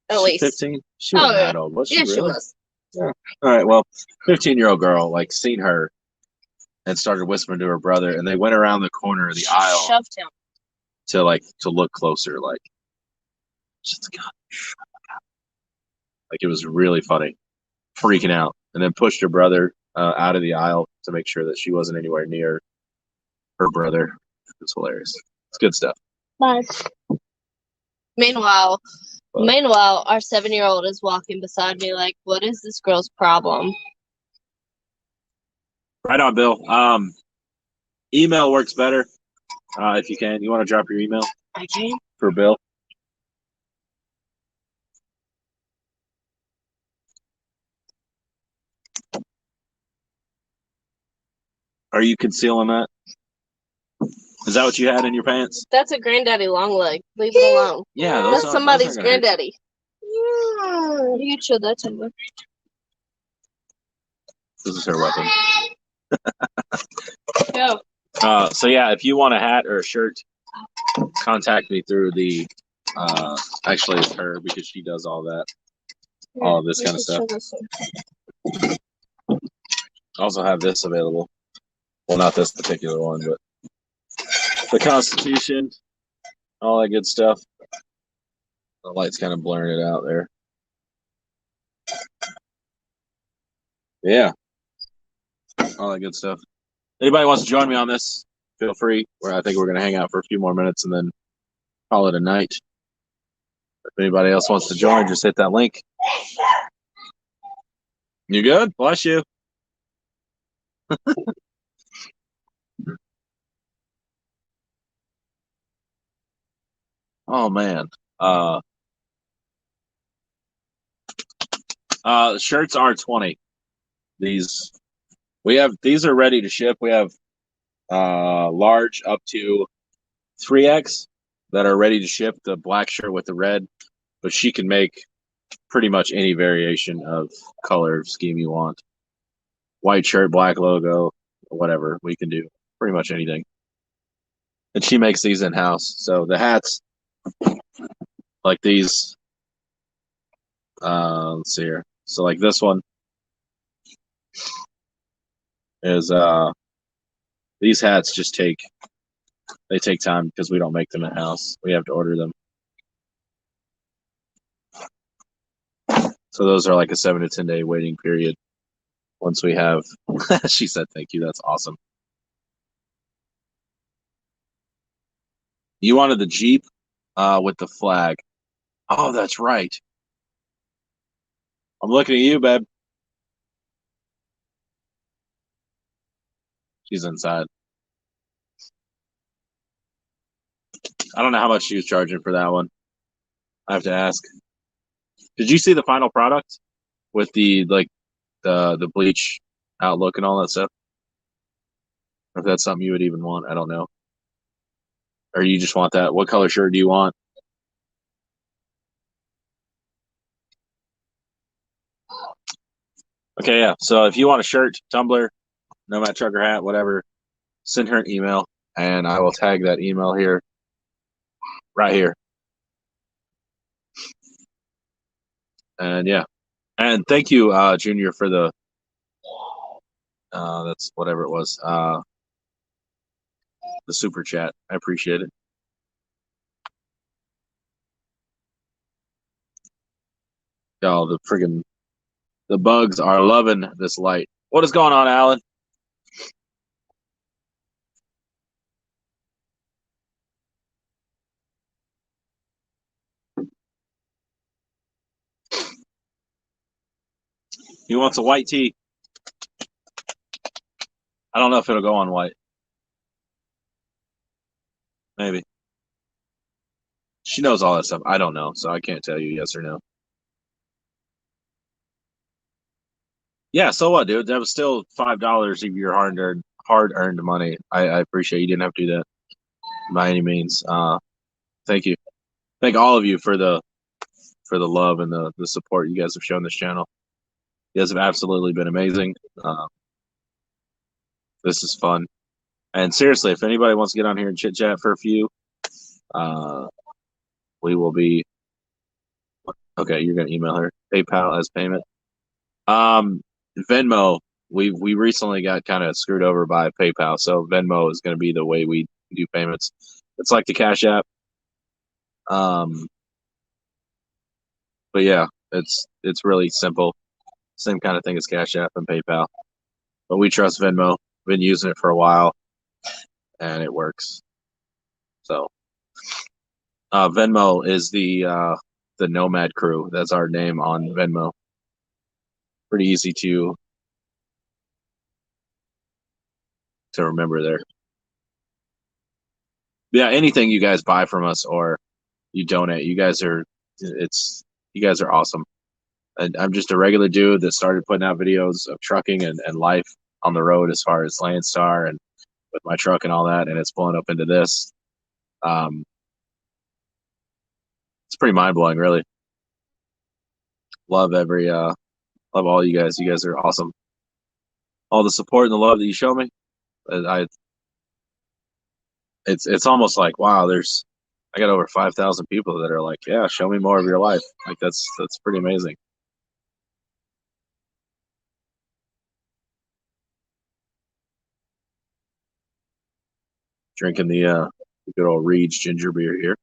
At least 15. She wasn't that old, was she? Yeah, really? she was. Yeah. All right. Well, 15-year-old girl like seen her and started whispering to her brother, and they went around the corner of the aisle, Shoved him to look closer. Like, just God, like it was really funny, freaking out, and then pushed her brother out of the aisle to make sure that she wasn't anywhere near her brother. It was hilarious. It's good stuff. But Meanwhile, our 7-year-old is walking beside me like, what is this girl's problem? Right on, Bill. Email works better if you can. You want to drop your email? I can. For Bill? Are you concealing that? Is that what you had in your pants? That's a granddaddy long leg. Leave it alone. Yeah, that's somebody's granddaddy. Yeah, you can show that to me. This is her weapon. Go. So yeah, if you want a hat or a shirt, contact me through the. Actually, it's her because she does all that, all of this kind of stuff. I also have this available. Well, not this particular one, but the Constitution, all that good stuff. The light's kind of blurring it out there. Yeah, all that good stuff. Anybody wants to join me on this, feel free. I think we're going to hang out for a few more minutes and then call it a night. If anybody else wants to join, just hit that link. You good? Bless you. Oh man. Shirts are 20. These are ready to ship. We have large up to 3X that are ready to ship, the black shirt with the red, but she can make pretty much any variation of color scheme you want. White shirt, black logo, whatever, we can do pretty much anything. And she makes these in-house. So the hats, like these, let's see here. So like this one is, these hats just take time because we don't make them in-house. We have to order them. So those are like a 7 to 10 day waiting period. Once we have, she said, thank you. That's awesome. You wanted the Jeep with the flag. Oh, that's right. I'm looking at you, babe. She's inside. I don't know how much she was charging for that one. I have to ask. Did you see the final product with the the bleach outlook and all that stuff? If that's something you would even want, I don't know. Or you just want that? What color shirt do you want? Okay, yeah. So if you want a shirt, tumbler, Nomad trucker hat, whatever, send her an email, and I will tag that email here, right here. And yeah, and thank you, Junior, for the that's whatever it was, the super chat. I appreciate it. Y'all, the bugs are loving this light. What is going on, Alan? He wants a white tee. I don't know if it'll go on white. Maybe. She knows all that stuff. I don't know, so I can't tell you yes or no. Yeah, so what, dude? That was still $5 of your hard-earned money. I appreciate you didn't have to do that by any means. Thank you. Thank all of you for the love and the support you guys have shown this channel. You guys have absolutely been amazing. This is fun. And seriously, if anybody wants to get on here and chit chat for a few, we will be. Okay, you're gonna email her PayPal as payment. Venmo. We recently got kind of screwed over by PayPal, so Venmo is going to be the way we do payments. It's like the Cash App. But yeah, it's really simple. Same kind of thing as Cash App and PayPal. But we trust Venmo. Been using it for a while, and it works. So Venmo is the Nomad Crew. That's our name on Venmo. Pretty easy to remember there. Yeah, anything you guys buy from us or you donate, you guys are awesome. And I'm just a regular dude that started putting out videos of trucking and life on the road as far as Landstar and with my truck and all that, and it's blowing up into this. It's pretty mind blowing, really. Love all you guys. You guys are awesome. All the support and the love that you show me, it's almost like, wow, I got over 5,000 people that are like, yeah, show me more of your life. Like that's pretty amazing. Drinking the good old Reed's ginger beer here.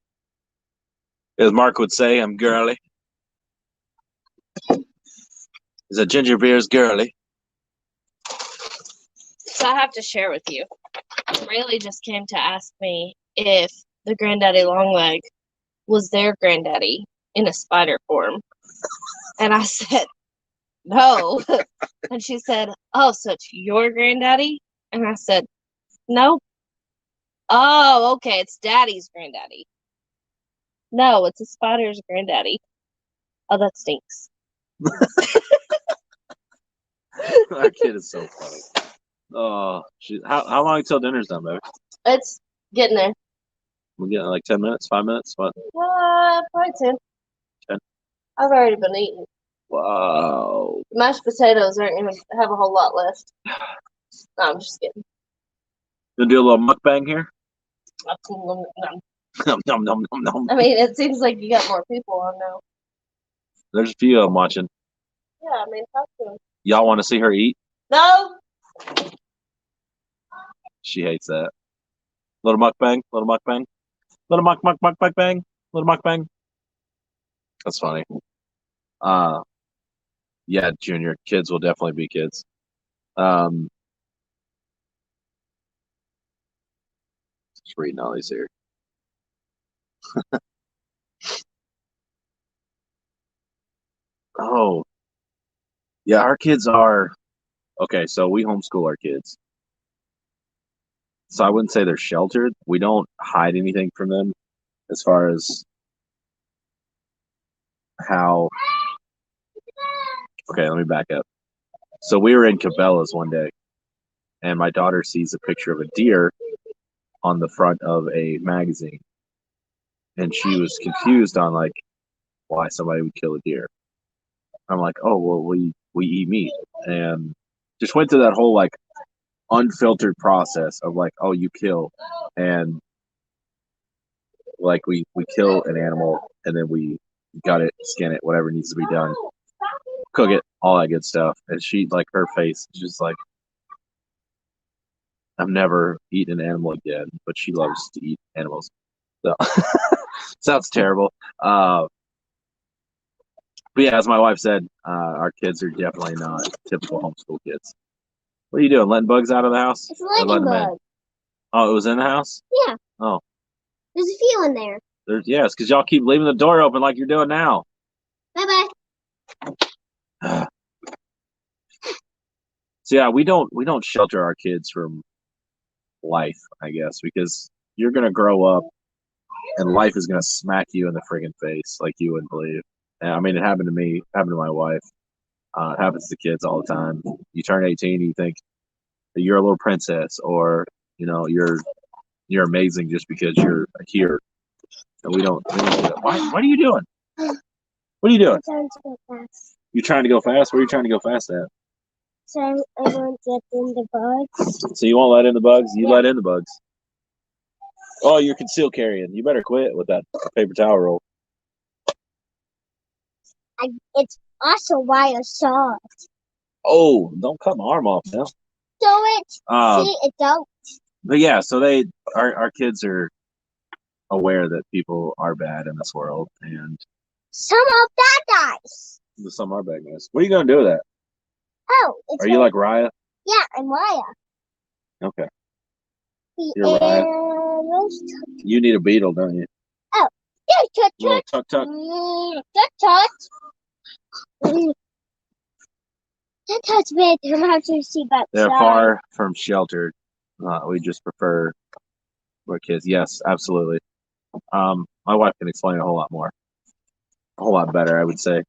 As Mark would say, I'm girly. Is that ginger beer is girly? So I have to share with you. Rayleigh just came to ask me if the granddaddy longleg was their granddaddy in a spider form. And I said, no. And she said, oh, so it's your granddaddy? And I said, no. Oh, okay, it's daddy's granddaddy. No, it's a spider's granddaddy. Oh, that stinks. Our kid is so funny. Oh, how long until dinner's done, baby? It's getting there. We get like 10 minutes, 5 minutes, what? Probably 10. 10. I've already been eating. Wow. Mashed potatoes aren't going to have a whole lot left. No, I'm just kidding. Gonna do a little mukbang here? Nom, nom, nom, nom. I mean, it seems like you got more people on now. There's a few of them watching. Yeah, I mean, talk to them. Y'all want to see her eat? No! She hates that. Little mukbang, little mukbang. Little mukbang, little mukbang. That's funny. Yeah, Junior, kids will definitely be kids. Just reading all these here. Oh, yeah, our kids are okay. So we homeschool our kids. So I wouldn't say they're sheltered. We don't hide anything from them as far as how. Okay, let me back up. So we were in Cabela's one day, and my daughter sees a picture of a deer on the front of a magazine, and she was confused on like why somebody would kill a deer. I'm like, oh well, we eat meat, and just went through that whole like unfiltered process of like, oh, you kill, and like we kill an animal, and then we gut it, skin it, whatever needs to be done, cook it, all that good stuff. And she, like, her face is just like, I've never eaten an animal again, but she loves to eat animals. So sounds terrible. But yeah, as my wife said, our kids are definitely not typical homeschool kids. What are you doing? Letting bugs out of the house? It's letting bugs. Oh, it was in the house? Yeah. Oh. There's a few in there. Yes, because y'all keep leaving the door open like you're doing now. Bye-bye. So yeah, we don't shelter our kids from life, I guess, because you're gonna grow up and life is gonna smack you in the friggin' face like you wouldn't believe. And I mean, it happened to me, happened to my wife. It happens to kids all the time. You turn 18, you think that you're a little princess, or you know you're amazing just because you're here. And we don't do that. What are you doing? What are you doing? I'm trying to go fast. You trying to go fast? Where are you trying to go fast at? So I won't get in the bugs. So you won't let in the bugs? You let in the bugs. Oh, you're concealed carrying. You better quit with that paper towel roll. It's also why I saw it. Oh, don't cut my arm off now. So see, it don't. But yeah, so our kids are aware that people are bad in this world, and some are bad guys. Some are bad guys. What are you gonna do with that? Oh, are you like Raya? Yeah, I'm Raya. Okay. You're Raya. You need a beetle, don't you? Oh, tut tut. Tut tut. Tut tut. Tut tut's bad. I'm gonna have to see about. They're far from sheltered. We just prefer our kids. Yes, absolutely. My wife can explain a whole lot more. A whole lot better, I would say.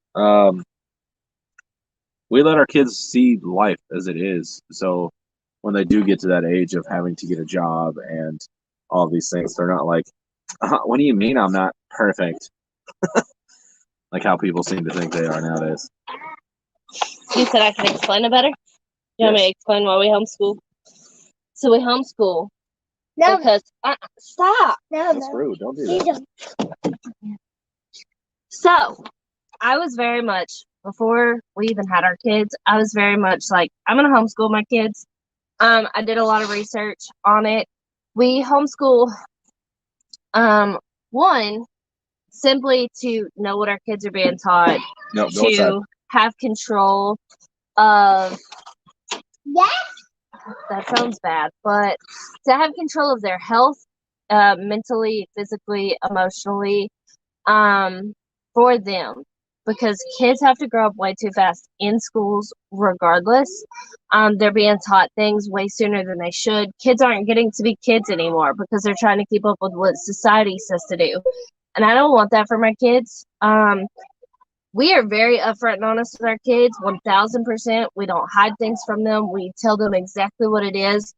We let our kids see life as it is. So when they do get to that age of having to get a job and all these things, they're not like, what do you mean I'm not perfect? Like how people seem to think they are nowadays. You said I can explain it better? You want me to explain why we homeschool? So we homeschool. No. Because, stop. No, That's rude. Don't do that. So, I was very much, before we even had our kids, I was very much like, I'm going to homeschool my kids. I did a lot of research on it. We homeschool, one, simply to know what our kids are being taught, to have control of, that sounds bad, but to have control of their health, mentally, physically, emotionally, for them. because kids have to grow up way too fast in schools regardless. They're being taught things way sooner than they should. Kids aren't getting to be kids anymore because they're trying to keep up with what society says to do. And I don't want that for my kids. We are very upfront and honest with our kids, 1000%. We don't hide things from them. We tell them exactly what it is.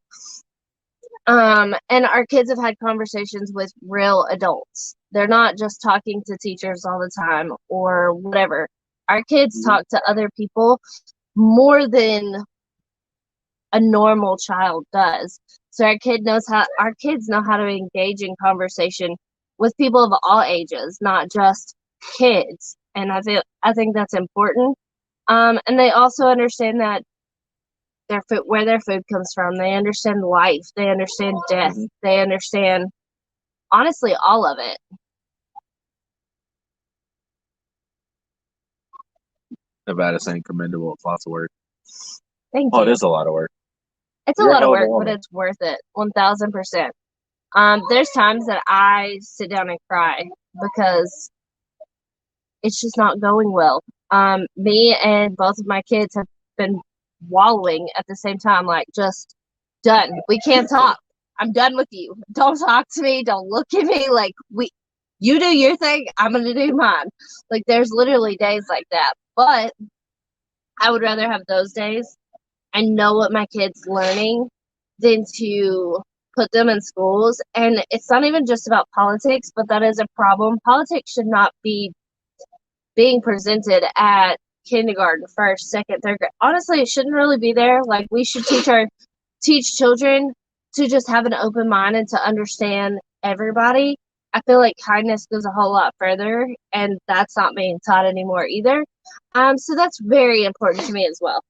And our kids have had conversations with real adults. They're not just talking to teachers all the time or whatever. Our kids talk to other people more than a normal child does. So our kids know how to engage in conversation with people of all ages, not just kids. And I think that's important. And they also understand that where their food comes from. They understand life. They understand death. They understand, honestly, all of it. Nevada's saying commendable. It's lots of work. Thank you. Oh, it is a lot of work. It's a lot of work, but it's worth it. 1000%. There's times that I sit down and cry because it's just not going well. Me and both of my kids have been wallowing at the same time, like, just done. We can't talk. I'm done with you. Don't talk to me. Don't look at me. Like, you do your thing, I'm gonna do mine. Like, there's literally days like that. But I would rather have those days and know what my kid's learning than to put them in schools. And it's not even just about politics, but that is a problem. Politics should not be being presented at kindergarten, first, second, third grade. Honestly, it shouldn't really be there. Like, we should teach children to just have an open mind and to understand everybody. I feel like kindness goes a whole lot further, and that's not being taught anymore either. So that's very important to me as well.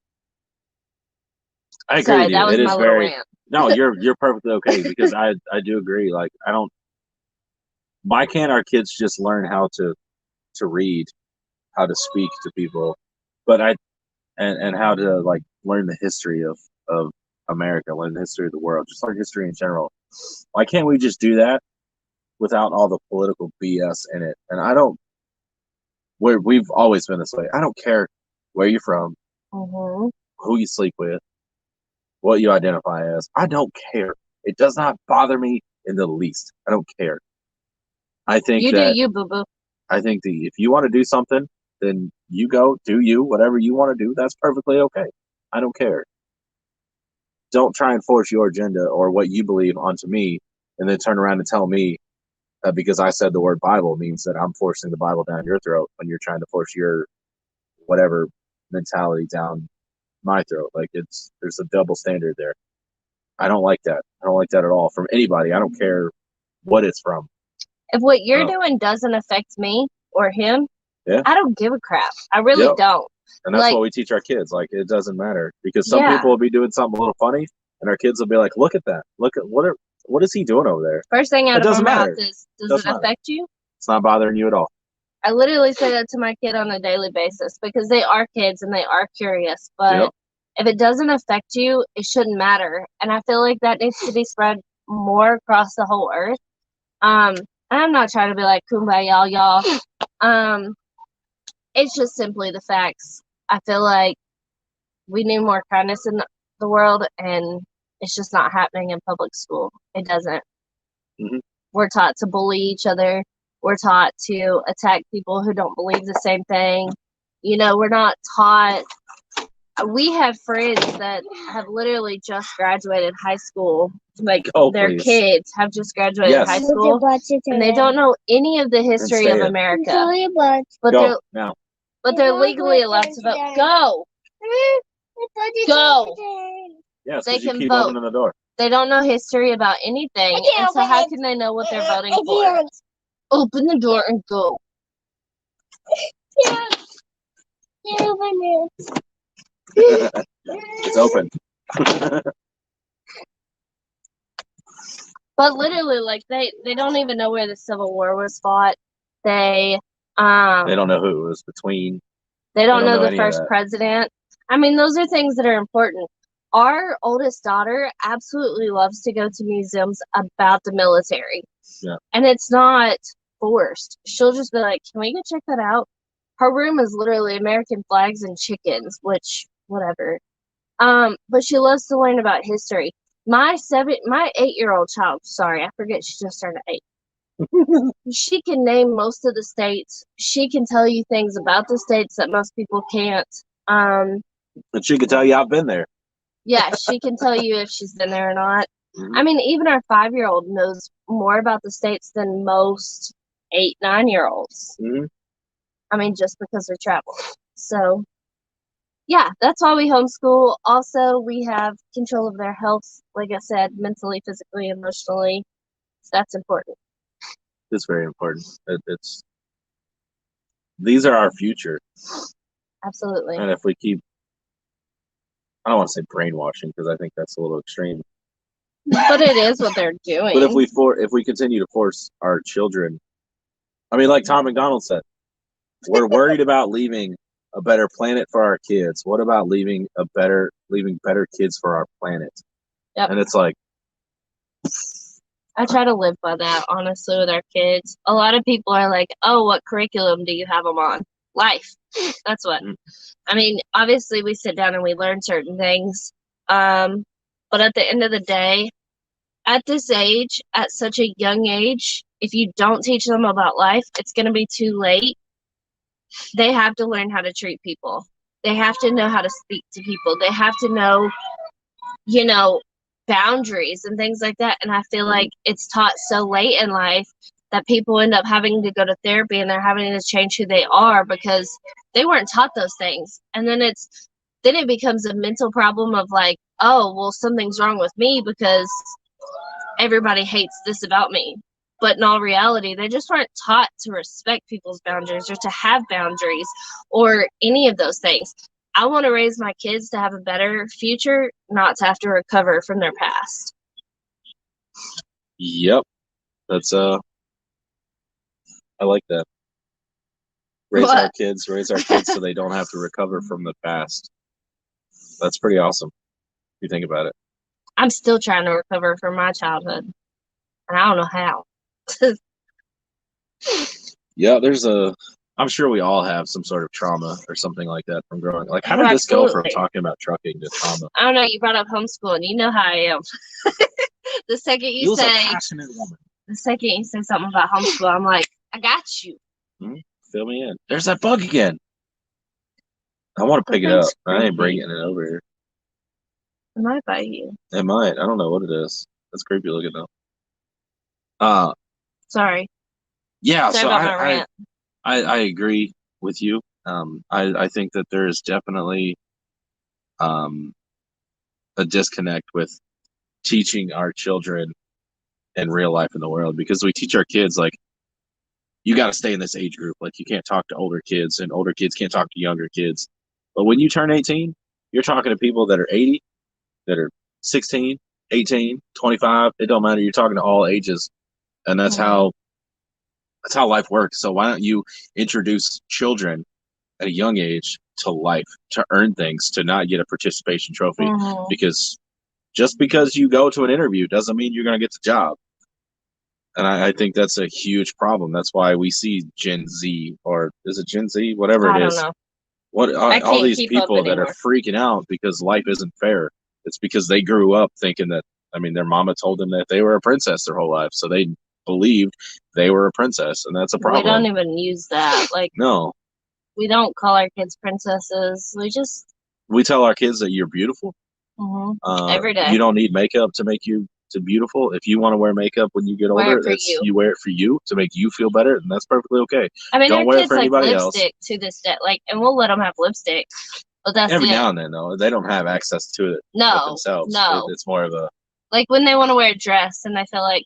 I agree Sorry, with you. that was It my is little very rant. no, you're perfectly okay, because I do agree. Like, why can't our kids just learn how to read, how to speak to people, and how to, like, learn the history of America, learn the history of the world, just learn history in general. Why can't we just do that without all the political BS in it? And we've always been this way. I don't care where you're from, who you sleep with, what you identify as. I don't care. It does not bother me in the least. I don't care. I think you do you, boo-boo. I think that if you want to do something, then you go, do you, whatever you want to do. That's perfectly okay. I don't care. Don't try and force your agenda or what you believe onto me, and then turn around and tell me that because I said the word Bible means that I'm forcing the Bible down your throat when you're trying to force your whatever mentality down my throat. Like, there's a double standard there. I don't like that. I don't like that at all from anybody. I don't care what it's from. If what you're doing doesn't affect me or him, I don't give a crap. I really don't. And that's what we teach our kids. Like, it doesn't matter, because some people will be doing something a little funny, and our kids will be like, "Look at that! Look at what is he doing over there?" First thing out of my mouth is, "Does it affect you?" It's not bothering you at all. I literally say that to my kid on a daily basis because they are kids and they are curious. But if it doesn't affect you, it shouldn't matter. And I feel like that needs to be spread more across the whole earth. I'm not trying to be like kumbaya, y'all. It's just simply the facts. I feel like we need more kindness in the world, and it's just not happening in public school. It doesn't. We're taught to bully each other. We're taught to attack people who don't believe the same thing. You know, we're not taught. We have friends that have literally just graduated high school. Like, their kids have just graduated high school, and they don't know any of the history of America. But they're legally allowed to vote. Go. Yes, they can keep vote. Opening the door. They don't know history about anything, and so how can they know what they're voting for? Open the door and go. It's open. But literally, like, they don't even know where the Civil War was fought. They don't know who it was between. They don't know the first president. I mean, those are things that are important. Our oldest daughter absolutely loves to go to museums about the military. Yeah. And it's not forced. She'll just be like, "Can we go check that out?" her room is literally American flags and chickens, which whatever. But she loves to learn about history. My 8-year-old child, sorry, I forget she just turned 8. She can name most of the states. She can tell you things about the states that most people can't. And she can tell you I've been there. Yeah, she can tell you if she's been there or not. I mean, even our 5-year-old knows more about the states than most 8, 9-year-olds. I mean, just because they travel. So, yeah, that's why we homeschool. Also, we have control of their health, like I said, mentally, physically, emotionally. So that's important. It's very important. These are our future. Absolutely. And if we keep, I don't want to say brainwashing because I think that's a little extreme. But it is what they're doing. But if we continue to force our children, I mean, like Tom McDonald said, we're worried about leaving a better planet for our kids. What about leaving better kids for our planet? Yep. And it's like, I try to live by that, honestly, with our kids. A lot of people are like, oh, what curriculum do you have them on? Life. That's what. I mean, obviously, we sit down and we learn certain things. But at the end of the day, at this age, at such a young age, if you don't teach them about life, it's going to be too late. They have to learn how to treat people. They have to know how to speak to people. They have to know, boundaries and things like that. And I feel like it's taught so late in life that people end up having to go to therapy and they're having to change who they are because they weren't taught those things. And then it becomes a mental problem of like, oh, well, something's wrong with me because everybody hates this about me. But in all reality, they just weren't taught to respect people's boundaries or to have boundaries or any of those things. I want to raise my kids to have a better future, not to have to recover from their past. Yep. That's I like that. Raise our kids so they don't have to recover from the past. That's pretty awesome if you think about it. I'm still trying to recover from my childhood, and I don't know how. Yeah, I'm sure we all have some sort of trauma or something like that from growing. Like, how did this Absolutely. go from talking about trucking to trauma? I don't know. You brought up homeschooling. You know how I am. The second you say a passionate woman. The second you say something about homeschool, I'm like, I got you. Fill me in. There's that bug again. I want to pick it up. I ain't bringing it over here. It might bite you. It might. I don't know what it is. That's creepy looking though. Sorry. Yeah. Sorry So about my rant. I agree with you. I think that there is definitely a disconnect with teaching our children in real life in the world, because we teach our kids like, you got to stay in this age group. Like, you can't talk to older kids and older kids can't talk to younger kids. But when you turn 18, you're talking to people that are 80, that are 16, 18, 25. It don't matter. You're talking to all ages. And that's how life works. So why don't you introduce children at a young age to life, to earn things, to not get a participation trophy? Because just because you go to an interview doesn't mean you're going to get the job. And I think that's a huge problem. That's why we see Gen Z, or is it Gen Z? Whatever it is. I don't know. All these people that are freaking out because life isn't fair. It's because they grew up thinking that, their mama told them that they were a princess their whole life. So they believed they were a princess, and that's a problem. We don't even use that. Like, no. We don't call our kids princesses. We tell our kids that you're beautiful. Every day. You don't need makeup to make you beautiful. If you want to wear makeup when you get older, you wear it for you to make you feel better, and that's perfectly okay. Don't wear it for anybody else. Lipstick to this day, and we'll let them have lipstick, but that's every now and then. Though they don't have access to it themselves. No, it's more of a when they want to wear a dress and they feel like,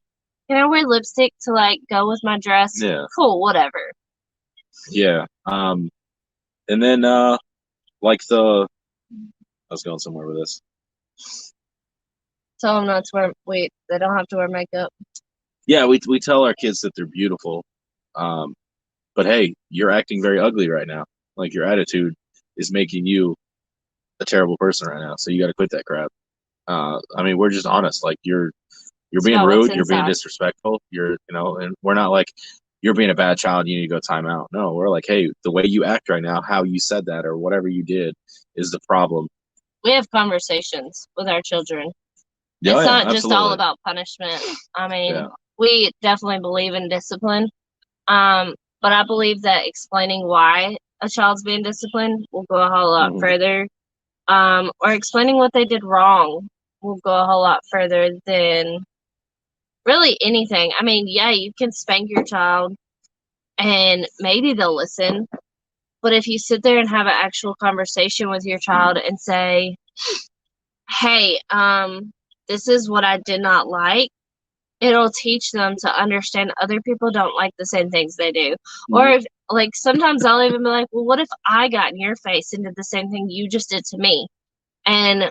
can I wear lipstick to go with my dress? Yeah, cool, whatever. Yeah, and then I was going somewhere with this. Tell them not to wear. They don't have to wear makeup. Yeah, we tell our kids that they're beautiful, but hey, you're acting very ugly right now. Like, your attitude is making you a terrible person right now. So you got to quit that crap. We're just honest. Like, you're being rude. You're being disrespectful. And we're not like, you're being a bad child, you need to go time out. No, we're like, hey, the way you act right now, how you said that or whatever you did is the problem. We have conversations with our children. Yeah, it's not absolutely. just all about punishment. I mean, we definitely believe in discipline. But I believe that explaining why a child's being disciplined will go a whole lot further. Or explaining what they did wrong will go a whole lot further than really anything. I mean, yeah, you can spank your child and maybe they'll listen. But if you sit there and have an actual conversation with your child and say, hey, this is what I did not like, it'll teach them to understand other people don't like the same things they do. Or if, like, sometimes I'll even be like, well, what if I got in your face and did the same thing you just did to me? And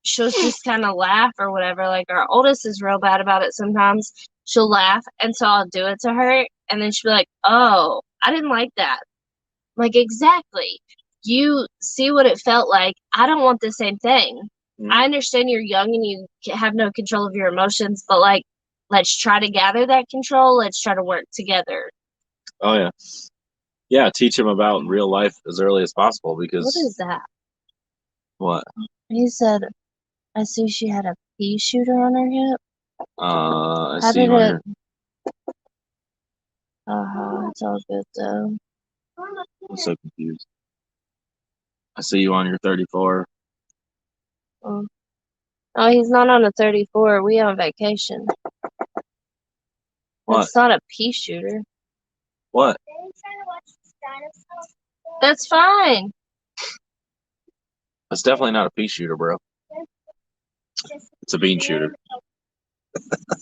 she'll just kind of laugh or whatever. Like, our oldest is real bad about it sometimes. She'll laugh, and so I'll do it to her, and then she'll be like, oh, I didn't like that. I'm like, exactly. You see what it felt like. I don't want the same thing. I understand you're young and you have no control of your emotions, but, like, let's try to gather that control. Let's try to work together. Oh, yeah. Yeah, teach them about real life as early as possible because... What is that? What? He said, I see she had a pea shooter on her hip. I see you on your... It's all good, though. I'm so confused. I see you on your 34. Oh, he's not on a 34. We on vacation. What? It's not a pea shooter. What? That's fine. It's definitely not a pea shooter, bro. It's a bean shooter.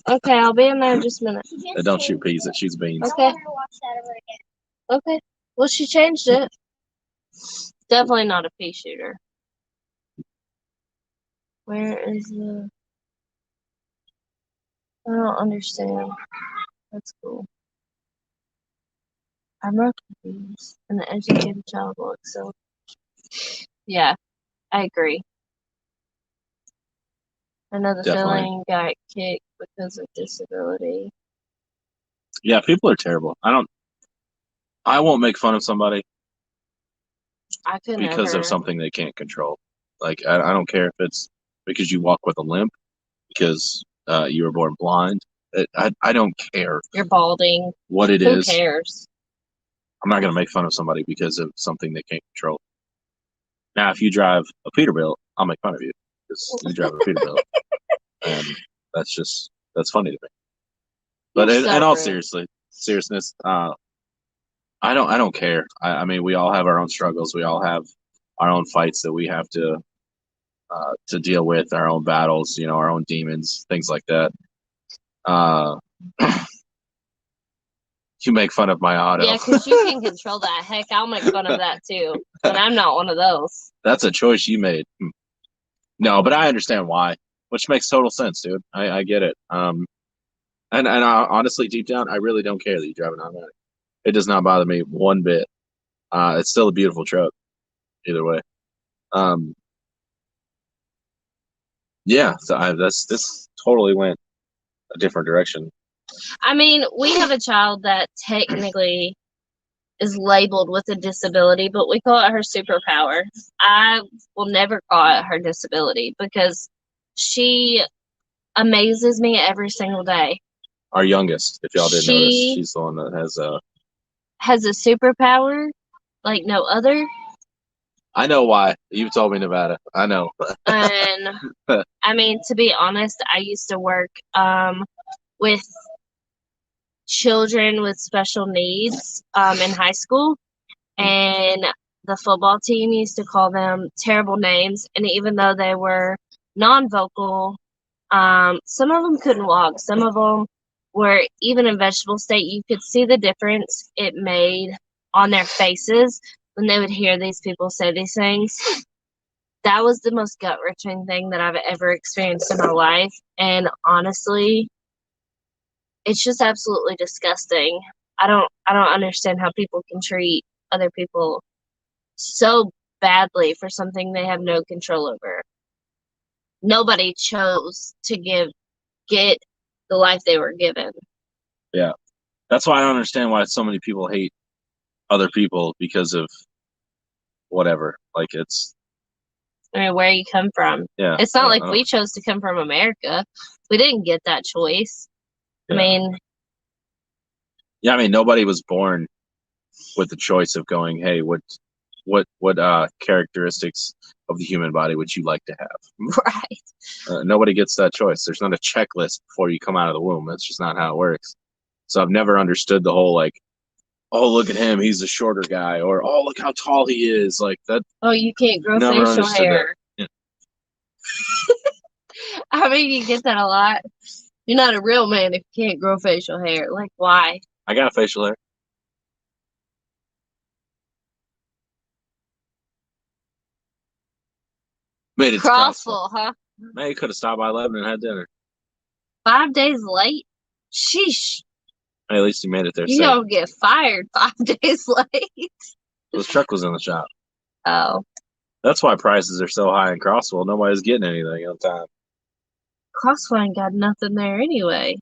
Okay, I'll be in there in just a minute. It don't shoot peas, it shoots beans. Okay. Okay. Well, she changed it. Definitely not a pea shooter. Where is the... I don't understand. That's cool. I'm more confused. An educated child will excel. Yeah, I agree. I know the feeling, got kicked because of disability. Yeah, people are terrible. I won't make fun of somebody because of something they can't control. Like, I don't care if it's because you walk with a limp, because you were born blind. I don't care. You're balding. What it is. Who cares? I'm not going to make fun of somebody because of something they can't control. Now, if you drive a Peterbilt, I'll make fun of you because you drive a Peterbilt. And that's funny to me. But in all seriousness, I don't care. I mean, we all have our own struggles. We all have our own fights that we have to deal with, our own battles, our own demons, things like that. You make fun of my auto. Yeah, because you can control that. Heck, I'll make fun of that too. And I'm not one of those. That's a choice you made. No, but I understand why, which makes total sense, dude. I get it. And I, honestly, deep down, I really don't care that you drive an automatic. It does not bother me one bit. It's still a beautiful truck, either way. Yeah, so this totally went a different direction. I mean, we have a child that technically is labeled with a disability, but we call it her superpower. I will never call it her disability because she amazes me every single day. Our youngest, if y'all didn't notice, she's the one that has a superpower like no other. I know why. You've told me, Nevada. I know. And I mean, to be honest, I used to work with children with special needs in high school, and the football team used to call them terrible names. And even though they were non-vocal, some of them couldn't walk. Some of them were even in vegetable state. You could see the difference it made on their faces when they would hear these people say these things. That was the most gut-wrenching thing that I've ever experienced in my life. And honestly, it's just absolutely disgusting. I don't understand how people can treat other people so badly for something they have no control over. Nobody chose to get the life they were given. Yeah. That's why I don't understand why so many people hate other people because of whatever. Like it's. I mean, where you come from. Yeah. It's not like we chose to come from America. We didn't get that choice. Yeah. I mean. Yeah, I mean, nobody was born with the choice of going, hey, what characteristics of the human body would you like to have? Right. Nobody gets that choice. There's not a checklist before you come out of the womb. That's just not how it works. So I've never understood the whole like, oh, look at him, he's a shorter guy, or oh, look how tall he is. Like that. Oh, you can't grow never facial hair. Yeah. I mean, you get that a lot. You're not a real man if you can't grow facial hair. Like, why? I got facial hair. Made it to Crossville, huh? Man, you could have stopped by Lebanon and had dinner. 5 days late? Sheesh. Hey, at least you made it there. You don't get fired 5 days late. His truck was in the shop. Oh. That's why prices are so high in Crossville. Nobody's getting anything on time. Crossville ain't got nothing there anyway.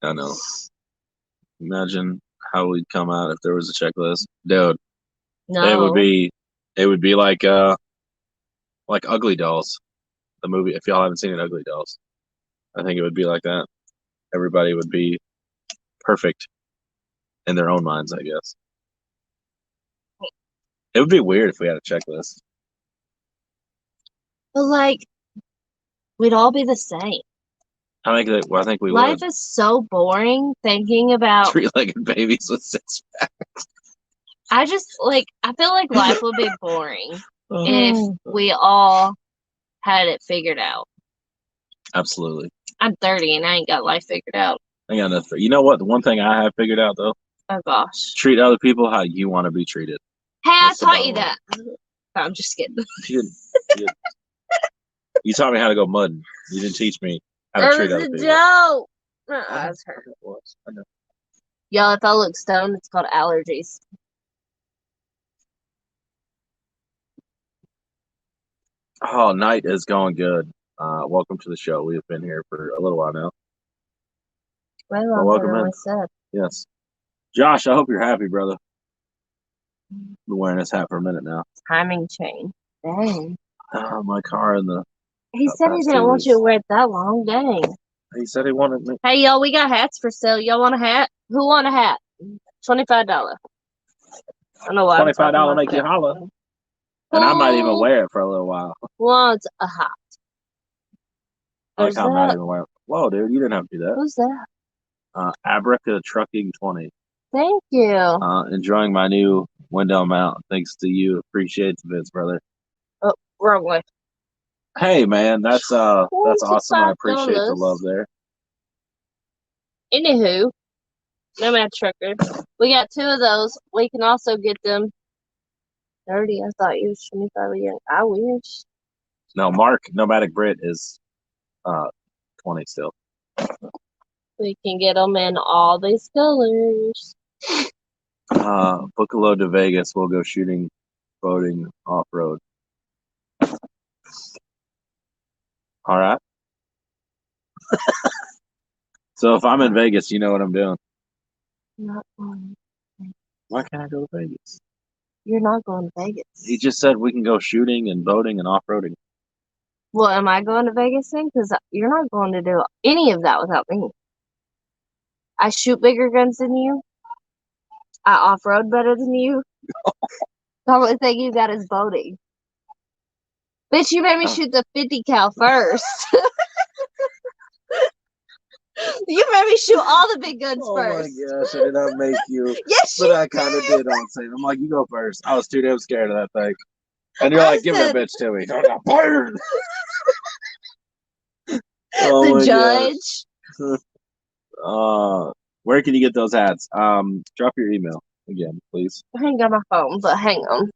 I know. Imagine how we'd come out if there was a checklist. Dude. No. It would be like Ugly Dolls. The movie, if y'all haven't seen it, Ugly Dolls. I think it would be like that. Everybody would be perfect in their own minds, I guess. It would be weird if we had a checklist. But like, we'd all be the same. I think we Life would. is so boring thinking about Three-legged babies with six packs. I feel like life would be boring if we all had it figured out. Absolutely. I'm 30 and I ain't got life figured out. I got nothing. You know what? The one thing I have figured out, though? Oh, gosh. Treat other people how you want to be treated. Hey, I taught you that. No, I'm just kidding. You taught me how to go mudding. You didn't teach me how to treat other people. Joke. That's hurt. I know. Y'all, if I look stoned, it's called allergies. Oh, night is going good. Welcome to the show. We have been here for a little while now. Way longer than I said. Yes. Josh, I hope you're happy, brother. Been wearing this hat for a minute now. Timing chain. Dang. My car in the... He said he didn't want you to wear it that long. Dang. He said he wanted me. Hey, y'all, we got hats for sale. Y'all want a hat? Who want a hat? $25. I don't know why. $25 make you holler. And I might even wear it for a little while. Wants a hat. Like I'm not even wearing it. Whoa, dude, you didn't have to do that. Who's that? Abrica Trucking 20. Thank you. Enjoying my new window mount. Thanks to you. Appreciate the bits, brother. Oh, wrong way. Hey, man, that's awesome. I appreciate the love there. Anywho, Nomad.trucker. We got 2 of those. We can also get them 30. I thought you was 25 again. I wish. No, Mark, nomadic-brit is 20 still. We can get them in all these colors. Book a load to Vegas. We'll go shooting, boating, off-road. All right. So if I'm in Vegas, you know what I'm doing. Not going. Why can't I go to Vegas? You're not going to Vegas. He just said we can go shooting and boating and off-roading. Well, am I going to Vegas then? Because you're not going to do any of that without me. I shoot bigger guns than you. I off-road better than you. The only thing you got is boating. Bitch, you made me shoot the 50 cal first. You made me shoot all the big guns first. Oh my gosh, I did not make you. Yes, but I kind of did on saying. I'm like, you go first. I was too damn scared of that thing. And you're like, give that bitch to me. Fire! The judge. Where can you get those hats? Drop your email again, please. I ain't got my phone, but hang on.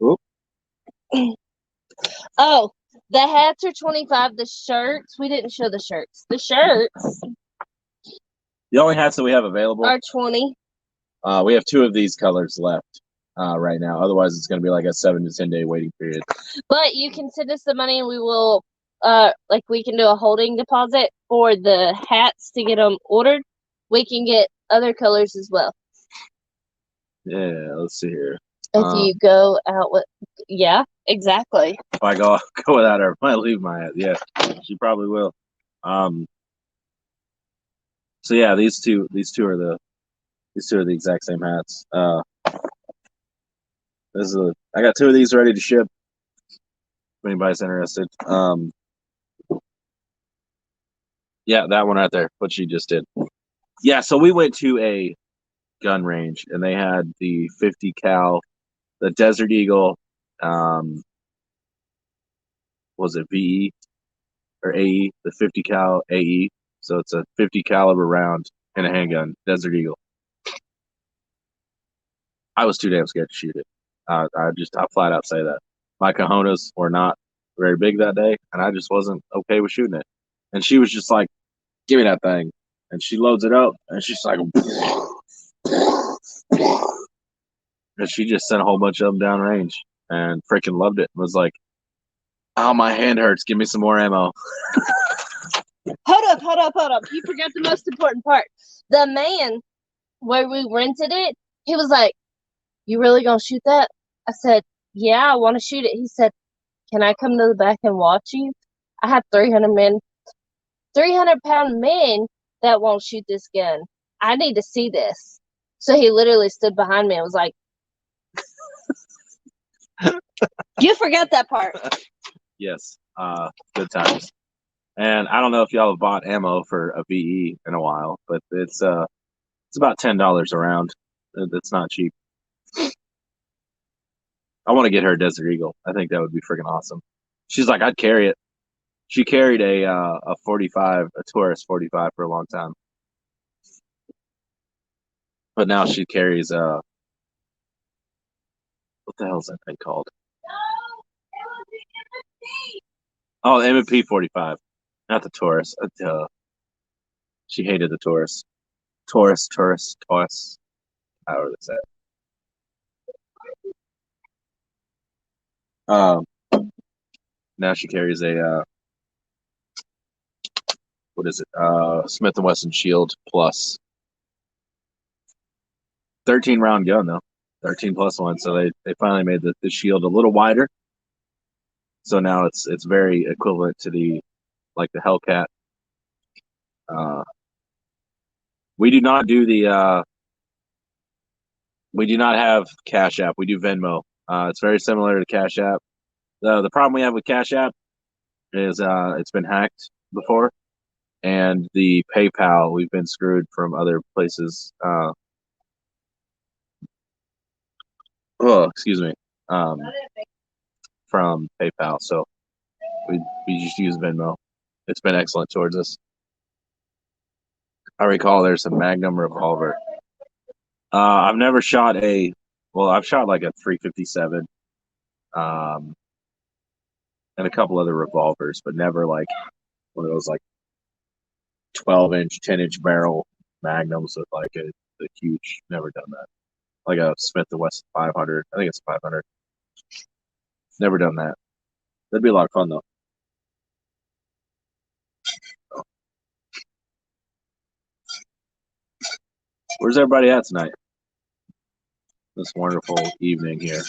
Oop. Oh, the hats are 25. The shirts, we didn't show the shirts. The shirts. The only hats that we have available are 20. We have 2 of these colors left right now. Otherwise, it's going to be like a 7 to 10 day waiting period. But you can send us the money, and we will, we can do a holding deposit for the hats to get them ordered. We can get other colors as well. Yeah, let's see here. If you go out with, yeah, exactly. If I go without her, I might leave my hat. Yeah, she probably will. So yeah, these two are the exact same hats. I got 2 of these ready to ship. If anybody's interested. Yeah, that one right there. What she just did. Yeah, so we went to a gun range and they had the 50 cal, the Desert Eagle. Was it VE or AE? The 50 cal AE. So it's a 50 caliber round and a handgun, Desert Eagle. I was too damn scared to shoot it. I flat out say that. My cojones were not very big that day, and I just wasn't okay with shooting it. And she was just like, "Give me that thing," and she loads it up, and she's like, and she just sent a whole bunch of them down range, and freaking loved it. Was like, "Oh, my hand hurts. Give me some more ammo." Hold up. You forgot the most important part. The man where we rented it, he was like, "You really gonna shoot that?" I said, "Yeah, I want to shoot it." He said, "Can I come to the back and watch you?" I have 300-pound men that won't shoot this gun. I need to see this. So he literally stood behind me and was like, "You forgot that part." Yes, good times. And I don't know if y'all have bought ammo for a VE in a while, but it's about $10 a round. It's not cheap. I want to get her a Desert Eagle. I think that would be freaking awesome. She's like, I'd carry it. She carried a 45, a Taurus 45 for a long time, but now she carries what the hell is that thing called? Oh, the M&P 45, not the Taurus. She hated the Taurus. Taurus. However that's that. Now she carries a what is it? Smith & Wesson Shield Plus. 13 round gun though. 13 plus 1. So they finally made the shield a little wider. So now it's very equivalent to the Hellcat. We do not do we do not have Cash App. We do Venmo. It's very similar to Cash App. The problem we have with Cash App is it's been hacked before, and the PayPal, we've been screwed from other places. Excuse me. From PayPal, so we just use Venmo. It's been excellent towards us. I recall there's a Magnum revolver. I've never shot I've shot like a 357, and a couple other revolvers, but never like one of those like 12-inch, 10-inch barrel Magnums with like a huge. Never done that. Like a Smith & Wesson 500. I think it's 500. Never done that. That'd be a lot of fun though. Where's everybody at tonight? This wonderful evening here.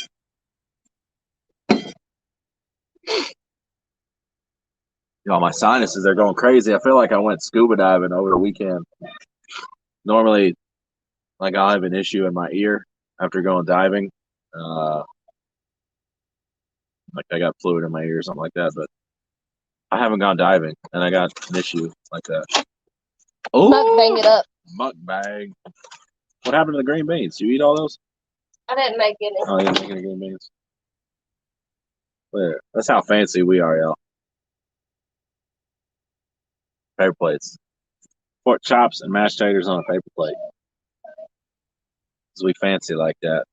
Y'all, my sinuses are going crazy. I feel like I went scuba diving over the weekend. Normally, like I'll have an issue in my ear after going diving. Like I got fluid in my ear or something like that, but I haven't gone diving and I got an issue like that. Oh, mukbang it up. Mukbang. What happened to the green beans? You eat all those? I didn't make any. Oh, you didn't make any green beans? There. That's how fancy we are, y'all. Paper plates. Pork chops and mashed taters on a paper plate. Because we fancy like that.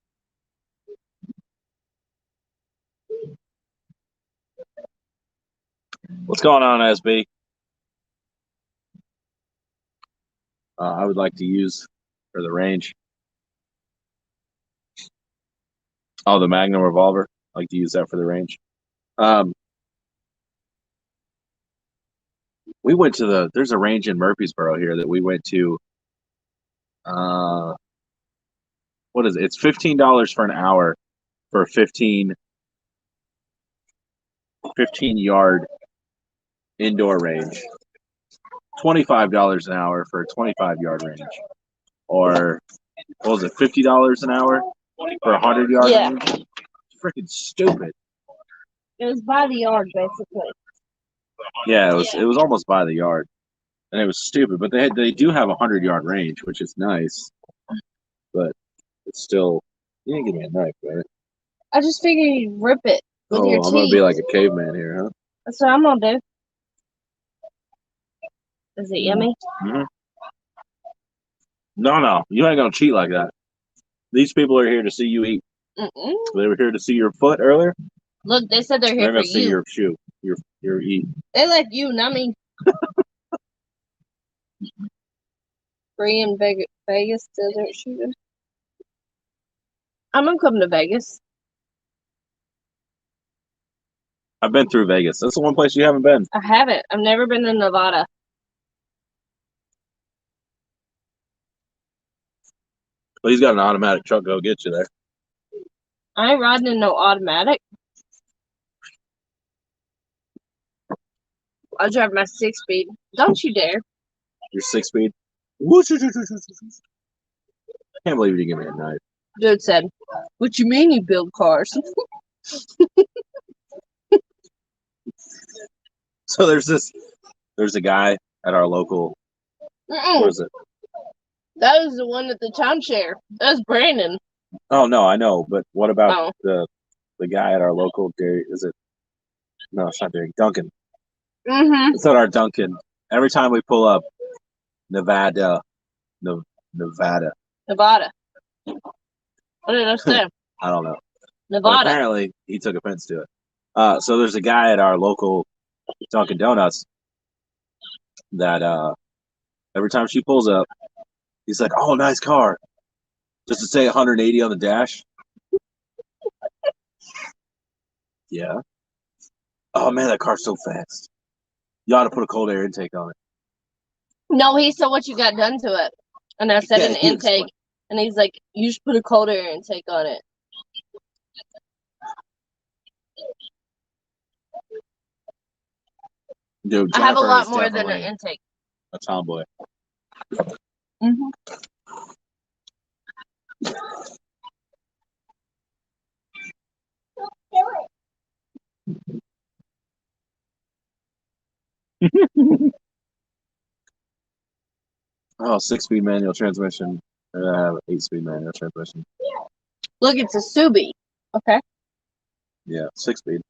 What's going on, SB? I would like to use for the range. Oh, the Magnum revolver. I like to use that for the range. We went to there's a range in Murfreesboro here that we went to What is it? It's $15 for an hour for a 15 yard indoor range. $25 an hour for a 25-yard range. Or what was it, $50 an hour for a 100-yard range? It's freaking stupid. It was by the yard, basically. Yeah, it was almost by the yard. And it was stupid. But they do have a 100-yard range, which is nice. But it's still, you didn't give me a knife, man. I just figured you'd rip it with your teeth. I'm gonna be like a caveman here, huh? That's what I'm gonna do. Is it yummy? Mm-hmm. No, you ain't gonna cheat like that. These people are here to see you eat. Mm-mm. They were here to see your foot earlier. Look, they said they're here They're gonna for see you. your shoe, your eat. They like you, not me. Free in Vegas desert shooting. I'm gonna come to Vegas. I've been through Vegas. That's the one place you haven't been. I haven't. I've never been to Nevada. Well, he's got an automatic truck. Go get you there. I ain't riding in no automatic. I'll drive my 6-speed. Don't you dare. Your 6-speed. Can't believe you didn't give me a knife. Dude said, "What you mean you build cars?" So there's a guy at our local. What is it? That was the one at the timeshare. That was Brandon. Oh no, I know, but what about the guy at our local? Is it? No, it's not Derek. Duncan. Mm-hmm. It's at our Duncan. Every time we pull up, Nevada. I didn't understand. I don't know. Nevada. But apparently, he took offense to it. So there's a guy at our local Dunkin' Donuts that every time she pulls up, he's like, "Oh, nice car," just to say 180 on the dash. Yeah. Oh man, that car's so fast. You ought to put a cold air intake on it. No, he said what you got done to it, and I said an intake, and he's like, "You should put a cold air intake on it." Dude, I have a lot more than an intake. A tomboy. Mm-hmm. Oh, 6-speed manual transmission. I have an 8-speed manual transmission. Look, it's a Subi. Okay. Yeah, 6-speed.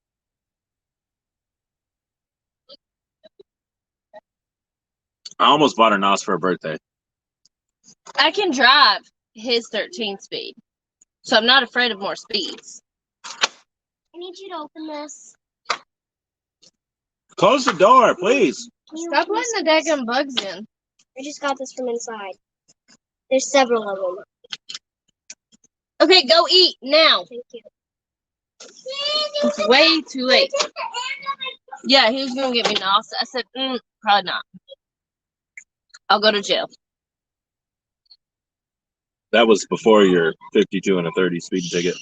I almost bought her NOS for her birthday. I can drive his 13-speed, so I'm not afraid of more speeds. I need you to open this. Close the door, please. Stop letting the daggum bugs in. I just got this from inside. There's several of them. Okay, go eat now. Thank you. It's way too late. Yeah, he was gonna get me NOS. I said, probably not. I'll go to jail. That was before your 52 and a 30 speed ticket.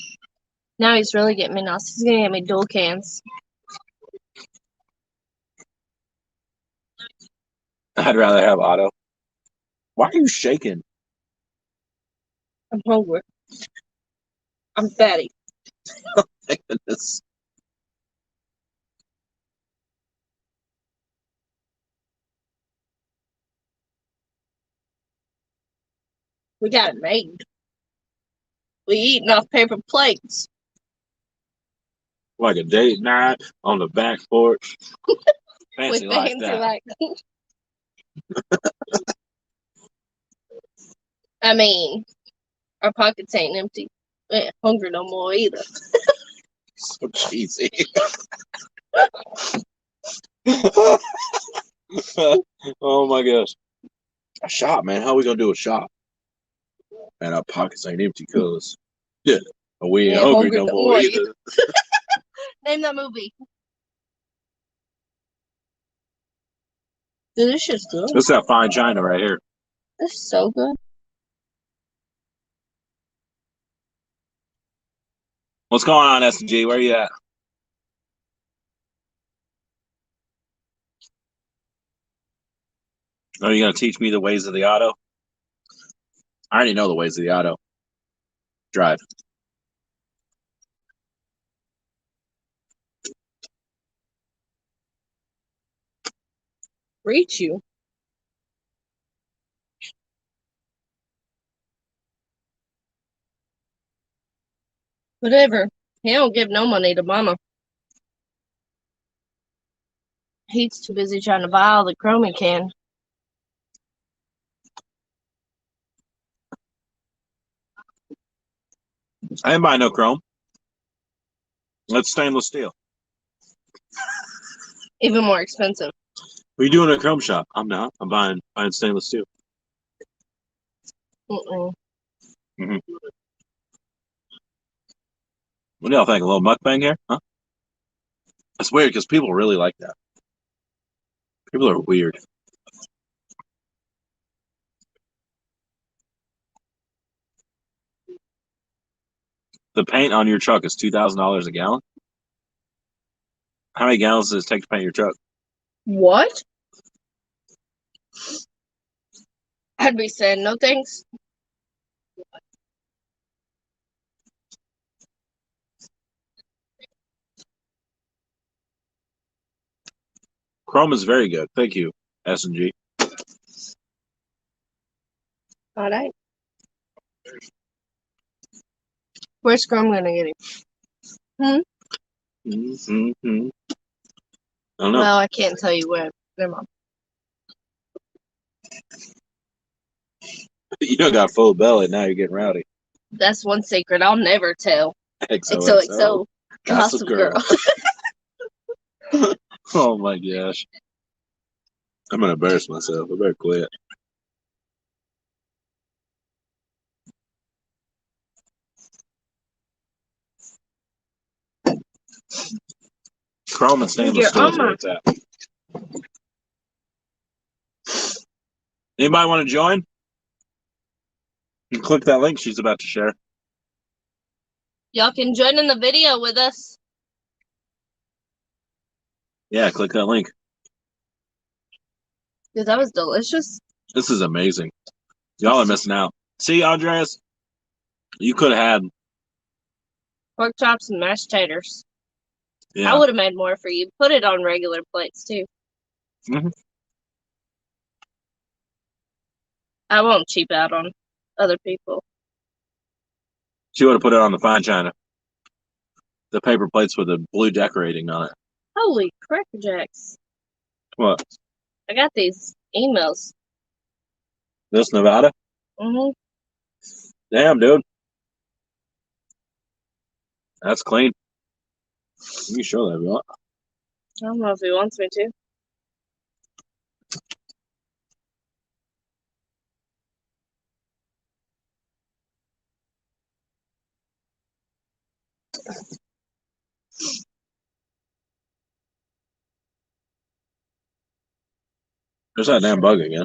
Now he's really getting me NOS. He's gonna get me dual cans. I'd rather have auto. Why are you shaking? I'm hungry. I'm fatty. Thank goodness. We got it made. We eating off paper plates. Like a date night on the back porch. Fancy With like fancy that. like. I mean, our pockets ain't empty. We ain't hungry no more either. So cheesy. Oh my gosh. A shop, man. How are we gonna do a shop? Man, our pockets ain't empty, cuz. Yeah. We ain't hungry no more either. Name that movie. Dude, this shit's good. This is that fine china right here. This is so good. What's going on, S&G? Where you at? Are you going to teach me the ways of the auto? I already know the ways of the auto. Drive. Reach you. Whatever. He don't give no money to mama. He's too busy trying to buy all the chrome he can. I ain't buying no chrome. That's stainless steel. Even more expensive. What are you doing at a chrome shop? I'm not. I'm buying stainless steel. Mm-mm. Mm-hmm. What do y'all think? A little mukbang here? Huh? That's weird because people really like that. People are weird. The paint on your truck is $2,000 a gallon? How many gallons does it take to paint your truck? What? I'd be saying no thanks. Chrome is very good. Thank you, S&G. All right. Where's Chrome gonna get him? Mm-hmm. I don't know. Well, I can't tell you where. Never mind. You don't got full belly. Now you're getting rowdy. That's one secret I'll never tell. XOXO. XOXO. Gossip girl. Oh my gosh. I'm gonna embarrass myself. I better quit. Chrome and stainless steel is where it's at. Anybody want to join? You can click that link she's about to share. Y'all can join in the video with us. Yeah, click that link. Dude, that was delicious. This is amazing. Y'all are missing out. See, Andreas, you could have had Pork chops and mashed taters. Yeah. I would have made more for you. Put it on regular plates too. Mm-hmm. I won't cheap out on other people. She would have put it on the fine china. The paper plates with the blue decorating on it. Holy crackerjacks. What? I got these emails. This Nevada? Mm-hmm. Damn, dude. That's clean. You can show that if you want. I don't know if he wants me to. There's that damn bug again.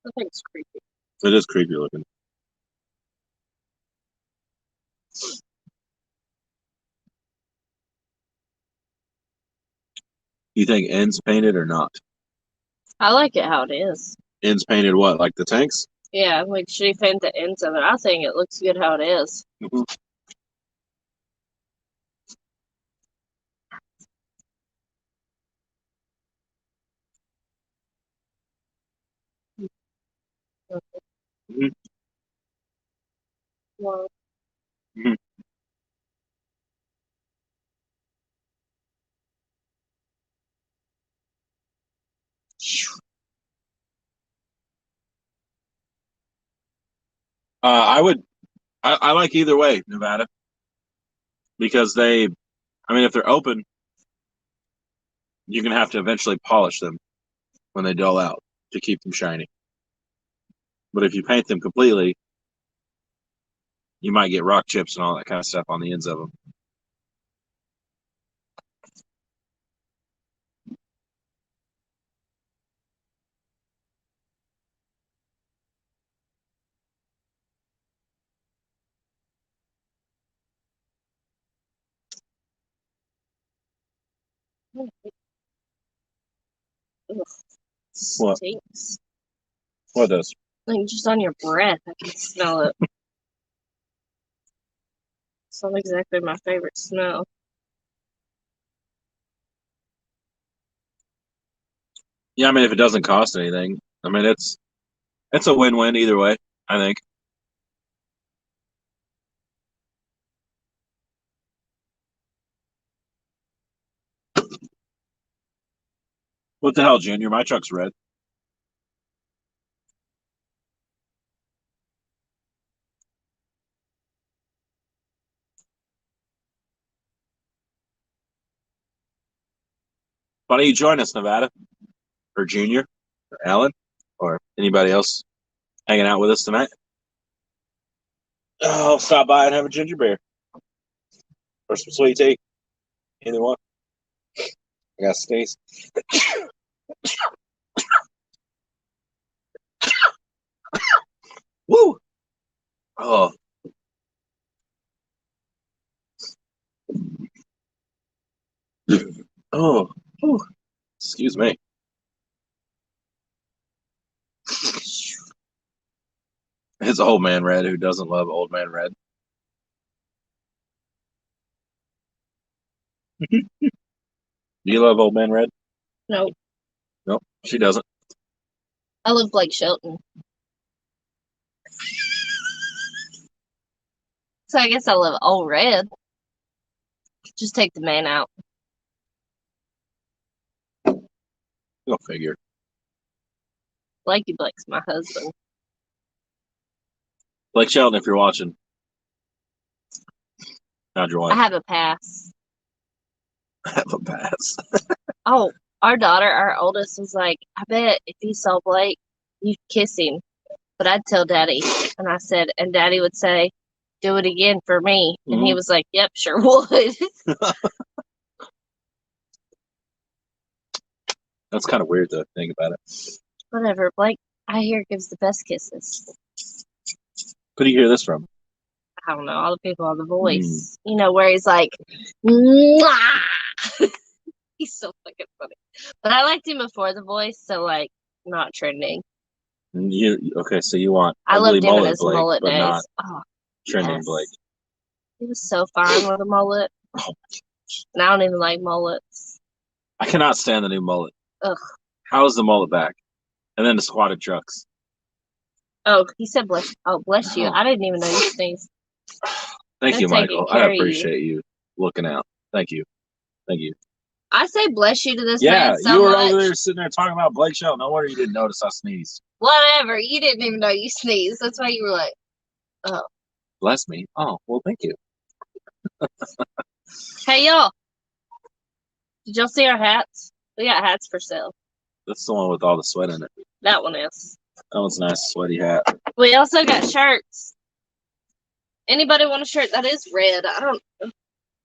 I think it's creepy. It is creepy looking. You think ends painted or not? I like it how it is. Ends painted what? Like the tanks? Yeah, like should he paint the ends of it? I think it looks good how it is. Mm-hmm. Mm-hmm. Wow. Mm-hmm. I like either way, Nevada, because if they're open, you're going to have to eventually polish them when they dull out to keep them shiny. But if you paint them completely, you might get rock chips and all that kind of stuff on the ends of them. What? Stinks. What does? Like just on your breath, I can smell it. It's not exactly my favorite smell. Yeah, I mean, if it doesn't cost anything, I mean, it's a win-win either way, I think. What the hell, Junior? My truck's red. Why don't you join us, Nevada? Or Junior? Or Alan? Or anybody else hanging out with us tonight? Oh, stop by and have a ginger beer. Or some sweet tea. Either one. I got to sneeze. Woo! Oh. Oh. Whew. Excuse me. It's Old Man Red. Who doesn't love Old Man Red? Do you love Old Man Red? No, Nope, she doesn't. I love Blake Shelton. So I guess I love Old Red. Just take the man out. Go figure. Blakey Blake's my husband. Blake Shelton, if you're watching. How'd your I wife? have a pass. Have a pass. Oh, our daughter, our oldest, was like, I bet if you saw Blake, you'd kiss him. But I'd tell Daddy. And I said, and Daddy would say, do it again for me. And he was like, yep, sure would. That's kind of weird to think about it. Whatever. Blake, I hear, gives the best kisses. Who do you hear this from? I don't know, all the people on The Voice. You know, where he's like, mwah! He's so fucking funny. But I liked him before The Voice, so, like, not trending. Okay, so you want I ugly loved him in mullet his Blake, mullet but days. not Oh, trending yes. Blake. He was so fine with a mullet. Oh, And I don't even like mullets. I cannot stand the new mullet. Ugh. How is the mullet back? And then the squatted trucks. Oh, he said bless. Oh, bless you. Oh. I didn't even know you sneezed. Thank you, They're Michael. taking care I of you. appreciate you looking out. Thank you. Thank you. I say bless you to this Yeah, man so you were much. over there sitting there talking about Blake Shelton. No wonder you didn't notice I sneezed. Whatever. You didn't even know you sneezed. That's why you were like, oh. Bless me. Oh, well, thank you. Hey, y'all. Did y'all see our hats? We got hats for sale. That's the one with all the sweat in it. That one is. That one's a nice sweaty hat. We also got shirts. Anybody want a shirt that is red? I don't know.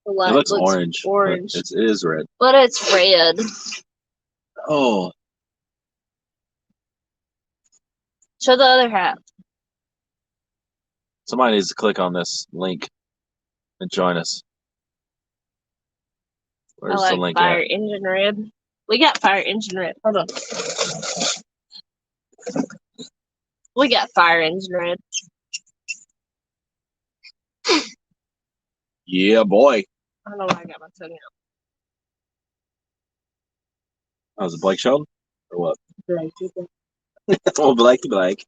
The light It looks orange. Orange. It is red. But it's red. Oh. Show the other hat. Somebody needs to click on this link and join us. Where's I like the link Fire at? Engine Red. We got Fire Engine Red. Hold on. We got Fire Engine Red. Yeah, boy. I don't know why I got my tongue out. Oh, was it Blake Shelton? Or what? Blake. Oh, Blake.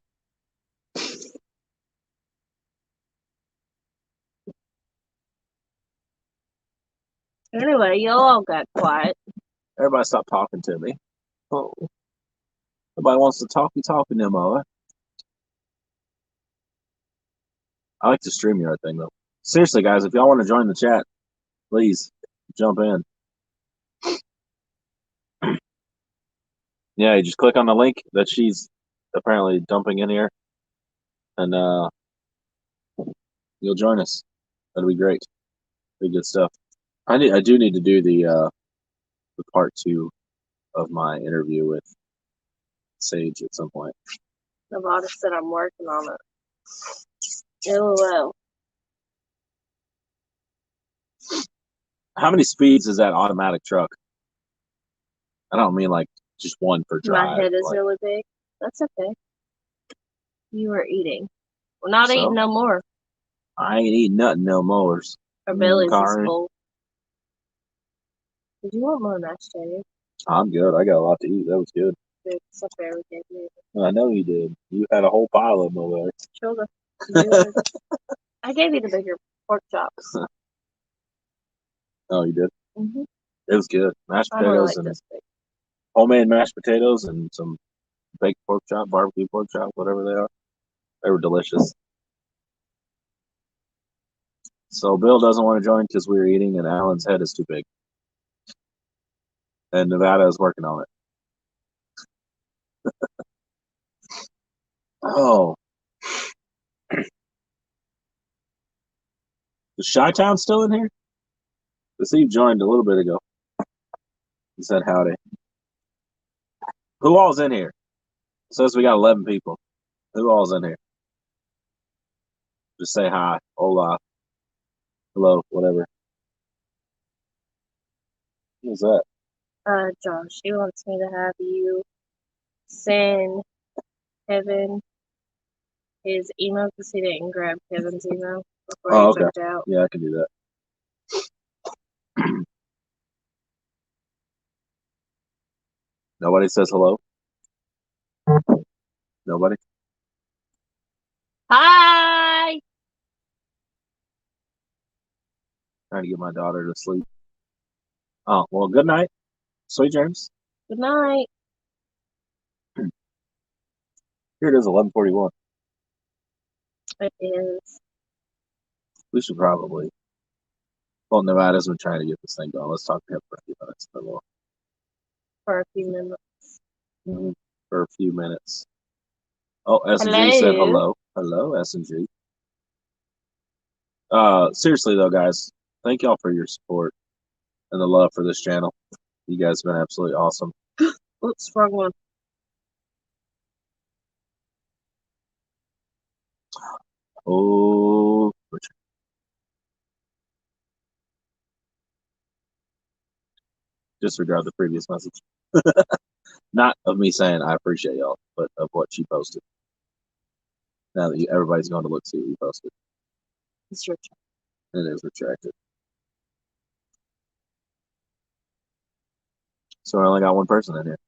Anyway, y'all all got quiet. Everybody stop talking to me. Oh. Nobody wants to talk. You talking to them, all right? I like the StreamYard thing, though. Seriously, guys, if y'all want to join the chat, please jump in. Yeah, you just click on the link that she's apparently dumping in here, and you'll join us. That'll be great. Be good stuff. I do need to do the part 2 of my interview with Sage at some point. Nevada said I'm working on it. LOL. How many speeds is that automatic truck? I don't mean like just one per drive. My head is like, really big. That's okay. You were eating. We're not So? eating no more. I ain't eating nothing no more. Our bellies is full. Did you want more mashed potatoes? I'm good. I got a lot to eat. That was good. It's up there with you. I know you did. You had a whole pile of them over there. Shoulder. I gave you the bigger pork chops. Oh, you did? Mm-hmm. It was good. Mashed I don't potatoes like and this big. homemade mashed potatoes and some baked pork chop, barbecue pork chop, whatever they are. They were delicious. So Bill doesn't want to join because we were eating and Alan's head is too big. And Nevada is working on it. Oh. Is Chi-Town still in here? I see you joined a little bit ago. He said howdy. Who all's in here? It says we got 11 people. Who all's in here? Just say hi, hola, hello, whatever. Who's that? Josh, he wants me to have you send Kevin his email because he didn't grab Kevin's email before he Okay. checked out. Yeah, I can do that. Nobody says hello? Nobody? Hi! Trying to get my daughter to sleep. Oh, well, good night. Sweet dreams. Good night. Here it is, 11:41. It is. We should probably. Well, Nevada's been trying to get this thing going. Let's talk to him for a few minutes. Then we'll, For a few minutes. for a few minutes. Oh, S&G said hello. Hello, S&G. Seriously, though, guys, thank y'all for your support and the love for this channel. You guys have been absolutely awesome. Oops, wrong one. Oh, disregard the previous message. Not of me saying I appreciate y'all, but of what she posted. Now that everybody's going to look see what you posted. It's your It is retracted. So I only got one person in here.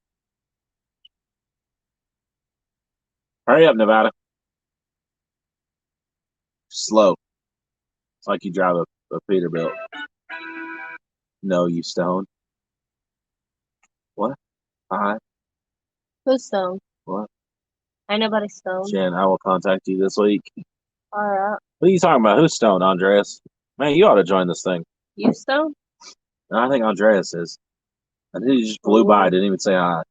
Hurry up, Nevada. Slow. It's like you drive a Peterbilt. No, you stone. What? Hi. Who's stoned? What? Ain't nobody stoned. Jen, I will contact you this week. Alright. What are you talking about? Who's stoned, Andreas? Man, you ought to join this thing. You stoned? No, I think Andreas is. I think he just flew by, didn't even say hi.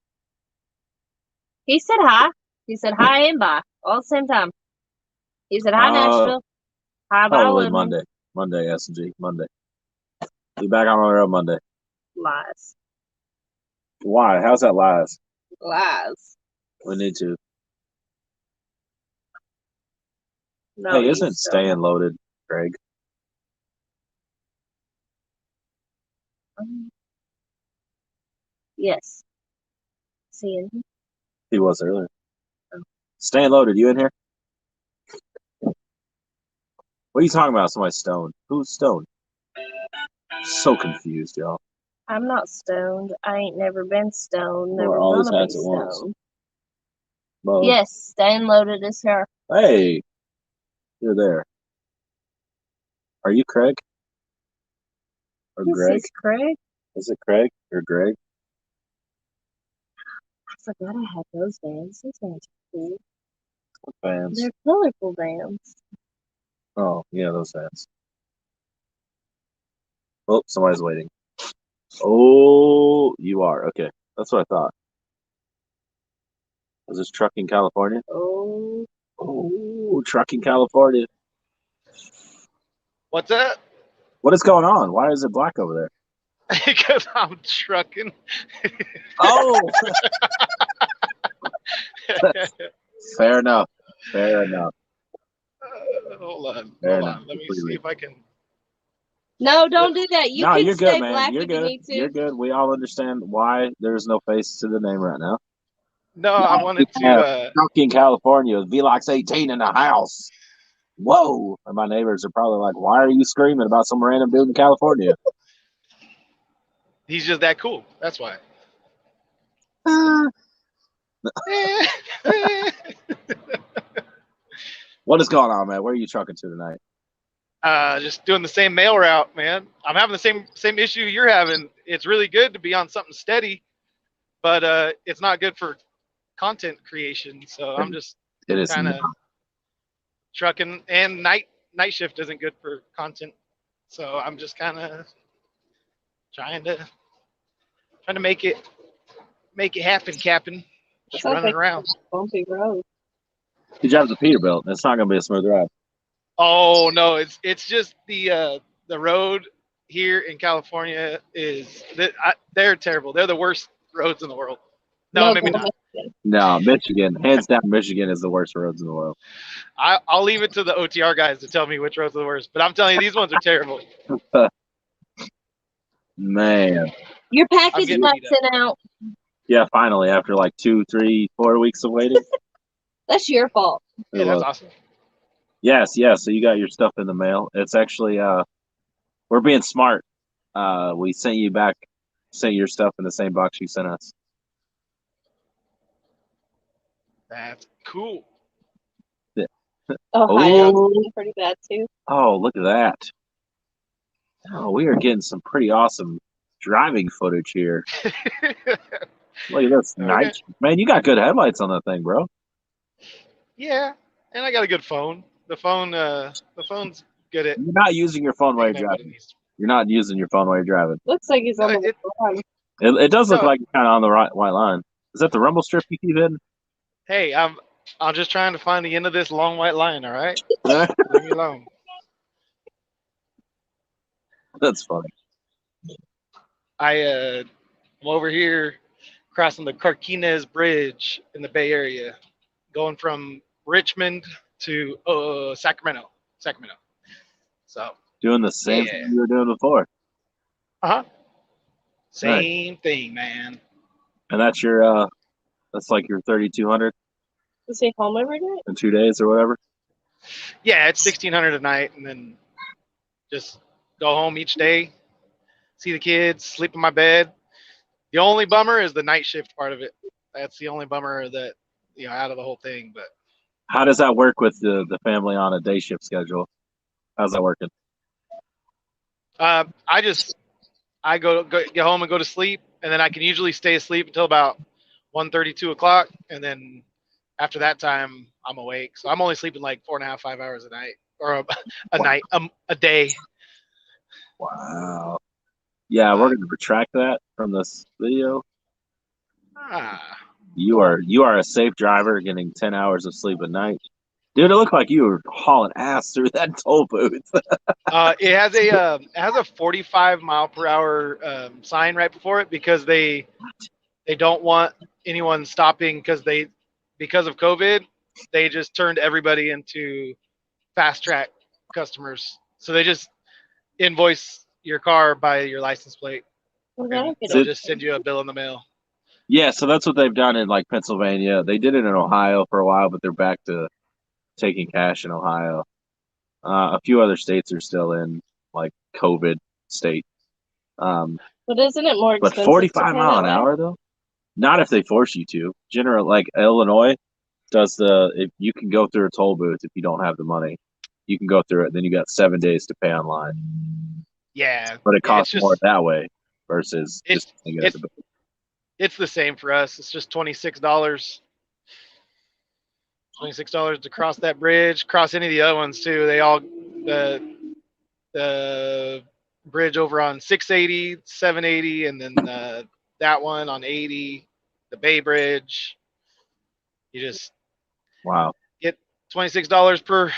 He said hi. He said hi and bye all at the same time. He said hi, Nashville. Hi, bye, Probably Lebanon. Monday, S&G. Monday. Be back on the road Monday. Lies. Why? How's that lies? Lies. We need to. No, hey, isn't staying loaded, Craig? Yes. See in here? He was earlier. Oh. Staying loaded, you in here? What are you talking about? Somebody stoned. Who's stoned? So confused, y'all. I'm not stoned. I ain't never been stoned. Never all these gonna hats be at once. stoned. Well, yes, staying loaded is here. Hey, you're there. Are you Craig? Or This Greg? is Craig. Is it Craig or Greg? I forgot I had those bands. Those bands are cool. What bands? They're colorful bands. Oh, yeah, those bands. Oh, somebody's waiting. Oh, you are. Okay. That's what I thought. Is this Trucking California? Oh, Trucking California. What's that? What is going on? Why is it black over there? Because I'm trucking. Oh! Fair enough. Hold on. Fair Hold enough. on. Let me Completely. see if I can. No, don't do that. You No, can you're stay good, man. black You're if you good. need to. You're good. We all understand why there's no face to the name right now. No, I wanted to. In California, Velox 18 in the house. Whoa! And my neighbors are probably like, "Why are you screaming about some random dude in California?" He's just that cool. That's why. What is going on, man? Where are you trucking to tonight? Just doing the same mail route, man. I'm having the same issue you're having. It's really good to be on something steady, but it's not good for content creation. So I'm just kind of trucking, and night shift isn't good for content. So I'm just kind of trying to make it happen, Captain. Just running around. Bumpy road. He drives a Peterbilt. It's not going to be a smooth ride. Oh no, it's just the road here in California they're terrible. They're the worst roads in the world. No, maybe not. No, Michigan, hands down, Michigan is the worst roads in the world. I'll leave it to the OTR guys to tell me which roads are the worst. But I'm telling you, these ones are terrible. Man, your package got sent out. Yeah, finally, after like 2, 3, 4 weeks of waiting. That's your fault. Yeah, that's awesome. Yes. So you got your stuff in the mail. It's actually we're being smart. We sent your stuff in the same box you sent us. That's cool. Yeah. Ohio pretty bad too. Oh, look at that. Oh, we are getting some pretty awesome driving footage here. Look at this. Nice. Man, you got good headlights on that thing, bro. Yeah, and I got a good phone. The phone's good at. You're not using your phone while you're driving. You're not using your phone while you're driving. Looks like he's on the line. It does look like you're kind of on the white line. Is that the rumble strip you keep hitting? Hey, I'm just trying to find the end of this long white line. All right, leave me alone. That's funny. I'm over here crossing the Carquinez Bridge in the Bay Area, going from Richmond to Sacramento. So doing the same thing you were doing before. Same thing, man. And that's your that's like your 3,200. Is he home every day? In 2 days or whatever. Yeah, it's 1,600 a night, and then just go home each day, see the kids, sleep in my bed. The only bummer is the night shift part of it. That's the only bummer that out of the whole thing. But how does that work with the family on a day shift schedule? How's that working? I go get home and go to sleep, and then I can usually stay asleep until about 1:30, 2 o'clock, and then after that time I'm awake. So I'm only sleeping like 4.5, 5 hours a night, or a day. Wow. Yeah, we're going to retract that from this video. You are a safe driver, getting 10 hours of sleep a night. Dude, it looked like you were hauling ass through that toll booth. It has a 45 mile per hour sign right before it because they don't want anyone stopping because of COVID. They just turned everybody into fast track customers. So they just invoice your car by your license plate. They'll just send you a bill in the mail. Yeah, so that's what they've done in like Pennsylvania. They did it in Ohio for a while, but they're back to taking cash in Ohio. A few other states are still in like COVID state. But isn't it more expensive? But 45 mile an hour though? Not if they force you to. General, like Illinois does if you can go through a toll booth if you don't have the money. You can go through it, then you got 7 days to pay online. Yeah. But it costs more that way versus it's the same for us. It's just $26. $26 to cross that bridge, cross any of the other ones too. They all the bridge over on 680, 780, and then that one on 80, the Bay Bridge. You just get $26 per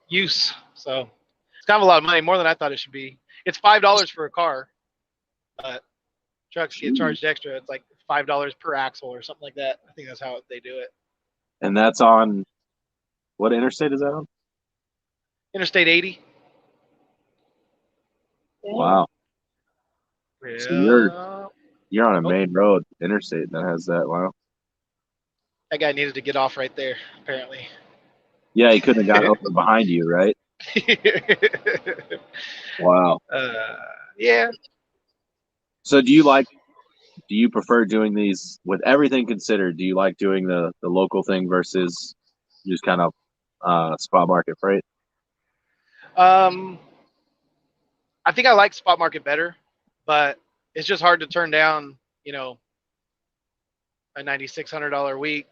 use. So it's kind of a lot of money, more than I thought it should be. It's $5 for a car, but trucks get charged extra. It's like $5 per axle or something like that. I think that's how they do it. And that's on what interstate is that on? Interstate 80. Wow. Yeah. So you're on a main road, interstate that has that. Wow. That guy needed to get off right there, apparently. Yeah, he couldn't have got over behind you, right? Wow. Yeah. So do you prefer doing these with everything considered? Do you like doing the local thing versus just kind of spot market freight? I think I like spot market better, but it's just hard to turn down, you know, a $9,600 a week.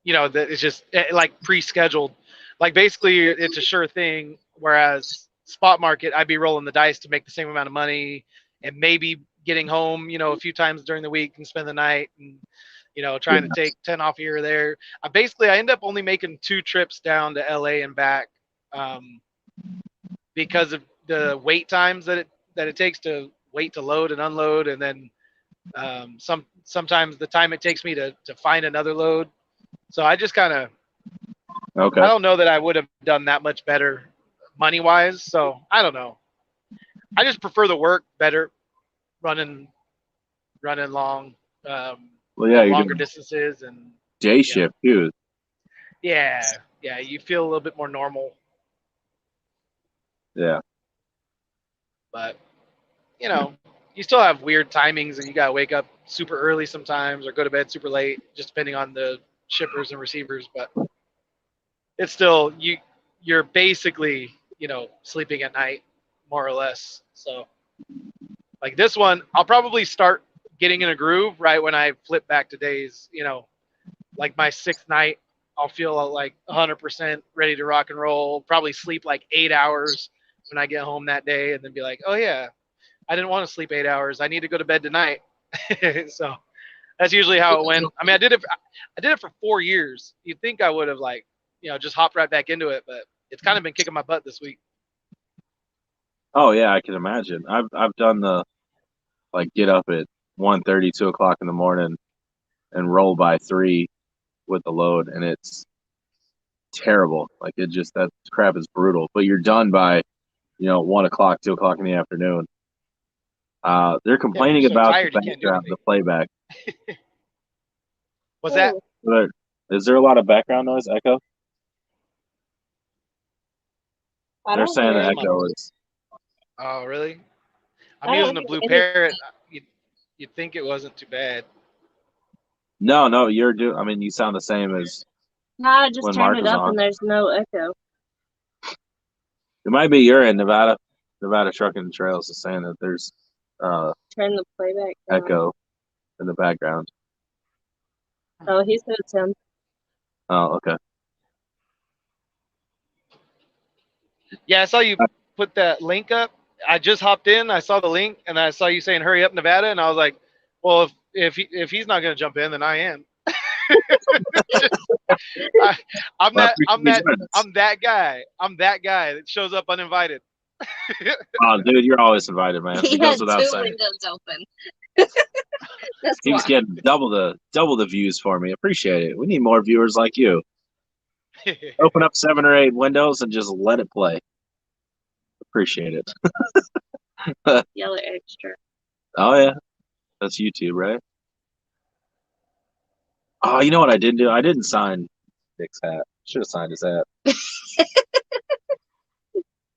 You know, that it's just like pre-scheduled. Like basically, it's a sure thing. Whereas spot market, I'd be rolling the dice to make the same amount of money, and maybe getting home, you know, a few times during the week and spend the night, and you know, trying to take 10 off here or there. I end up only making 2 trips down to LA and back, because of the wait times that it takes to wait to load and unload, and then sometimes the time it takes me to find another load. So I just kind of, Okay. I don't know that I would have done that much better money wise. So I don't know. I just prefer the work better, running long, Well, yeah, you're longer doing distances, and day shift too. yeah, you feel a little bit more normal. Yeah. But you know, you still have weird timings, and you gotta wake up super early sometimes, or go to bed super late, just depending on the shippers and receivers. But it's still you're basically, you know, sleeping at night more or less. So like this one, I'll probably start getting in a groove right when I flip back to days. You know, like my 6th night, I'll feel like 100% ready to rock and roll. Probably sleep like 8 hours when I get home that day, and then be like, oh yeah, I didn't want to sleep 8 hours. I need to go to bed tonight. So that's usually how it went. I mean, I did it for 4 years. You'd think I would have, like, you know, just hopped right back into it, but it's kind of been kicking my butt this week. Oh yeah, I can imagine. I've done the get up at 1:30, 2 o'clock in the morning and roll by 3 with the load, and it's terrible. Like that crap is brutal. But you're done by 1 o'clock, 2 o'clock in the afternoon. They're complaining so about tired the you can't do background, the playback. What's that? But is there a lot of background noise, echo? They're saying the echo is. Oh, really? I'm I don't using a hear Blue any- Parrot. You'd think it wasn't too bad. No, you're doing. I mean, you sound the same as No, I just when turned Mark it was up on. and there's no echo. It might be you're in Nevada. Nevada Trucking and Trails is saying that there's Turn the playback down. echo in the background. Oh, he said it's him. Oh, okay. Yeah, I saw you put that link up. I just hopped in. I saw the link, and I saw you saying "Hurry up, Nevada," and I was like, "Well, if he's not going to jump in, then I am." I'm that guy. I'm that guy that shows up uninvited. Oh, dude, you're always invited, man. He It goes had without 2 saying. windows open. That's Keeps why. getting double the views for me. Appreciate it. We need more viewers like you. Open up 7 or 8 windows and just let it play. Appreciate it. Yellow extra. Oh yeah, that's YouTube, right? Oh, you know what I didn't do? I didn't sign Dick's hat. Should have signed his hat.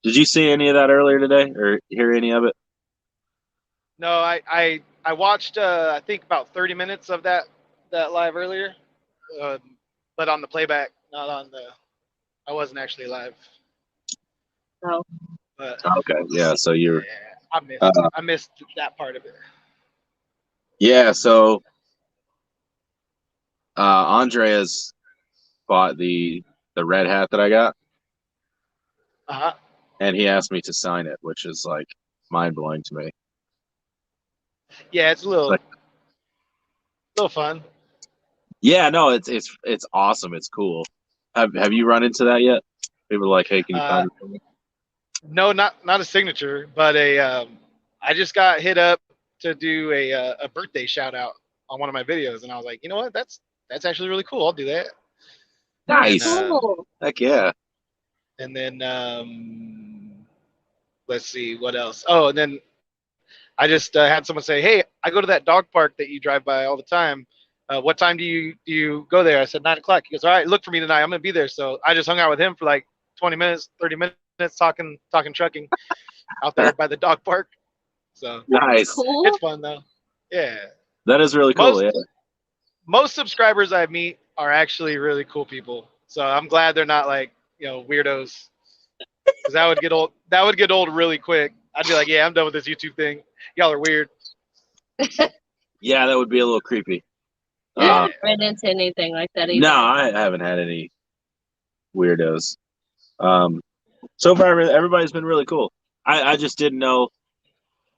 Did you see any of that earlier today, or hear any of it? No, I watched I think about 30 minutes of that live earlier, but on the playback, not on the. I wasn't actually live. Oh. But Okay, yeah. So you're. Yeah, I missed that part of it. Yeah, so Andreas bought the red hat that I got, and he asked me to sign it, which is like mind blowing to me. Yeah, it's a little fun. Yeah, no, it's awesome. It's cool. Have you run into that yet? People are like, hey, can you sign it? No, not a signature, but I just got hit up to do a birthday shout out on one of my videos, and I was like, you know what, that's actually really cool. I'll do that. Nice. Cool. Heck yeah. And then let's see what else. Oh, and then I just had someone say, "Hey, I go to that dog park that you drive by all the time. What time do you go there?" I said 9 o'clock. He goes, "All right, look for me tonight. I'm gonna be there." So I just hung out with him for like 20 minutes, 30 minutes, talking trucking out there by the dog park. So Nice. Cool. it's fun though. Yeah. That is really cool. Most subscribers I meet are actually really cool people. So I'm glad they're not like, weirdos. Because that would get old. That would get old really quick. I'd be like, yeah, I'm done with this YouTube thing. Y'all are weird. Yeah, that would be a little creepy. I haven't ran into anything like that either. No, I haven't had any weirdos. So far, everybody's been really cool. I just didn't know.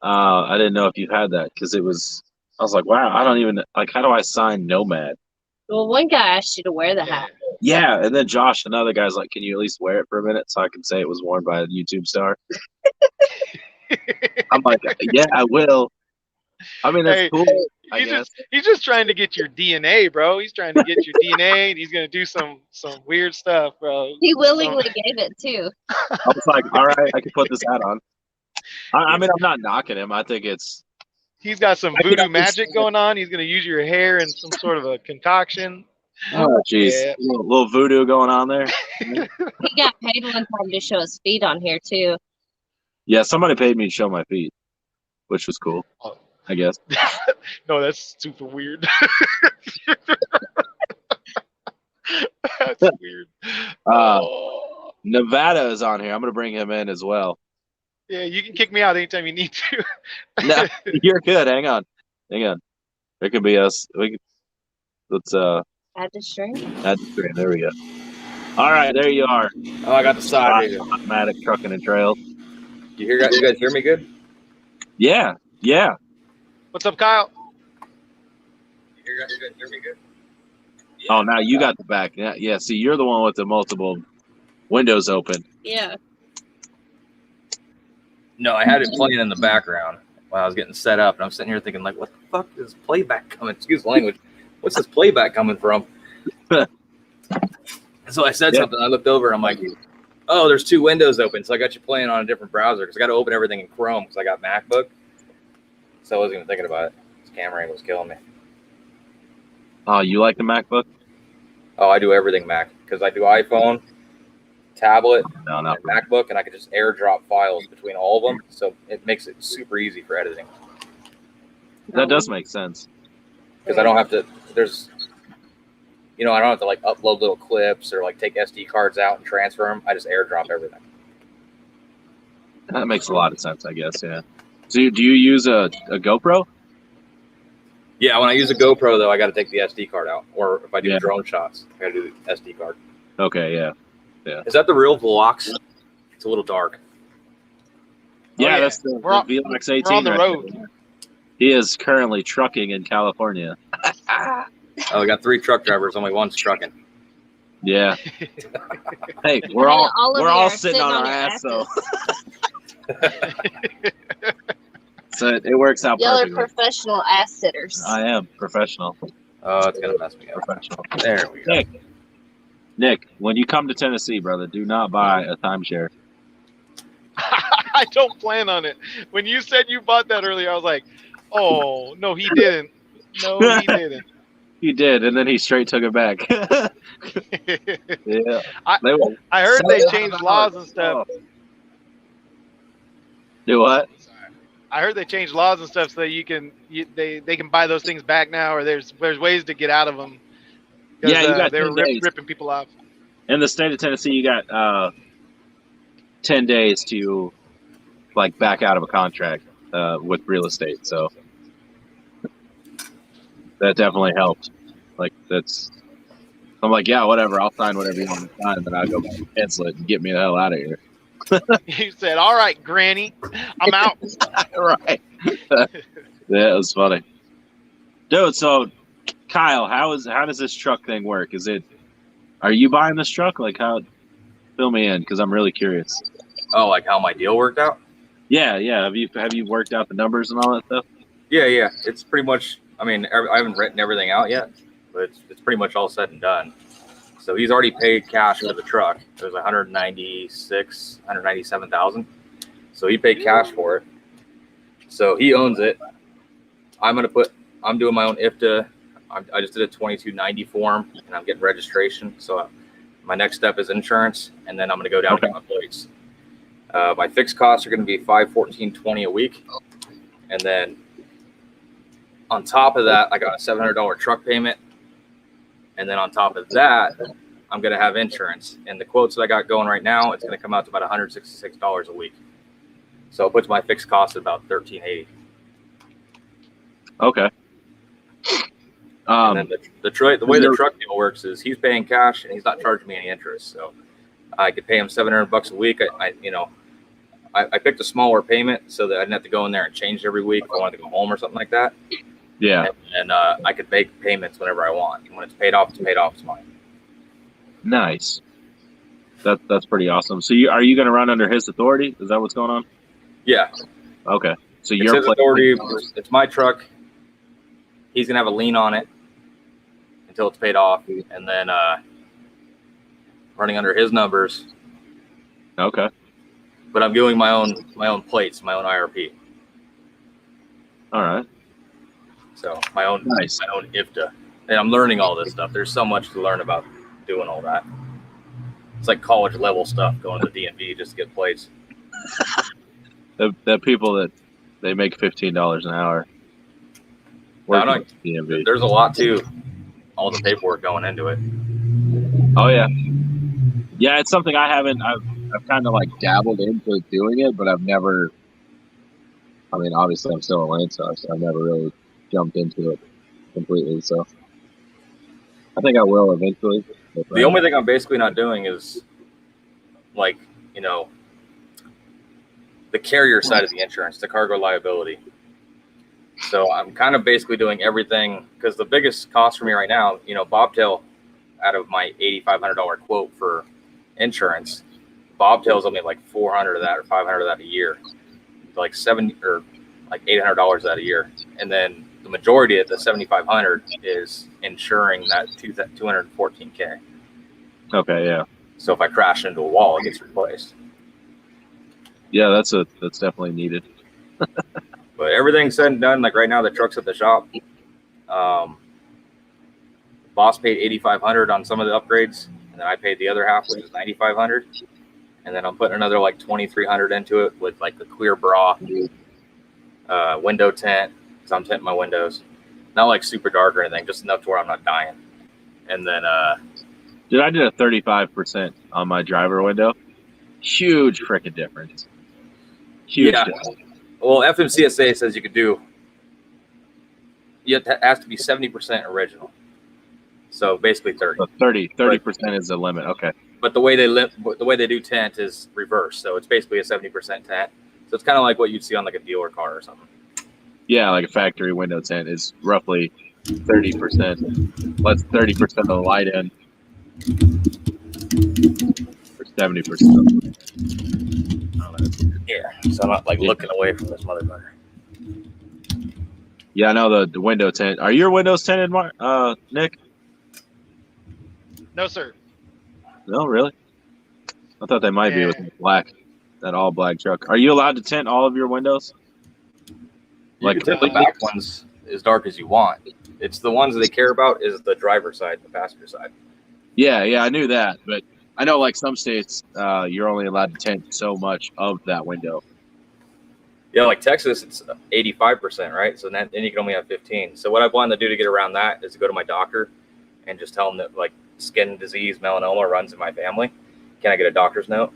I didn't know if you had that because I was like, wow, I don't even like. How do I sign Nomad? Well, one guy asked you to wear the hat. Yeah, and then Josh, another guy's like, can you at least wear it for a minute so I can say it was worn by a YouTube star? I'm like, yeah, I will. I mean, that's cool. He's just trying to get your DNA, bro. He's trying to get your DNA, and he's gonna do some weird stuff, bro. He willingly gave it too. I was like, all right, I can put this hat on. I mean, I'm not knocking him. I think he's got some voodoo magic going on. He's gonna use your hair in some sort of a concoction. Oh, jeez, Yeah. little voodoo going on there. He got paid one time to show his feet on here too. Yeah, somebody paid me to show my feet, which was cool. I guess. No, that's super weird. That's weird. Nevada is on here. I'm gonna bring him in as well. Yeah, you can kick me out anytime you need to. No, you're good. Hang on. There could be us. Let's Add the string. There we go. All right, there you are. Oh, I got the side. Nomadic trucking and trails. You guys hear me good? Yeah. What's up, Kyle? You guys hear me good? Oh, now you got the back. Yeah. See, you're the one with the multiple windows open. Yeah. No, I had it playing in the background while I was getting set up, and I'm sitting here thinking, like, what the fuck is playback coming? Excuse the language. What's this playback coming from? So I said something. I looked over, and I'm like, oh, there's two windows open, so I got you playing on a different browser because I got to open everything in Chrome because I got MacBook. So I wasn't even thinking about it. This camera angle was killing me. Oh, you like the MacBook? Oh, I do everything Mac because I do iPhone, tablet, and MacBook, and I can just airdrop files between all of them. So it makes it super easy for editing. That does make sense. Because I don't have to, I don't have to like upload little clips or like take SD cards out and transfer them. I just airdrop everything. That makes a lot of sense, I guess, yeah. So do you use a GoPro? Yeah, when I use a GoPro, though, I got to take the SD card out. Or if I do drone shots, I got to do the SD card. Okay, yeah. Is that the real Velox? It's a little dark. Yeah, that's the Velox 18. We're on the road. He is currently trucking in California. Oh, we got 3 truck drivers. Only one's trucking. Yeah. Hey, we're all sitting on our ass, though. So it works out Y'all perfectly. are professional ass sitters. I am professional. Oh, it's gonna mess me up. Professional. There we go. Nick, when you come to Tennessee, brother, do not buy a timeshare. I don't plan on it. When you said you bought that earlier, I was like, oh, no, he didn't. No, he didn't. He did, and then he straight took it back. Yeah. I heard they changed laws and stuff. Do what? I heard they changed laws and stuff so that they can buy those things back now, or there's ways to get out of them. Yeah, you got they were 10 days. ripping people off. In the state of Tennessee, you got 10 days to like back out of a contract with real estate. So that definitely helped. Like I'm like, yeah, whatever. I'll sign whatever you want to sign, then I'll go back and cancel it and get me the hell out of here. He said, all right, Granny, I'm out. Right. Yeah, it was funny. Dude, so Kyle, how does this truck thing work? Are you buying this truck? Like fill me in, because I'm really curious. Oh, like how my deal worked out? Yeah. Have you worked out the numbers and all that stuff? Yeah. It's pretty much, I mean, I haven't written everything out yet, but it's pretty much all said and done. So he's already paid cash for the truck. It was 197,000. So he paid cash for it. So he owns it. I'm doing my own IFTA. I just did a 2290 form, and I'm getting registration. So my next step is insurance, and then I'm going to go down to my plates. My fixed costs are going to be $514.20 a week, and then on top of that, I got a $700 truck payment, and then on top of that, I'm going to have insurance. And the quotes that I got going right now, it's going to come out to about $166 a week. So it puts my fixed cost at about $1,380. Okay. And then the way the truck deal works is he's paying cash and he's not charging me any interest. So I could pay him $700 a week. I picked a smaller payment so that I didn't have to go in there and change it every week if I wanted to go home or something like that. Yeah. And I could make payments whenever I want. And when it's paid off, it's mine. Nice. That's pretty awesome. So are you going to run under his authority? Is that what's going on? Yeah. Okay. So it's his authority. It's my truck. He's gonna have a lien on it until it's paid off, and then running under his numbers. Okay. But I'm doing my own plates, my own IRP. All right. So my own IFTA, and I'm learning all this stuff. There's so much to learn about doing all that. It's like college level stuff, going to the DMV just to get plates. The people that they make $15 an hour. There's a lot to all the paperwork going into it. Oh yeah, yeah. It's something I haven't. I've kind of like dabbled into doing it, but I've never. I mean, obviously, I'm still a lane star, so I've never really jumped into it completely. So I think I will eventually. The only thing I'm basically not doing is like, the carrier side of the insurance, the cargo liability. So I'm kind of basically doing everything, because the biggest cost for me right now, Bobtail, out of my $8,500 quote for insurance, Bobtail's only like $400 of that or $500 of that a year, like $700 or like $800 of that a year, and then the majority of the $7,500 is insuring that $214K. Okay, yeah. So if I crash into a wall, it gets replaced. Yeah, that's definitely needed. But everything's said and done. Like right now, the truck's at the shop. Boss paid $8,500 on some of the upgrades, and then I paid the other half, which is $9,500. And then I'm putting another like $2,300 into it with like the clear bra, window tint, because I'm tinting my windows. Not like super dark or anything, just enough to where I'm not dying. And then, dude, I did a 35% on my driver window. Huge freaking difference. Huge difference. Well, FMCSA says you could do. It has to be 70% original. So basically 30. So 30% is the limit. Okay. But the way they do tint is reverse. So it's basically a 70% tint. So it's kind of like what you'd see on like a dealer car or something. Yeah, like a factory window tint is roughly 30%. Let's 30% of the light in. For 70%. Yeah, so I'm not like looking away from this motherfucker. Yeah, I know the window tint. Are your windows tinted, Nick? No, sir. No, really? I thought they might be with black, that all black truck. Are you allowed to tint all of your windows? You can tint the back ones as dark as you want. It's the ones that they care about is the driver's side, the passenger side. Yeah, I knew that, but I know like some states, you're only allowed to tint so much of that window. Yeah, like Texas, it's 85%, right? So then you can only have 15. So what I've wanted to do to get around that is to go to my doctor and just tell them that like skin disease, melanoma runs in my family. Can I get a doctor's note?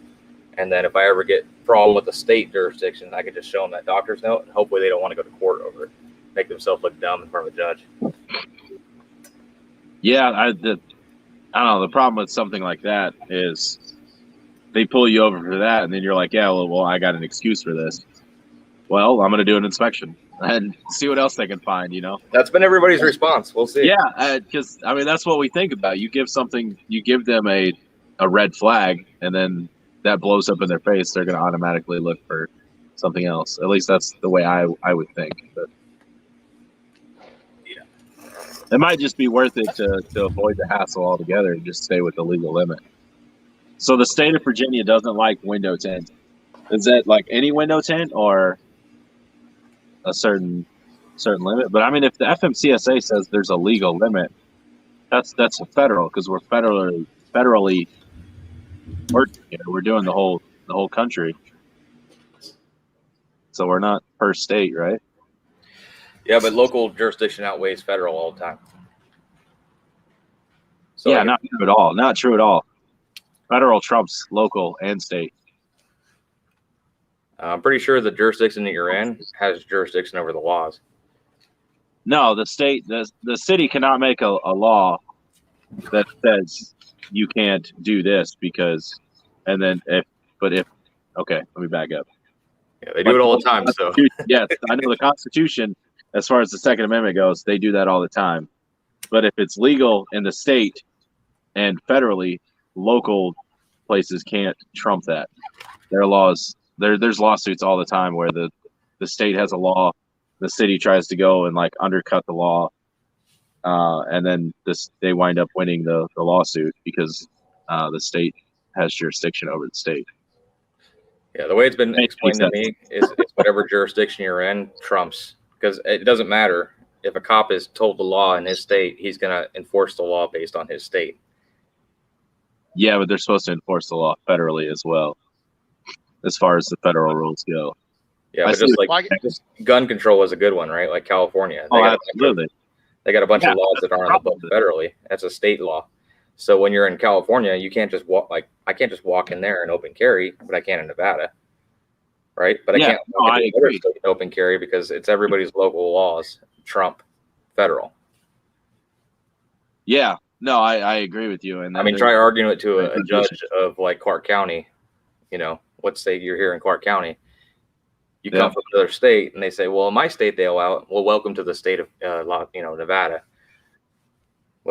And then if I ever get a problem with the state jurisdiction, I could just show them that doctor's note, and hopefully they don't want to go to court over it, make themselves look dumb in front of a judge. Yeah, I don't know. The problem with something like that is they pull you over for that, and then you're like, yeah, well, I got an excuse for this. Well, I'm going to do an inspection and see what else they can find, That's been everybody's response. We'll see. Yeah, because, that's what we think about. You give them a red flag, and then that blows up in their face. They're going to automatically look for something else. At least that's the way I would think. But. Yeah. It might just be worth it to avoid the hassle altogether and just stay with the legal limit. So the state of Virginia doesn't like window tint. Is that like any window tint or a certain limit? But I mean, if the FMCSA says there's a legal limit, that's a federal, because we're federally working here. We're doing the whole country. So we're not per state, right? Yeah, but local jurisdiction outweighs federal all the time. So yeah, like, not true at all. Not true at all. Federal trumps local and state. I'm pretty sure the jurisdiction that you're in has jurisdiction over the laws. No, the state, the city cannot make a law that says you can't do this because, and then okay, let me back up. Yeah, they do it all the time. So yes, I know the Constitution, as far as the Second Amendment goes, they do that all the time. But if it's legal in the state and federally, local places can't trump that. Their laws, there's lawsuits all the time where the state has a law, the city tries to go and like undercut the law, and then they wind up winning the lawsuit because the state has jurisdiction over the state. Yeah, the way it's been explained to me is whatever jurisdiction you're in trumps, because it doesn't matter if a cop is told the law in his state, he's going to enforce the law based on his state. Yeah, but they're supposed to enforce the law federally as well, as far as the federal rules go. Yeah, but just gun control is a good one, right? Like California. Absolutely. They got a bunch of laws that aren't on the book federally. That's a state law. So when you're in California, you can't just walk, like I can't just walk in there and open carry, but I can in Nevada, right? But I can't walk in other state and open carry because it's everybody's local laws trump federal. Yeah, no, I agree with you. And I mean, try arguing it to a judge of like Clark County. You know, let's say you're here in Clark County. You come from another state, and they say, "Well, in my state they allow it." Well, welcome to the state of Nevada.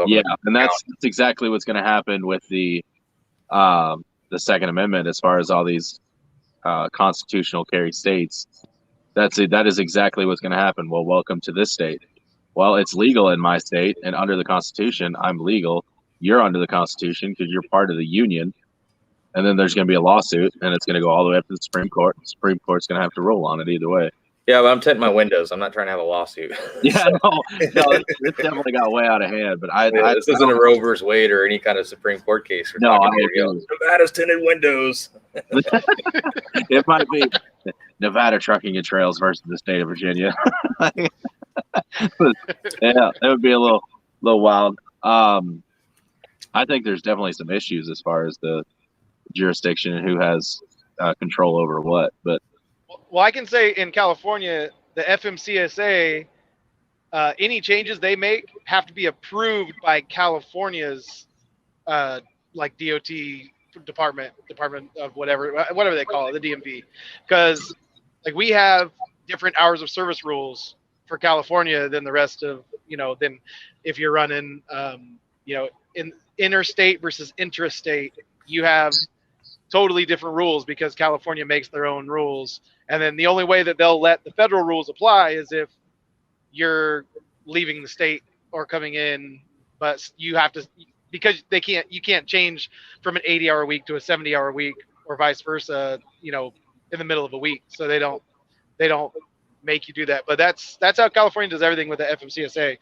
Yeah, and that's exactly what's going to happen with the Second Amendment, as far as all these constitutional carry states. That is exactly what's going to happen. Well, welcome to this state. Well, it's legal in my state, and under the Constitution, I'm legal. You're under the Constitution because you're part of the Union. And then there's going to be a lawsuit, and it's going to go all the way up to the Supreme Court. The Supreme Court's going to have to rule on it either way. Yeah, but I'm tinting my windows. I'm not trying to have a lawsuit. Yeah, no, this definitely got way out of hand. But this isn't a Roe versus Wade or any kind of Supreme Court case. No, Nevada's tinted windows. It might be Nevada Trucking and Trails versus the state of Virginia. Yeah, that would be a little wild. I think there's definitely some issues as far as the jurisdiction and who has control over what. But well, I can say in California, the FMCSA, any changes they make have to be approved by California's like DOT department of whatever they call it, the DMV, because like we have different hours of service rules for California than the rest of than if you're running in interstate versus intrastate, you have totally different rules because California makes their own rules. And then the only way that they'll let the federal rules apply is if you're leaving the state or coming in, but you have to, because you can't change from an 80-hour week to a 70-hour week or vice versa, in the middle of a week. So they don't make you do that. But that's how California does everything with the FMCSA.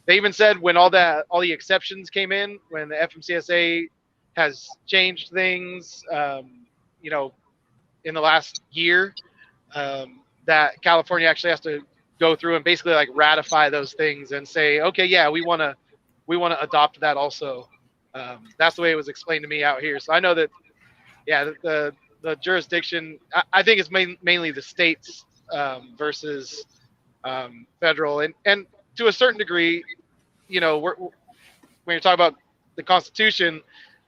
They even said when all the exceptions came in, when the FMCSA has changed things, in the last year, that California actually has to go through and basically like ratify those things and say, okay, yeah, we want to adopt that also. That's the way it was explained to me out here. So I know that, yeah, the jurisdiction, I think it's mainly the states versus federal, and to a certain degree, when you're talking about the Constitution,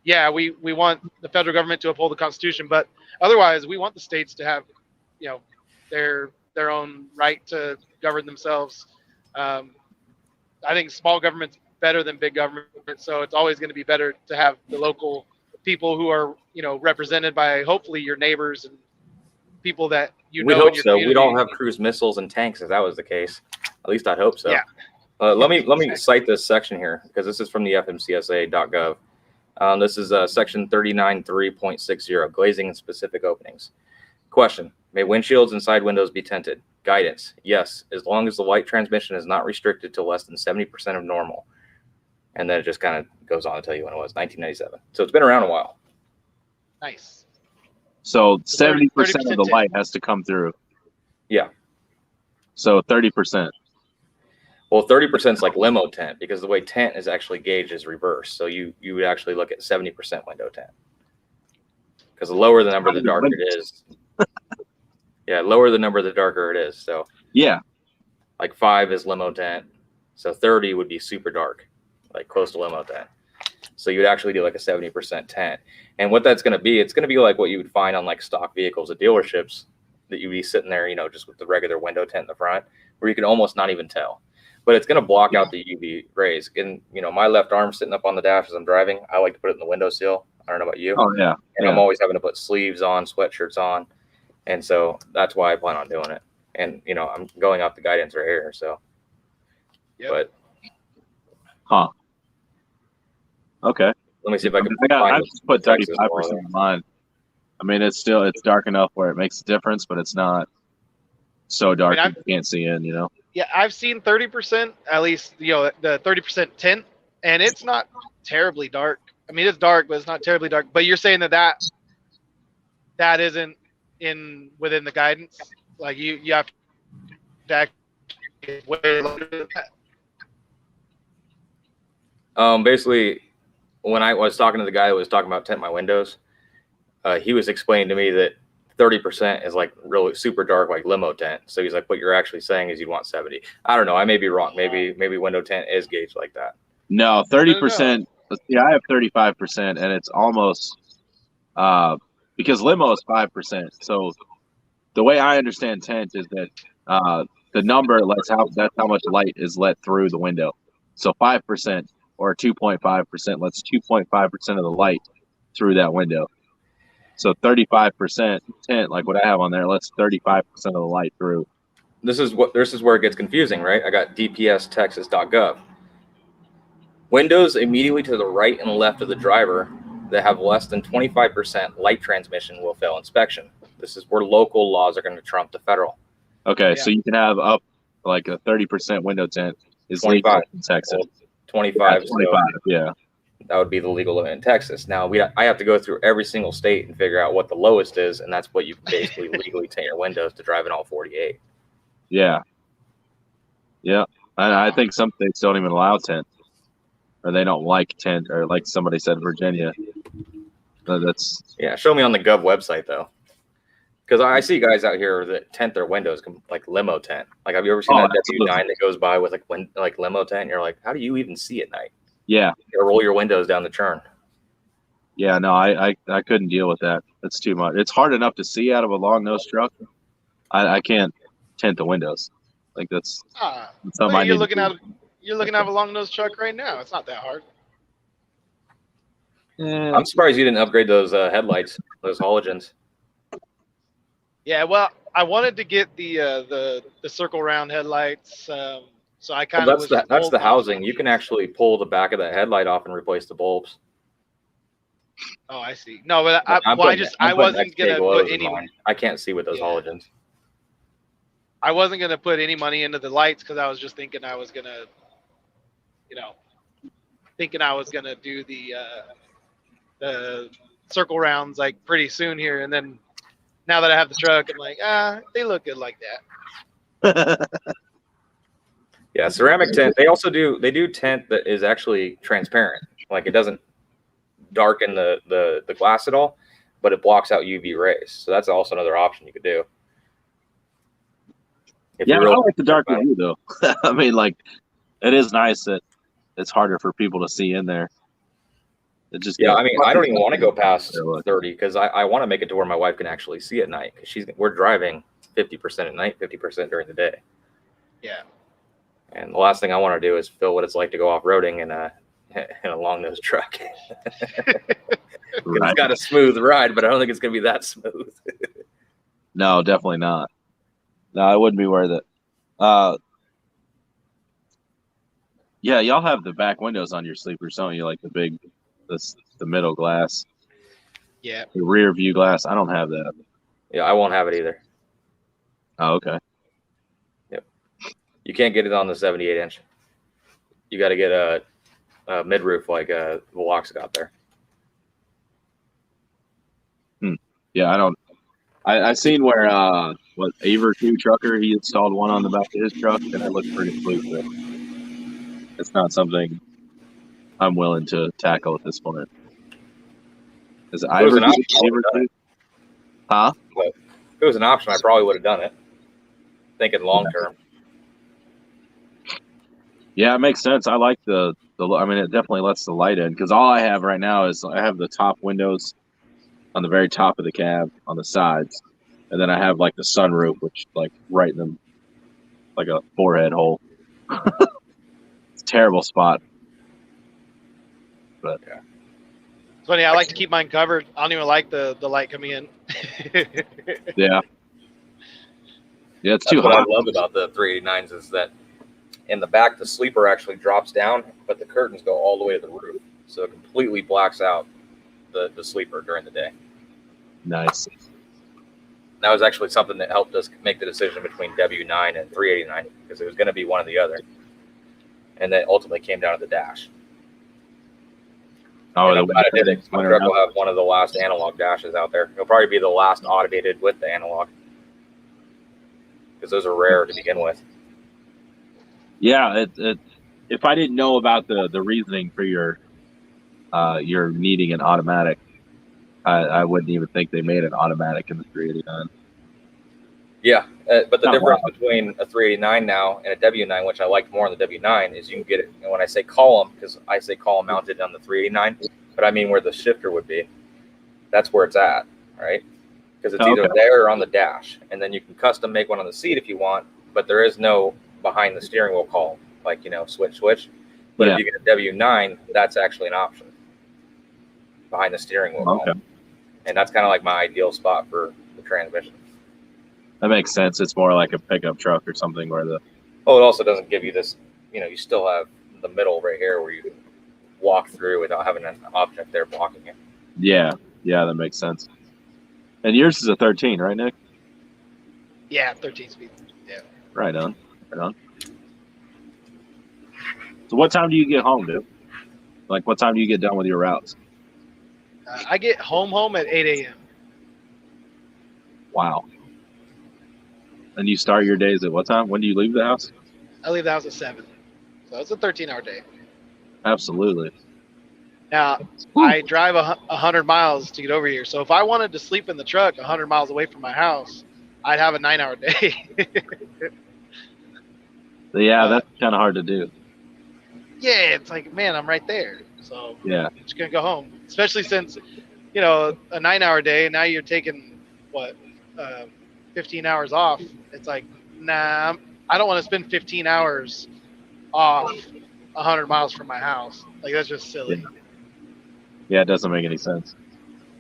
yeah, we want the federal government to uphold the Constitution, but otherwise we want the states to have, their own right to govern themselves. I think small government's better than big government, so it's always going to be better to have the local people who are, represented by hopefully your neighbors and people that We'd hope so. We'd all have cruise missiles and tanks if that was the case. At least I'd hope so. Yeah. Let me cite this section here because this is from the fmcsa.gov. This is section 39.3.60, glazing in specific openings. Question: may windshields and side windows be tinted? Guidance: yes, as long as the light transmission is not restricted to less than 70% of normal. And then it just kind of goes on to tell you when it was, 1997. So it's been around a while. Nice. So 70% 30% of the light has to come through. Yeah. So 30%. Well, 30% is like limo tint because the way tint is actually gauged is reverse. So you would actually look at 70% window tint. Because the lower the number, the darker it is. Yeah, lower the number, the darker it is. So yeah, like 5 is limo tint. So 30 would be super dark, like close to limo tint. So you would actually do like a 70% tint. And what that's going to be, it's going to be like what you would find on like stock vehicles at dealerships that you'd be sitting there, you know, just with the regular window tint in the front, where you can almost not even tell. But it's going to block out the UV rays. And, you know, my left arm sitting up on the dash as I'm driving, I like to put it in the windowsill. I don't know about you. Oh, yeah. And I'm always having to put sleeves on, sweatshirts on. And so that's why I plan on doing it. And, you know, I'm going off the guidance right here. So, but. Huh. Okay. Let me see if I can. I just put 35% on mine. I mean, it's dark enough where it makes a difference, but it's not so dark you can't see in, you know? Yeah, I've seen 30%, at least, you know, the 30% tint, and it's not terribly dark. I mean, it's dark, but it's not terribly dark. But you're saying that isn't within the guidance? Like, you have to act way lower than that? Basically, when I was talking to the guy that was talking about tint my windows, he was explaining to me that 30% is like really super dark, like limo tint. So he's like, what you're actually saying is you'd want 70. I don't know. I may be wrong. Maybe window tint is gauged like that. No, 30%. Yeah, I have 35%, and it's almost because limo is 5%. So the way I understand tint is that the number that's how much light is let through the window. So 5% or 2.5% lets 2.5% of the light through that window. So 35% tint, like what I have on there, lets 35% of the light through. This is where it gets confusing, right? I got dpstexas.gov. Windows immediately to the right and left of the driver that have less than 25% light transmission will fail inspection. This is where local laws are going to trump the federal. Okay, so you can have up like a 30% window tint is 25 in Texas. Well, 25. 25, yeah. That would be the legal limit in Texas. Now I have to go through every single state and figure out what the lowest is, and that's what you basically legally tint your windows to drive in all 48. Yeah. Yeah. I think some states don't even allow tint, or they don't like tint, or like somebody said, Virginia. That's show me on the Gov website though, because I see guys out here that tint their windows like limo tint. Like, have you ever seen that W9 that goes by with like limo tint? And you're like, how do you even see at night? Yeah. You roll your windows down the turn. Yeah, no, I couldn't deal with that. That's too much. It's hard enough to see out of a long nose truck. I can't tint the windows. Like that's something well, you're looking at a long nose truck right now. It's not that hard. I'm surprised you didn't upgrade those headlights, those halogens. Yeah, well, I wanted to get the circle round headlights. So I kind of that's the housing. You can actually pull the back of that headlight off and replace the bulbs. Oh, I see. No, but I wasn't gonna put any. I can't see with those halogens. I wasn't gonna put any money into the lights because I was just thinking I was gonna, do the circle rounds like pretty soon here, and then now that I have the truck, I'm like, they look good like that. Yeah, ceramic tint. They do tint that is actually transparent. Like, it doesn't darken the glass at all, but it blocks out UV rays. So that's also another option you could do. I like the dark blue though. I mean, like, it is nice that it's harder for people to see in there. It just I mean, I don't even want to go past 30 because I want to make it to where my wife can actually see at night, because we're driving 50% at night, 50% during the day. Yeah. And the last thing I want to do is feel what it's like to go off-roading in a long-nose truck. It's got a smooth ride, but I don't think it's going to be that smooth. No, definitely not. No, it wouldn't be worth it. Yeah, y'all have the back windows on your sleepers, don't you? Like the big, the middle glass, Yeah. the rear view glass. I don't have that. Yeah, I won't have it either. Oh, okay. Yep. You can't get it on the 78-inch. You got to get a mid roof like Velox got there. Yeah, I don't. I seen where what Untitled Trucker, he installed one on the back of his truck, and it looked pretty sweet. But it's not something I'm willing to tackle at this point. Is it If it was an Untitled? option, I would've done it. Huh? But if it was an option, I probably would have done it. Thinking long term. Yeah, it makes sense. I like the. I mean, it definitely lets the light in, because all I have right now is I have the top windows on the very top of the cab on the sides, and then I have like the sunroof, which like right in them, like a forehead hole. It's a terrible spot. But yeah. It's funny. I like to keep mine covered. I don't even like the light coming in. yeah, it's That's too what hot. I love about the 389s is that in the back the sleeper actually drops down, but the curtains go all the way to the roof, so it completely blacks out the sleeper during the day. Nice. That was actually something that helped us make the decision between W9 and 389, because it was going to be one or the other, and then ultimately came down to the dash. Oh, and I'm glad I did it. My truck will have one of the last analog dashes out there. It'll probably be the last automated with the analog, because those are rare to begin with. Yeah, if I didn't know about the reasoning for your needing an automatic, I wouldn't even think they made an automatic in the 389. Yeah, but the difference between a 389 now and a W9, which I liked more on the W9, is you can get it. And when I say column, because I say column mounted on the 389, but I mean where the shifter would be. That's where it's at, right? Because it's either there or on the dash, and then you can custom make one on the seat if you want. But there is no behind the steering wheel column, like switch. But if you get a W9, that's actually an option behind the steering wheel column, and that's kind of like my ideal spot for the transmission. That makes sense. It's more like a pickup truck or something where the. Oh, it also doesn't give you this. You still have the middle right here where you can walk through without having an object there blocking it. Yeah, that makes sense. And yours is a 13, right, Nick? Yeah, 13 speed. Yeah. Right on. So what time do you get home, dude? Like, what time do you get done with your routes? I get home at 8 a.m. Wow. And you start your days at what time? When do you leave the house? I leave the house at 7. So it's a 13-hour day. Absolutely. Now, I drive 100 miles to get over here. So if I wanted to sleep in the truck 100 miles away from my house, I'd have a 9-hour day. Yeah, that's kind of hard to do. Yeah, it's like, man, I'm right there. So yeah, I'm just going to go home. Especially since, a 9-hour day, now you're taking, 15 hours off. It's like, nah, I don't want to spend 15 hours off 100 miles from my house. Like, that's just silly. Yeah, it doesn't make any sense.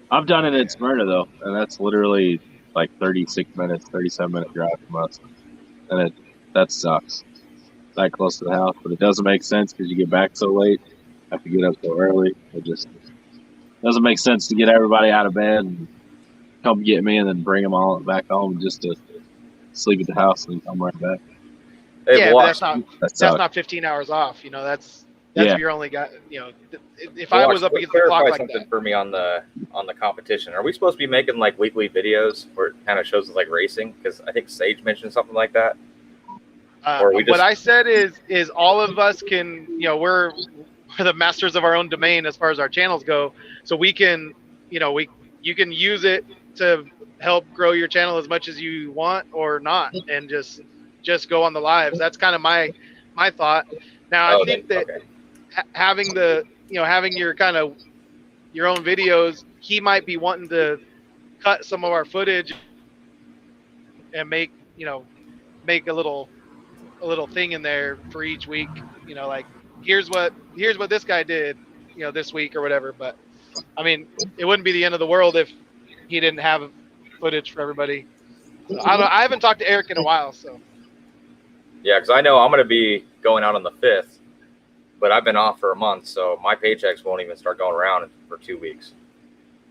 I've done it in Smyrna, though, and that's literally like 36 minutes, 37-minute drive from us. And that sucks. That close to the house, but it doesn't make sense because you get back so late, have to get up so early. It just doesn't make sense to get everybody out of bed and come get me and then bring them all back home just to sleep at the house and come right back. Yeah, but that's not 15 hours off. That's if you're only got, if I was up against the clock like something that. For me on the competition. Are we supposed to be making like weekly videos where it kind of shows like racing? Because I think Sage mentioned something like that. What I said is all of us can, we're the masters of our own domain as far as our channels go. So we can, you can use it to help grow your channel as much as you want or not, and just go on the lives. That's kind of my thought. Now I think that having having your kind of your own videos, he might be wanting to cut some of our footage and make a little thing in there for each week. Like here's what this guy did, this week or whatever. But I mean, it wouldn't be the end of the world if he didn't have footage for everybody. So, I haven't talked to Eric in a while, so. Yeah, because I know I'm going to be going out on the 5th but I've been off for a month, so my paychecks won't even start going around for 2 weeks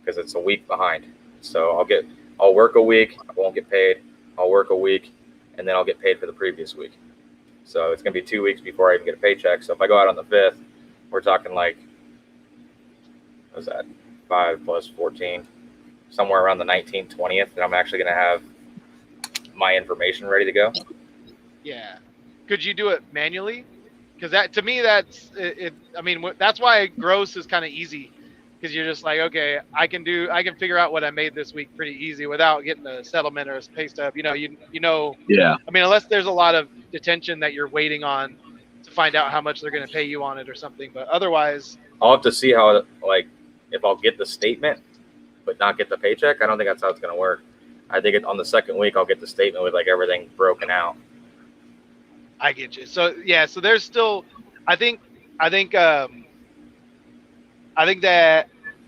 because it's a week behind. So I'll work a week, I won't get paid. I'll work a week, and then I'll get paid for the previous week. So it's gonna be 2 weeks before I even get a paycheck. So if I go out on the 5th, we're talking like, what's that? 5 plus 14, somewhere around the 19th, 20th, and I'm actually gonna have my information ready to go. Yeah. Could you do it manually? Because that, to me, that's it. I mean, that's why gross is kind of easy, because you're just like, okay, I can figure out what I made this week pretty easy without getting a settlement or a pay stub. You know. Yeah. I mean, unless there's a lot of detention that you're waiting on to find out how much they're going to pay you on it or something. But otherwise, I'll have to see how, like, if I'll get the statement but not get the paycheck. I don't think that's how it's gonna work. I think on the second week I'll get the statement with like everything broken out. I get you. So yeah, so there's still, I think that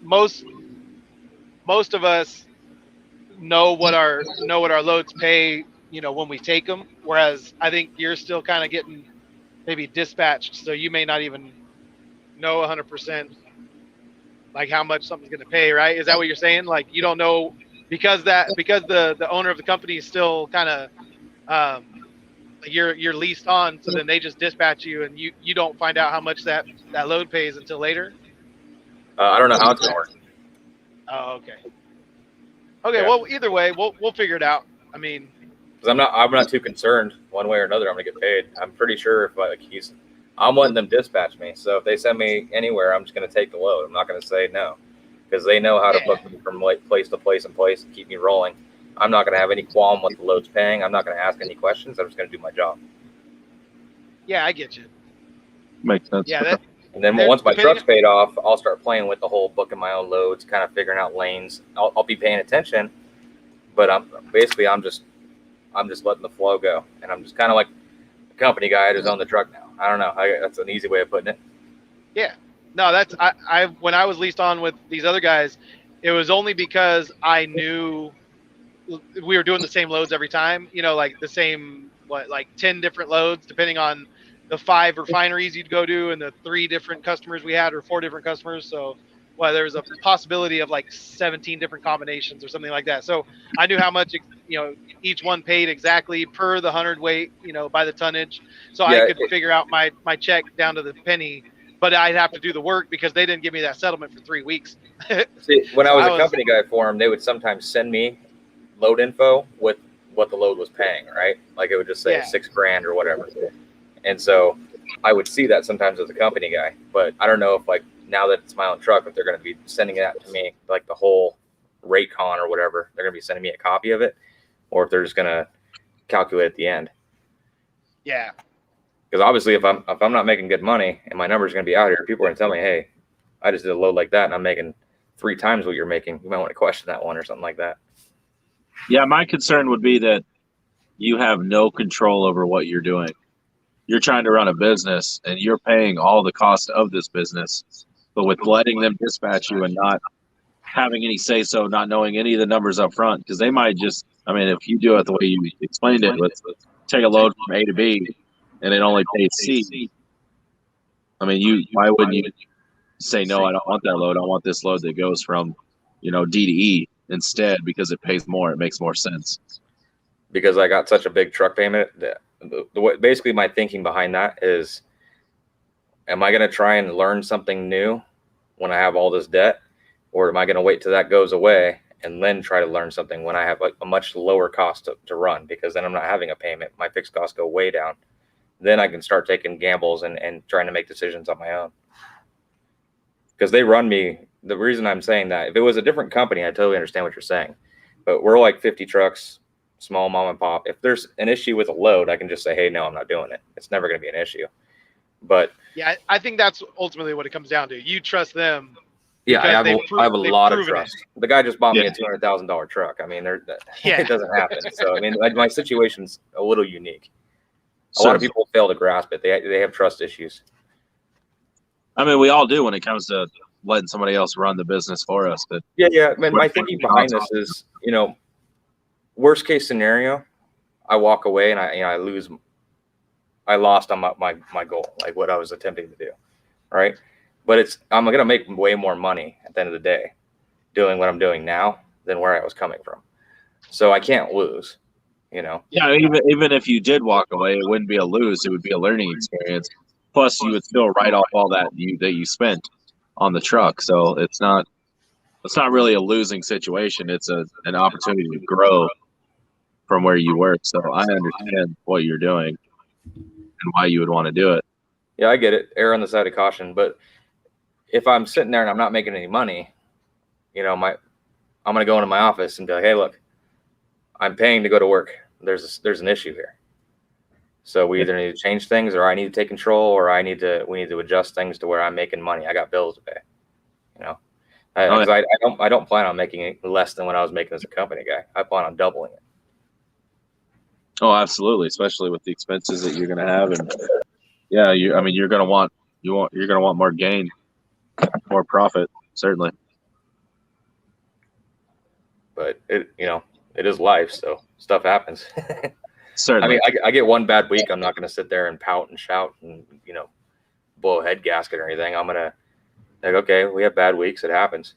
most of us know what our loads pay, when we take them. Whereas I think you're still kind of getting maybe dispatched, so you may not even know 100% like how much something's going to pay, right? Is that what you're saying? Like you don't know because the owner of the company is still kind of you're leased on, so then they just dispatch you, and you don't find out how much that load pays until later. I don't know how it's gonna work. Oh, okay. Okay, Yeah. well, either way, we'll figure it out. I mean, because I'm not too concerned one way or another. I'm gonna get paid. I'm pretty sure if I'm letting them dispatch me. So if they send me anywhere, I'm just gonna take the load. I'm not gonna say no, because they know how to book me from place to place and keep me rolling. I'm not gonna have any qualm with the load's paying. I'm not gonna ask any questions. I'm just gonna do my job. Yeah, I get you. Makes sense. Yeah, and then once my truck's paid off, I'll start playing with the whole booking my own loads, kind of figuring out lanes. I'll be paying attention, but I'm just letting the flow go, and I'm just kind of like a company guy who's on the truck now. I don't know. That's an easy way of putting it. Yeah. No, that's I when I was leased on with these other guys, it was only because I knew we were doing the same loads every time. Like the same, like 10 different loads, depending on the 5 refineries you'd go to and the 3 different customers we had, or 4 different customers. So, there was a possibility of like 17 different combinations or something like that. So I knew how much, each one paid exactly per the 100 weight, by the tonnage. So I could figure out my check down to the penny, but I'd have to do the work because they didn't give me that settlement for 3 weeks. See, when I was a company guy for them, they would sometimes send me load info with what the load was paying, right? Like it would just say $6,000 or whatever. And so I would see that sometimes as a company guy, but I don't know if like now that it's my own truck, if they're going to be sending that to me, like the whole rate con or whatever, they're going to be sending me a copy of it, or if they're just going to calculate at the end. Yeah. Because obviously if I'm not making good money and my number's going to be out here, people are going to tell me, hey, I just did a load like that and I'm making 3 times what you're making. You might want to question that one or something like that. Yeah, my concern would be that you have no control over what you're doing. You're trying to run a business and you're paying all the cost of this business, but with letting them dispatch you and not having any say so, not knowing any of the numbers up front, because they might just, if you do it the way you explained it, let's take a load from A to B and it only pays C. Why wouldn't you say, no, I don't want that load. I want this load that goes from, D to E instead, because it pays more. It makes more sense. Because I got such a big truck payment that basically my thinking behind that is, am I going to try and learn something new when I have all this debt, or am I going to wait till that goes away and then try to learn something when I have like a much lower cost to run, because then I'm not having a payment. My fixed costs go way down. Then I can start taking gambles and trying to make decisions on my own. Because they run me. The reason I'm saying that, if it was a different company, I totally understand what you're saying. But we're like 50 trucks, small mom and pop. If there's an issue with a load, I can just say, hey, no, I'm not doing it. It's never going to be an issue. But yeah, I think that's ultimately what it comes down to. You trust them. Yeah, I have a lot of trust. The guy just bought me a $200,000 truck. It doesn't happen. So my situation's a little unique. A lot of people fail to grasp it. They have trust issues. We all do when it comes to letting somebody else run the business for us. But yeah. My thinking behind this is, worst case scenario, I walk away and I lost on my goal, like what I was attempting to do. right? But I'm gonna make way more money at the end of the day doing what I'm doing now than where I was coming from. So I can't lose, you know. Yeah, even if you did walk away, it wouldn't be a lose. It would be a learning experience. Plus, you would still write off all that you spent on the truck. So it's not really a losing situation. It's an opportunity to grow from where you were. So I understand what you're doing and why you would want to do it. Yeah, I get it. Err on the side of caution. But if I'm sitting there and I'm not making any money, you know, I'm gonna go into my office and be like, hey, look, I'm paying to go to work. There's an issue here. So we either need to change things, or I need to take control, or we need to adjust things to where I'm making money. I got bills to pay. You know, I don't plan on making it less than what I was making as a company guy. I plan on doubling it. Oh, absolutely, especially with the expenses that you're going to have, and yeah, you're going to want more gain, more profit, certainly. But it is life, so stuff happens. Certainly. I mean, I get one bad week. I'm not going to sit there and pout and shout and blow a head gasket or anything. I'm gonna okay, we have bad weeks. It happens.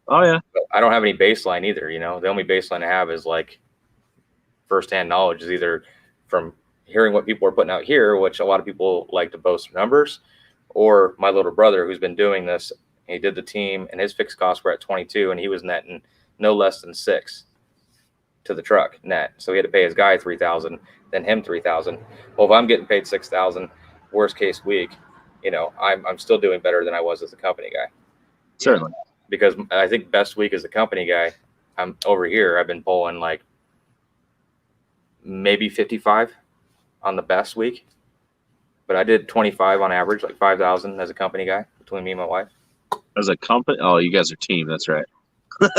Oh yeah. But I don't have any baseline either. The only baseline I have is like firsthand knowledge, is either from hearing what people are putting out here, which a lot of people like to boast numbers, or my little brother who's been doing this. He did the team, and his fixed costs were at 22, and he was netting no less than 6 to the truck net. So he had to pay his guy $3,000, then him $3,000. Well, if I'm getting paid $6,000, worst case week, I'm still doing better than I was as a company guy. Certainly. Because I think best week as a company guy, I'm over here. I've been pulling like maybe 55 on the best week, but I did 25 on average, like 5,000 as a company guy between me and my wife. As a company, oh, you guys are team. That's right. I'm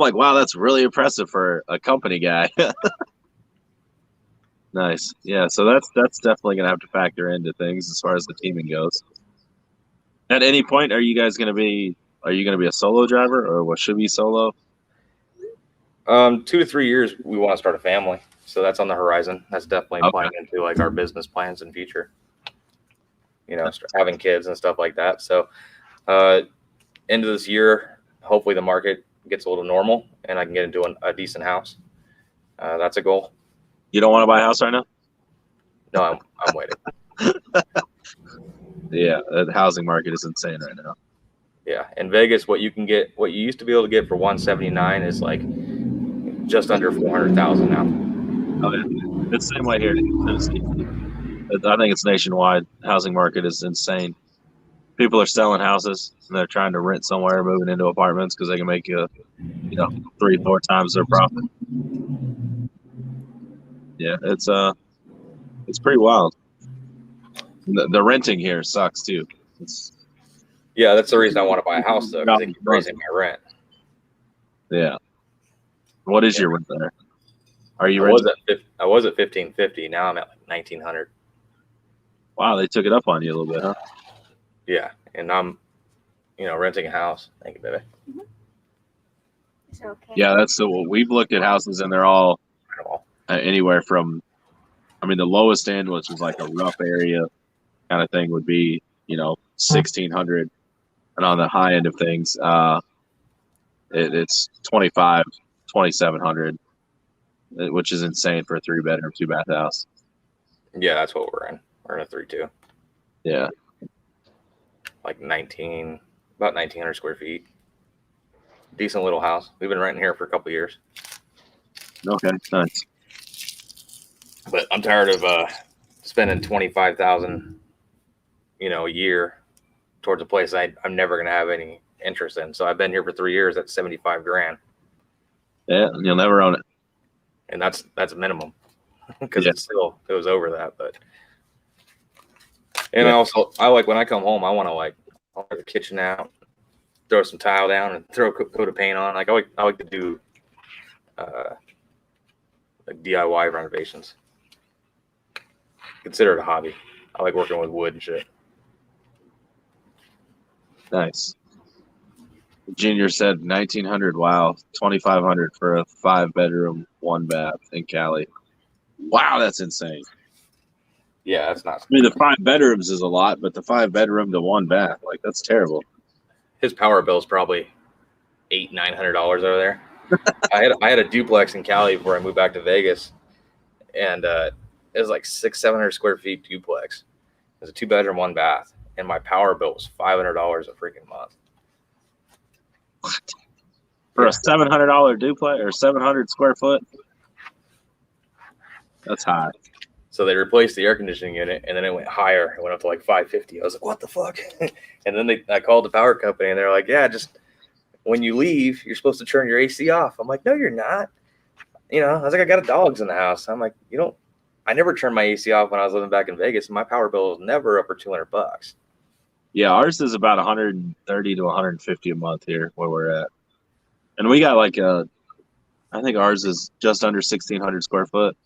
like, wow, that's really impressive for a company guy. Nice. Yeah, so that's definitely gonna have to factor into things as far as the teaming goes. At any point, are you gonna be a solo driver, or what should be solo? 2 to 3 years, we want to start a family, so that's on the horizon. That's definitely playing into like our business plans in future. Having kids and stuff like that. So, end of this year, hopefully the market gets a little normal and I can get into a decent house. That's a goal. You don't want to buy a house right now? No, I'm waiting. Yeah, the housing market is insane right now. Yeah, in Vegas, what you used to be able to get for 179 is like just under 400,000 now. Oh yeah, it's the same way here in Tennessee. I think it's nationwide. Housing market is insane. People are selling houses and they're trying to rent somewhere, moving into apartments because they can make 3-4 times their profit. Yeah, it's pretty wild. The renting here sucks too. Yeah, that's the reason I want to buy a house though, because they keep raising my rent. Yeah. What is your rent there? Are you? I was at $1,550. Now I'm at like $1,900. Wow, they took it up on you a little bit, huh? Yeah, and I'm, renting a house. Thank you, baby. Okay. Yeah, we've looked at houses and they're all anywhere from, the lowest end, which is like a rough area kind of thing, would be $1,600, and on the high end of things, it's $2,700, which is insane for a 3-bedroom, 2-bath house. Yeah, that's what we're in. We're in a 3-2. Yeah. Like about 1,900 square feet. Decent little house. We've been renting here for a couple of years. Okay, nice. But I'm tired of spending $25,000, a year towards a place I'm never going to have any interest in. So I've been here for 3 years. That's $75,000. Yeah, and you'll never own it. And that's a minimum, because it still goes over that. But I like when I come home, I want to the kitchen out, throw some tile down, and throw a coat of paint on. Like I like to do like DIY renovations. Consider it a hobby. I like working with wood and shit. Nice. Junior said 1,900. Wow, 2,500 for a 5-bedroom, 1-bath in Cali. Wow, that's insane. Yeah, that's not. I mean, the 5 bedrooms is a lot, but the 5 bedroom to 1 bath, like that's terrible. His power bill is probably $800-900 over there. I had a duplex in Cali before I moved back to Vegas, and it was like 600-700 square feet duplex. It was a 2 bedroom, 1 bath, and my power bill was $500 a freaking month. What? For a $700 duplex or 700 square foot? That's high. So they replaced the air conditioning unit, and then it went higher. It went up to like $550. I was like, what the fuck? And then I called the power company, and they're like, yeah, just when you leave, you're supposed to turn your AC off. I'm like, no, you're not. You know, I was like, I got dogs in the house. I'm like, I never turned my AC off when I was living back in Vegas, and my power bill was never over $200. Yeah, ours is about 130 to 150 a month here where we're at. And we got like I think ours is just under 1,600 square foot.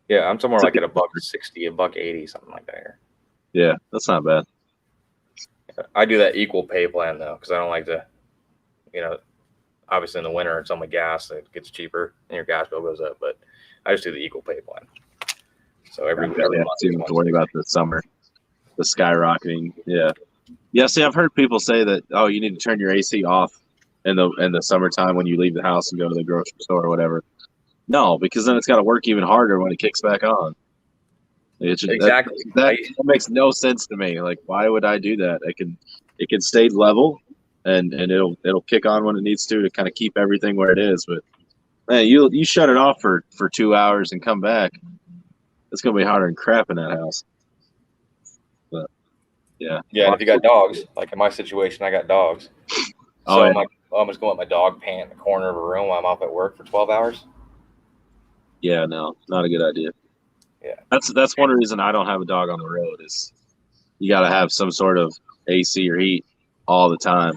Yeah, I'm somewhere like at $160, $180, something like that here. Yeah, that's not bad. I do that equal pay plan though, because I don't like to, obviously in the winter it's only gas, it gets cheaper and your gas bill goes up. But I just do the equal pay plan. So every month. You don't have to worry about the summer, the skyrocketing. Yeah. Yeah. See, I've heard people say that, oh, you need to turn your AC off in the summertime when you leave the house and go to the grocery store or whatever. No, because then it's got to work even harder when it kicks back on. Exactly. That makes no sense to me. Like, why would I do that? It can stay level, and it'll kick on when it needs to kind of keep everything where it is. But man, you shut it off for 2 hours and come back, it's gonna be harder than crap in that house. But yeah. Yeah, and if you got dogs, like in my situation, I got dogs. So I'm just going to let my dog pant in the corner of a room while I'm off at work for 12 hours. Yeah, no, not a good idea. Yeah, that's one reason I don't have a dog on the road is you got to have some sort of AC or heat all the time,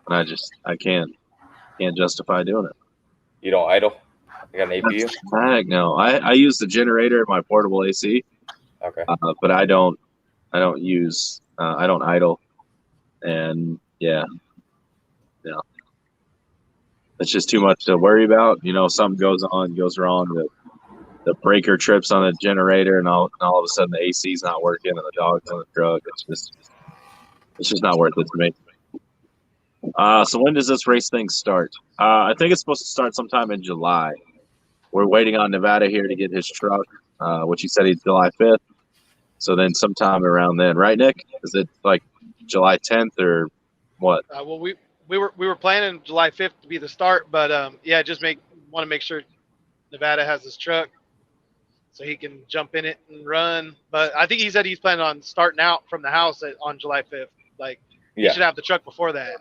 and I can't justify doing it. You don't idle? You got an APU? Heck no. I use the generator in my portable AC. Okay. But I don't use I don't idle, and yeah. It's just too much to worry about. Something goes wrong. The breaker trips on the generator, and all of a sudden the AC's not working, and the dog's on the drug. It's just not worth it to me. So when does this race thing start? I think it's supposed to start sometime in July. We're waiting on Nevada here to get his truck, which he said he's July 5th. So then sometime around then, right, Nick? Is it like July 10th or what? Well, we were planning July 5th to be the start, but just want to make sure Nevada has his truck so he can jump in it and run. But I think he said he's planning on starting out from the house on July 5th. Like, he should have the truck before that.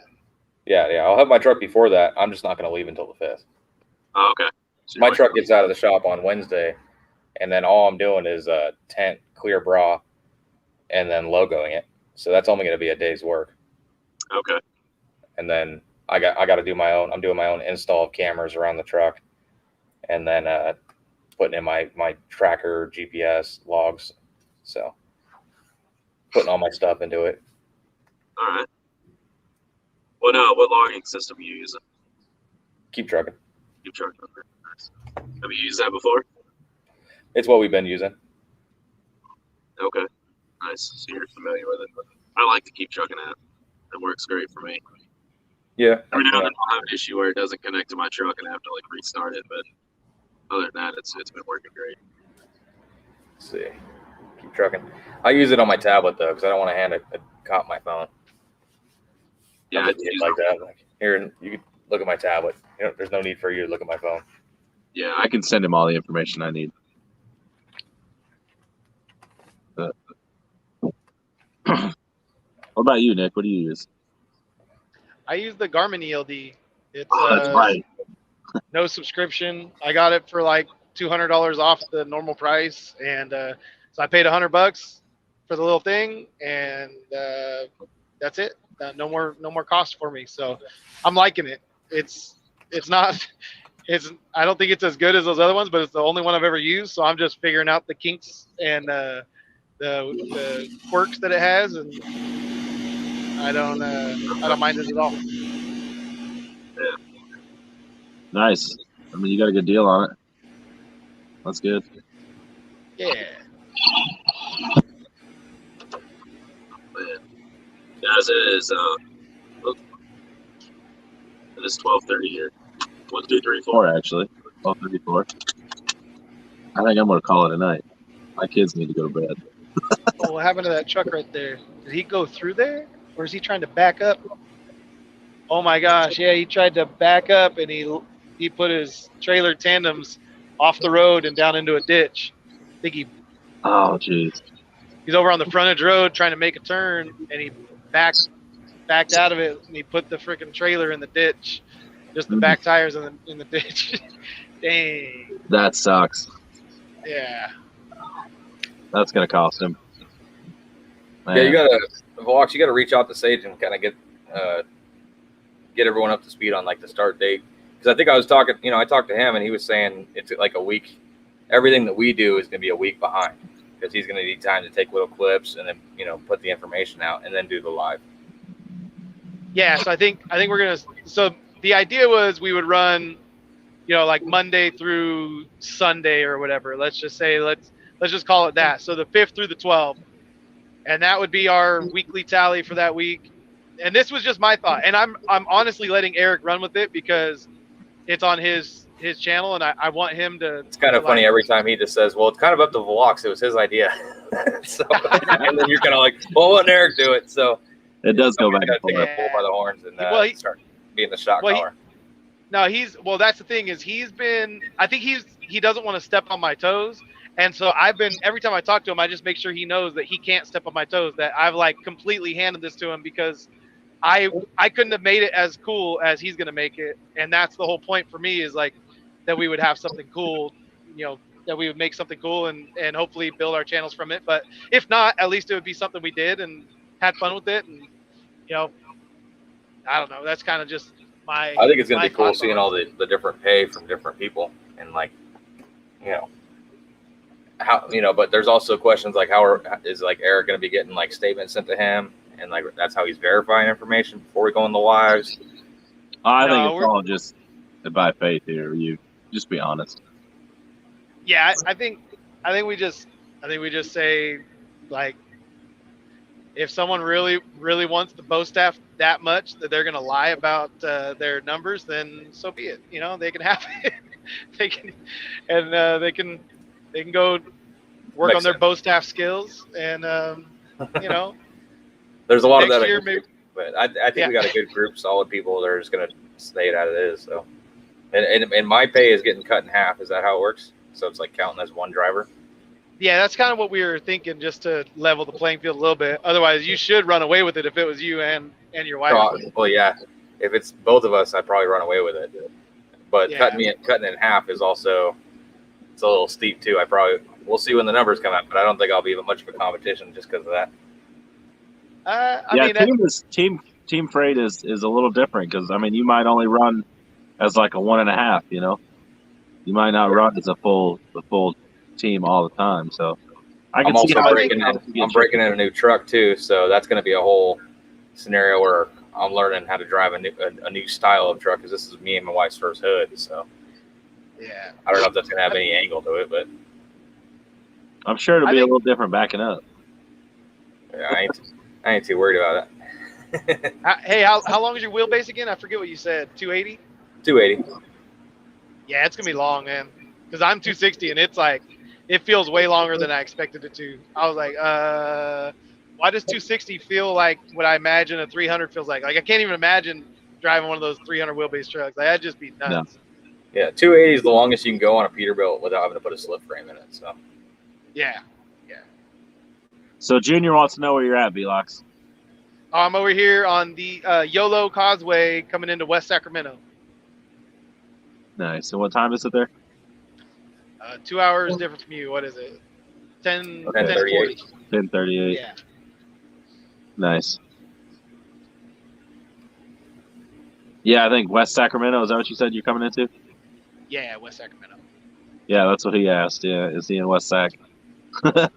Yeah. I'll have my truck before that. I'm just not going to leave until the 5th. Oh, okay. So my truck gets out of the shop on Wednesday, and then all I'm doing is tent, clear bra, and then logoing it. So that's only going to be a day's work. Okay. And then I got to do my own. I'm doing my own install of cameras around the truck, and then putting in my tracker, GPS logs. So putting all my stuff into it. All right. What logging system are you using? Keep trucking. Keep trucking. Have you used that before? It's what we've been using. Okay. Nice. So you're familiar with it. I like to keep trucking it. It works great for me. Yeah. Every now and then I'll have an issue where it doesn't connect to my truck and I have to restart it, but other than that, it's been working great. Let's see. Keep trucking. I use it on my tablet though, because I don't want to hand a cop my phone. Yeah, like that. Like, here, you can look at my tablet. There's no need for you to look at my phone. Yeah, I can send him all the information I need. What about you, Nick? What do you use? I use the Garmin ELD. It's that's right. No subscription. I got it for like $200 off the normal price, and so I paid $100 for the little thing, and that's it. No more cost for me. So I'm liking it. It's not. I don't think it's as good as those other ones, but it's the only one I've ever used. So I'm just figuring out the kinks and the quirks that it has, and I don't mind it at all. Yeah. Nice. I mean, you got a good deal on it. That's good. Yeah. As it is, it is 12:30 here. 1, 2, 3, 4. Actually, 12:34. I think I'm gonna call it a night. My kids need to go to bed. Oh, what happened to that truck right there? Did he go through there, or is he trying to back up? Oh my gosh, yeah, he tried to back up and he put his trailer tandems off the road and down into a ditch. I think Oh, jeez. he's over on the frontage road trying to make a turn, and he backed out of it, and he put the freaking trailer in the ditch, just the back tires in the ditch. Dang. That sucks. Yeah. That's gonna cost him. Man. Yeah, you gotta reach out to Sage and kind of get everyone up to speed on like the start date. Because I think I talked to him and he was saying it's like a week. Everything that we do is gonna be a week behind because he's gonna need time to take little clips and then put the information out and then do the live. Yeah, so I think we're gonna. So the idea was we would run, like Monday through Sunday or whatever. Let's just say let's just call it that. So the 5th through the 12th, and that would be our weekly tally for that week. And this was just my thought, and I'm honestly letting Eric run with it because it's on his channel, and I want him to. It's kind of funny every time he just says, "Well, it's kind of up to Vlox. It was his idea." So, and then you're kind of like, "Well, let Eric do it." So it does go back and forth. Pull by the horns and start being the shot caller. No, that's the thing is I think he doesn't want to step on my toes. And so every time I talk to him, I just make sure he knows that he can't step on my toes, that I've like completely handed this to him because I couldn't have made it as cool as he's going to make it. And that's the whole point for me is like that we would have something cool, that we would make something cool and hopefully build our channels from it. But if not, at least it would be something we did and had fun with it. And, I don't know. That's kind of just I think it's going to be cool seeing all the different pay from different people and like, how but there's also questions like is like Eric going to be getting like statements sent to him and like that's how he's verifying information before we go on the lives. I think it's all just by faith here. You just be honest. Yeah, I think we just say like if someone really really wants the bow staff that much that they're going to lie about their numbers, then so be it. They can have it. They can go work on their bow staff skills and there's a lot of that year, maybe, but I think we got a good group, solid people that are just going to stay it as it is. So and my pay is getting cut in half. Is that how it works? So it's like counting as one driver. Yeah, that's kind of what we were thinking, just to level the playing field a little bit. Otherwise, you should run away with it if it was you and your wife. Well, yeah. If it's both of us, I'd probably run away with it. But cutting it in half is also it's a little steep too. We'll see when the numbers come out, but I don't think I'll be much of a competition just because of that. Team freight is a little different because you might only run as like a 1.5. You might not run as the full team all the time. So I can see how I'm breaking in a new truck too, so that's going to be a whole scenario where I'm learning how to drive a new style of truck because this is me and my wife's first hood. So yeah, I don't know if that's going to have any angle to it, but I'm sure it'll be a little different backing up. Yeah, I ain't too worried about it. Hey, how long is your wheelbase again? I forget what you said. 280? 280. Yeah, it's gonna be long, man. Because I'm 260 and it's like it feels way longer than I expected it to. I was like, why does 260 feel like what I imagine a 300 feels like? Like I can't even imagine driving one of those 300 wheelbase trucks. Like that'd just be nuts. No. Yeah, 280 is the longest you can go on a Peterbilt without having to put a slip frame in it. So. Yeah. So Junior wants to know where you're at, Velox. I'm over here on the YOLO Causeway coming into West Sacramento. Nice. So what time is it there? 2 hours different from you. What is it? 10:38. 10:38. Yeah. Nice. Yeah, I think West Sacramento. Is that what you said you're coming into? Yeah, West Sacramento. Yeah, that's what he asked. Yeah, is he in West Sac?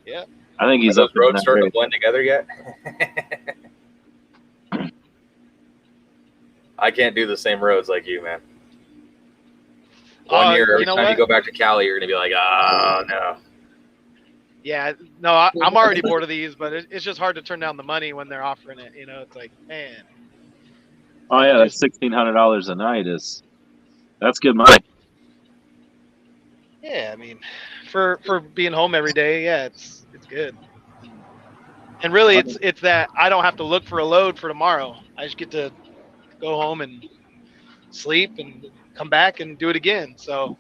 Yeah. I think he's Are up those roads starting to blend together yet? I can't do the same roads like you, man. One year, every time you go back to Cali, you're gonna be like, oh no. Yeah, no, I'm already bored of these, but it's just hard to turn down the money when they're offering it. You know, it's like, man. Oh yeah, that's $1,600 a night that's good money. Yeah, I mean, for being home every day, yeah, it's good. And really, it's that I don't have to look for a load for tomorrow. I just get to go home and sleep and come back and do it again. So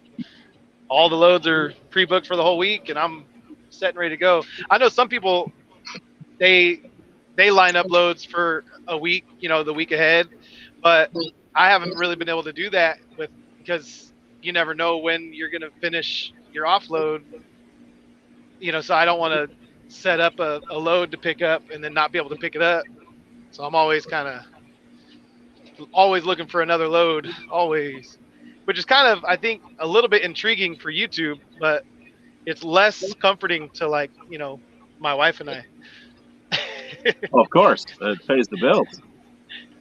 all the loads are pre-booked for the whole week, and I'm set and ready to go. I know some people they line up loads for a week, you know, the week ahead, but I haven't really been able to do that because you never know when you're going to finish your offload, you know, so I don't want to set up a load to pick up and then not be able to pick it up. So I'm always looking for another load, always, which is kind of, I think, a little bit intriguing for YouTube, but it's less comforting to, like, you know, my wife and I. Well, of course, it pays the bills.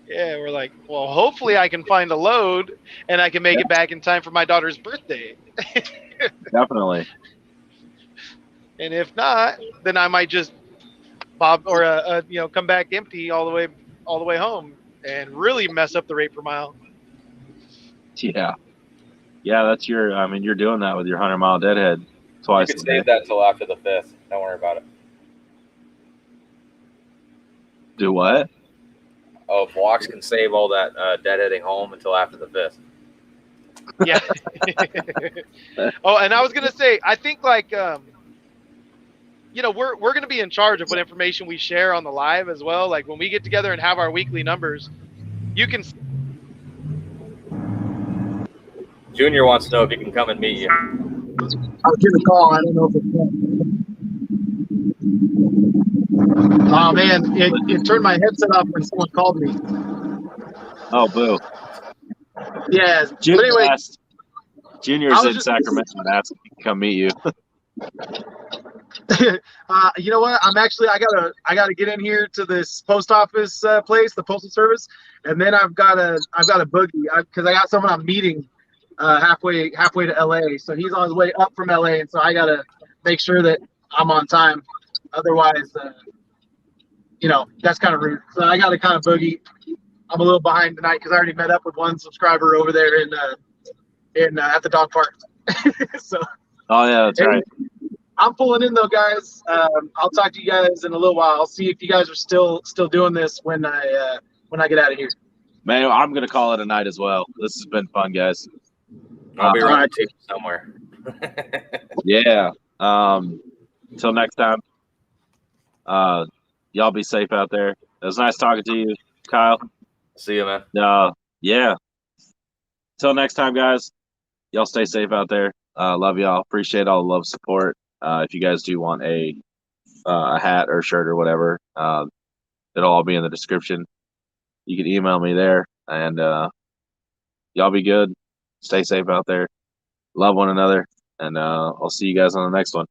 Yeah, we're like, well, hopefully I can find a load and I can make it back in time for my daughter's birthday. Definitely. And if not, then I might just come back empty all the way home and really mess up the rate per mile. Yeah, that's you're doing that with your 100-mile deadhead twice. You can save that till after the 5th. Don't worry about it. Do what? Oh, Vlogs can save all that deadheading home until after the 5th. Yeah. Oh, and I was gonna say, I think, like, you know, we're gonna be in charge of what information we share on the live as well. Like, when we get together and have our weekly numbers, you can. Junior wants to know if he can come and meet you. I'll give a call. I don't know if it's. Oh man, it turned my headset off when someone called me. Oh, boo. Yeah. Junior but anyway, Junior's in Sacramento and asked if he can come meet you. You know what? I gotta get in here to this post office place, the postal service, and then I've got a boogie because I got someone I'm meeting halfway to LA. So he's on his way up from LA, and so I gotta make sure that I'm on time. Otherwise, you know, that's kind of rude. So I gotta kind of boogie. I'm a little behind tonight because I already met up with one subscriber over there at the dog park. So. Oh yeah, that's right. I'm pulling in though, guys. I'll talk to you guys in a little while. I'll see if you guys are still doing this when I get out of here. Man, I'm gonna call it a night as well. This has been fun, guys. I'll be right to somewhere. Yeah. Until next time. Y'all be safe out there. It was nice talking to you, Kyle. See you, man. Yeah. Until next time, guys. Y'all stay safe out there. Love y'all. Appreciate all the love, support. If you guys do want a hat or shirt or whatever, it'll all be in the description. You can email me there, and y'all be good. Stay safe out there. Love one another, and I'll see you guys on the next one.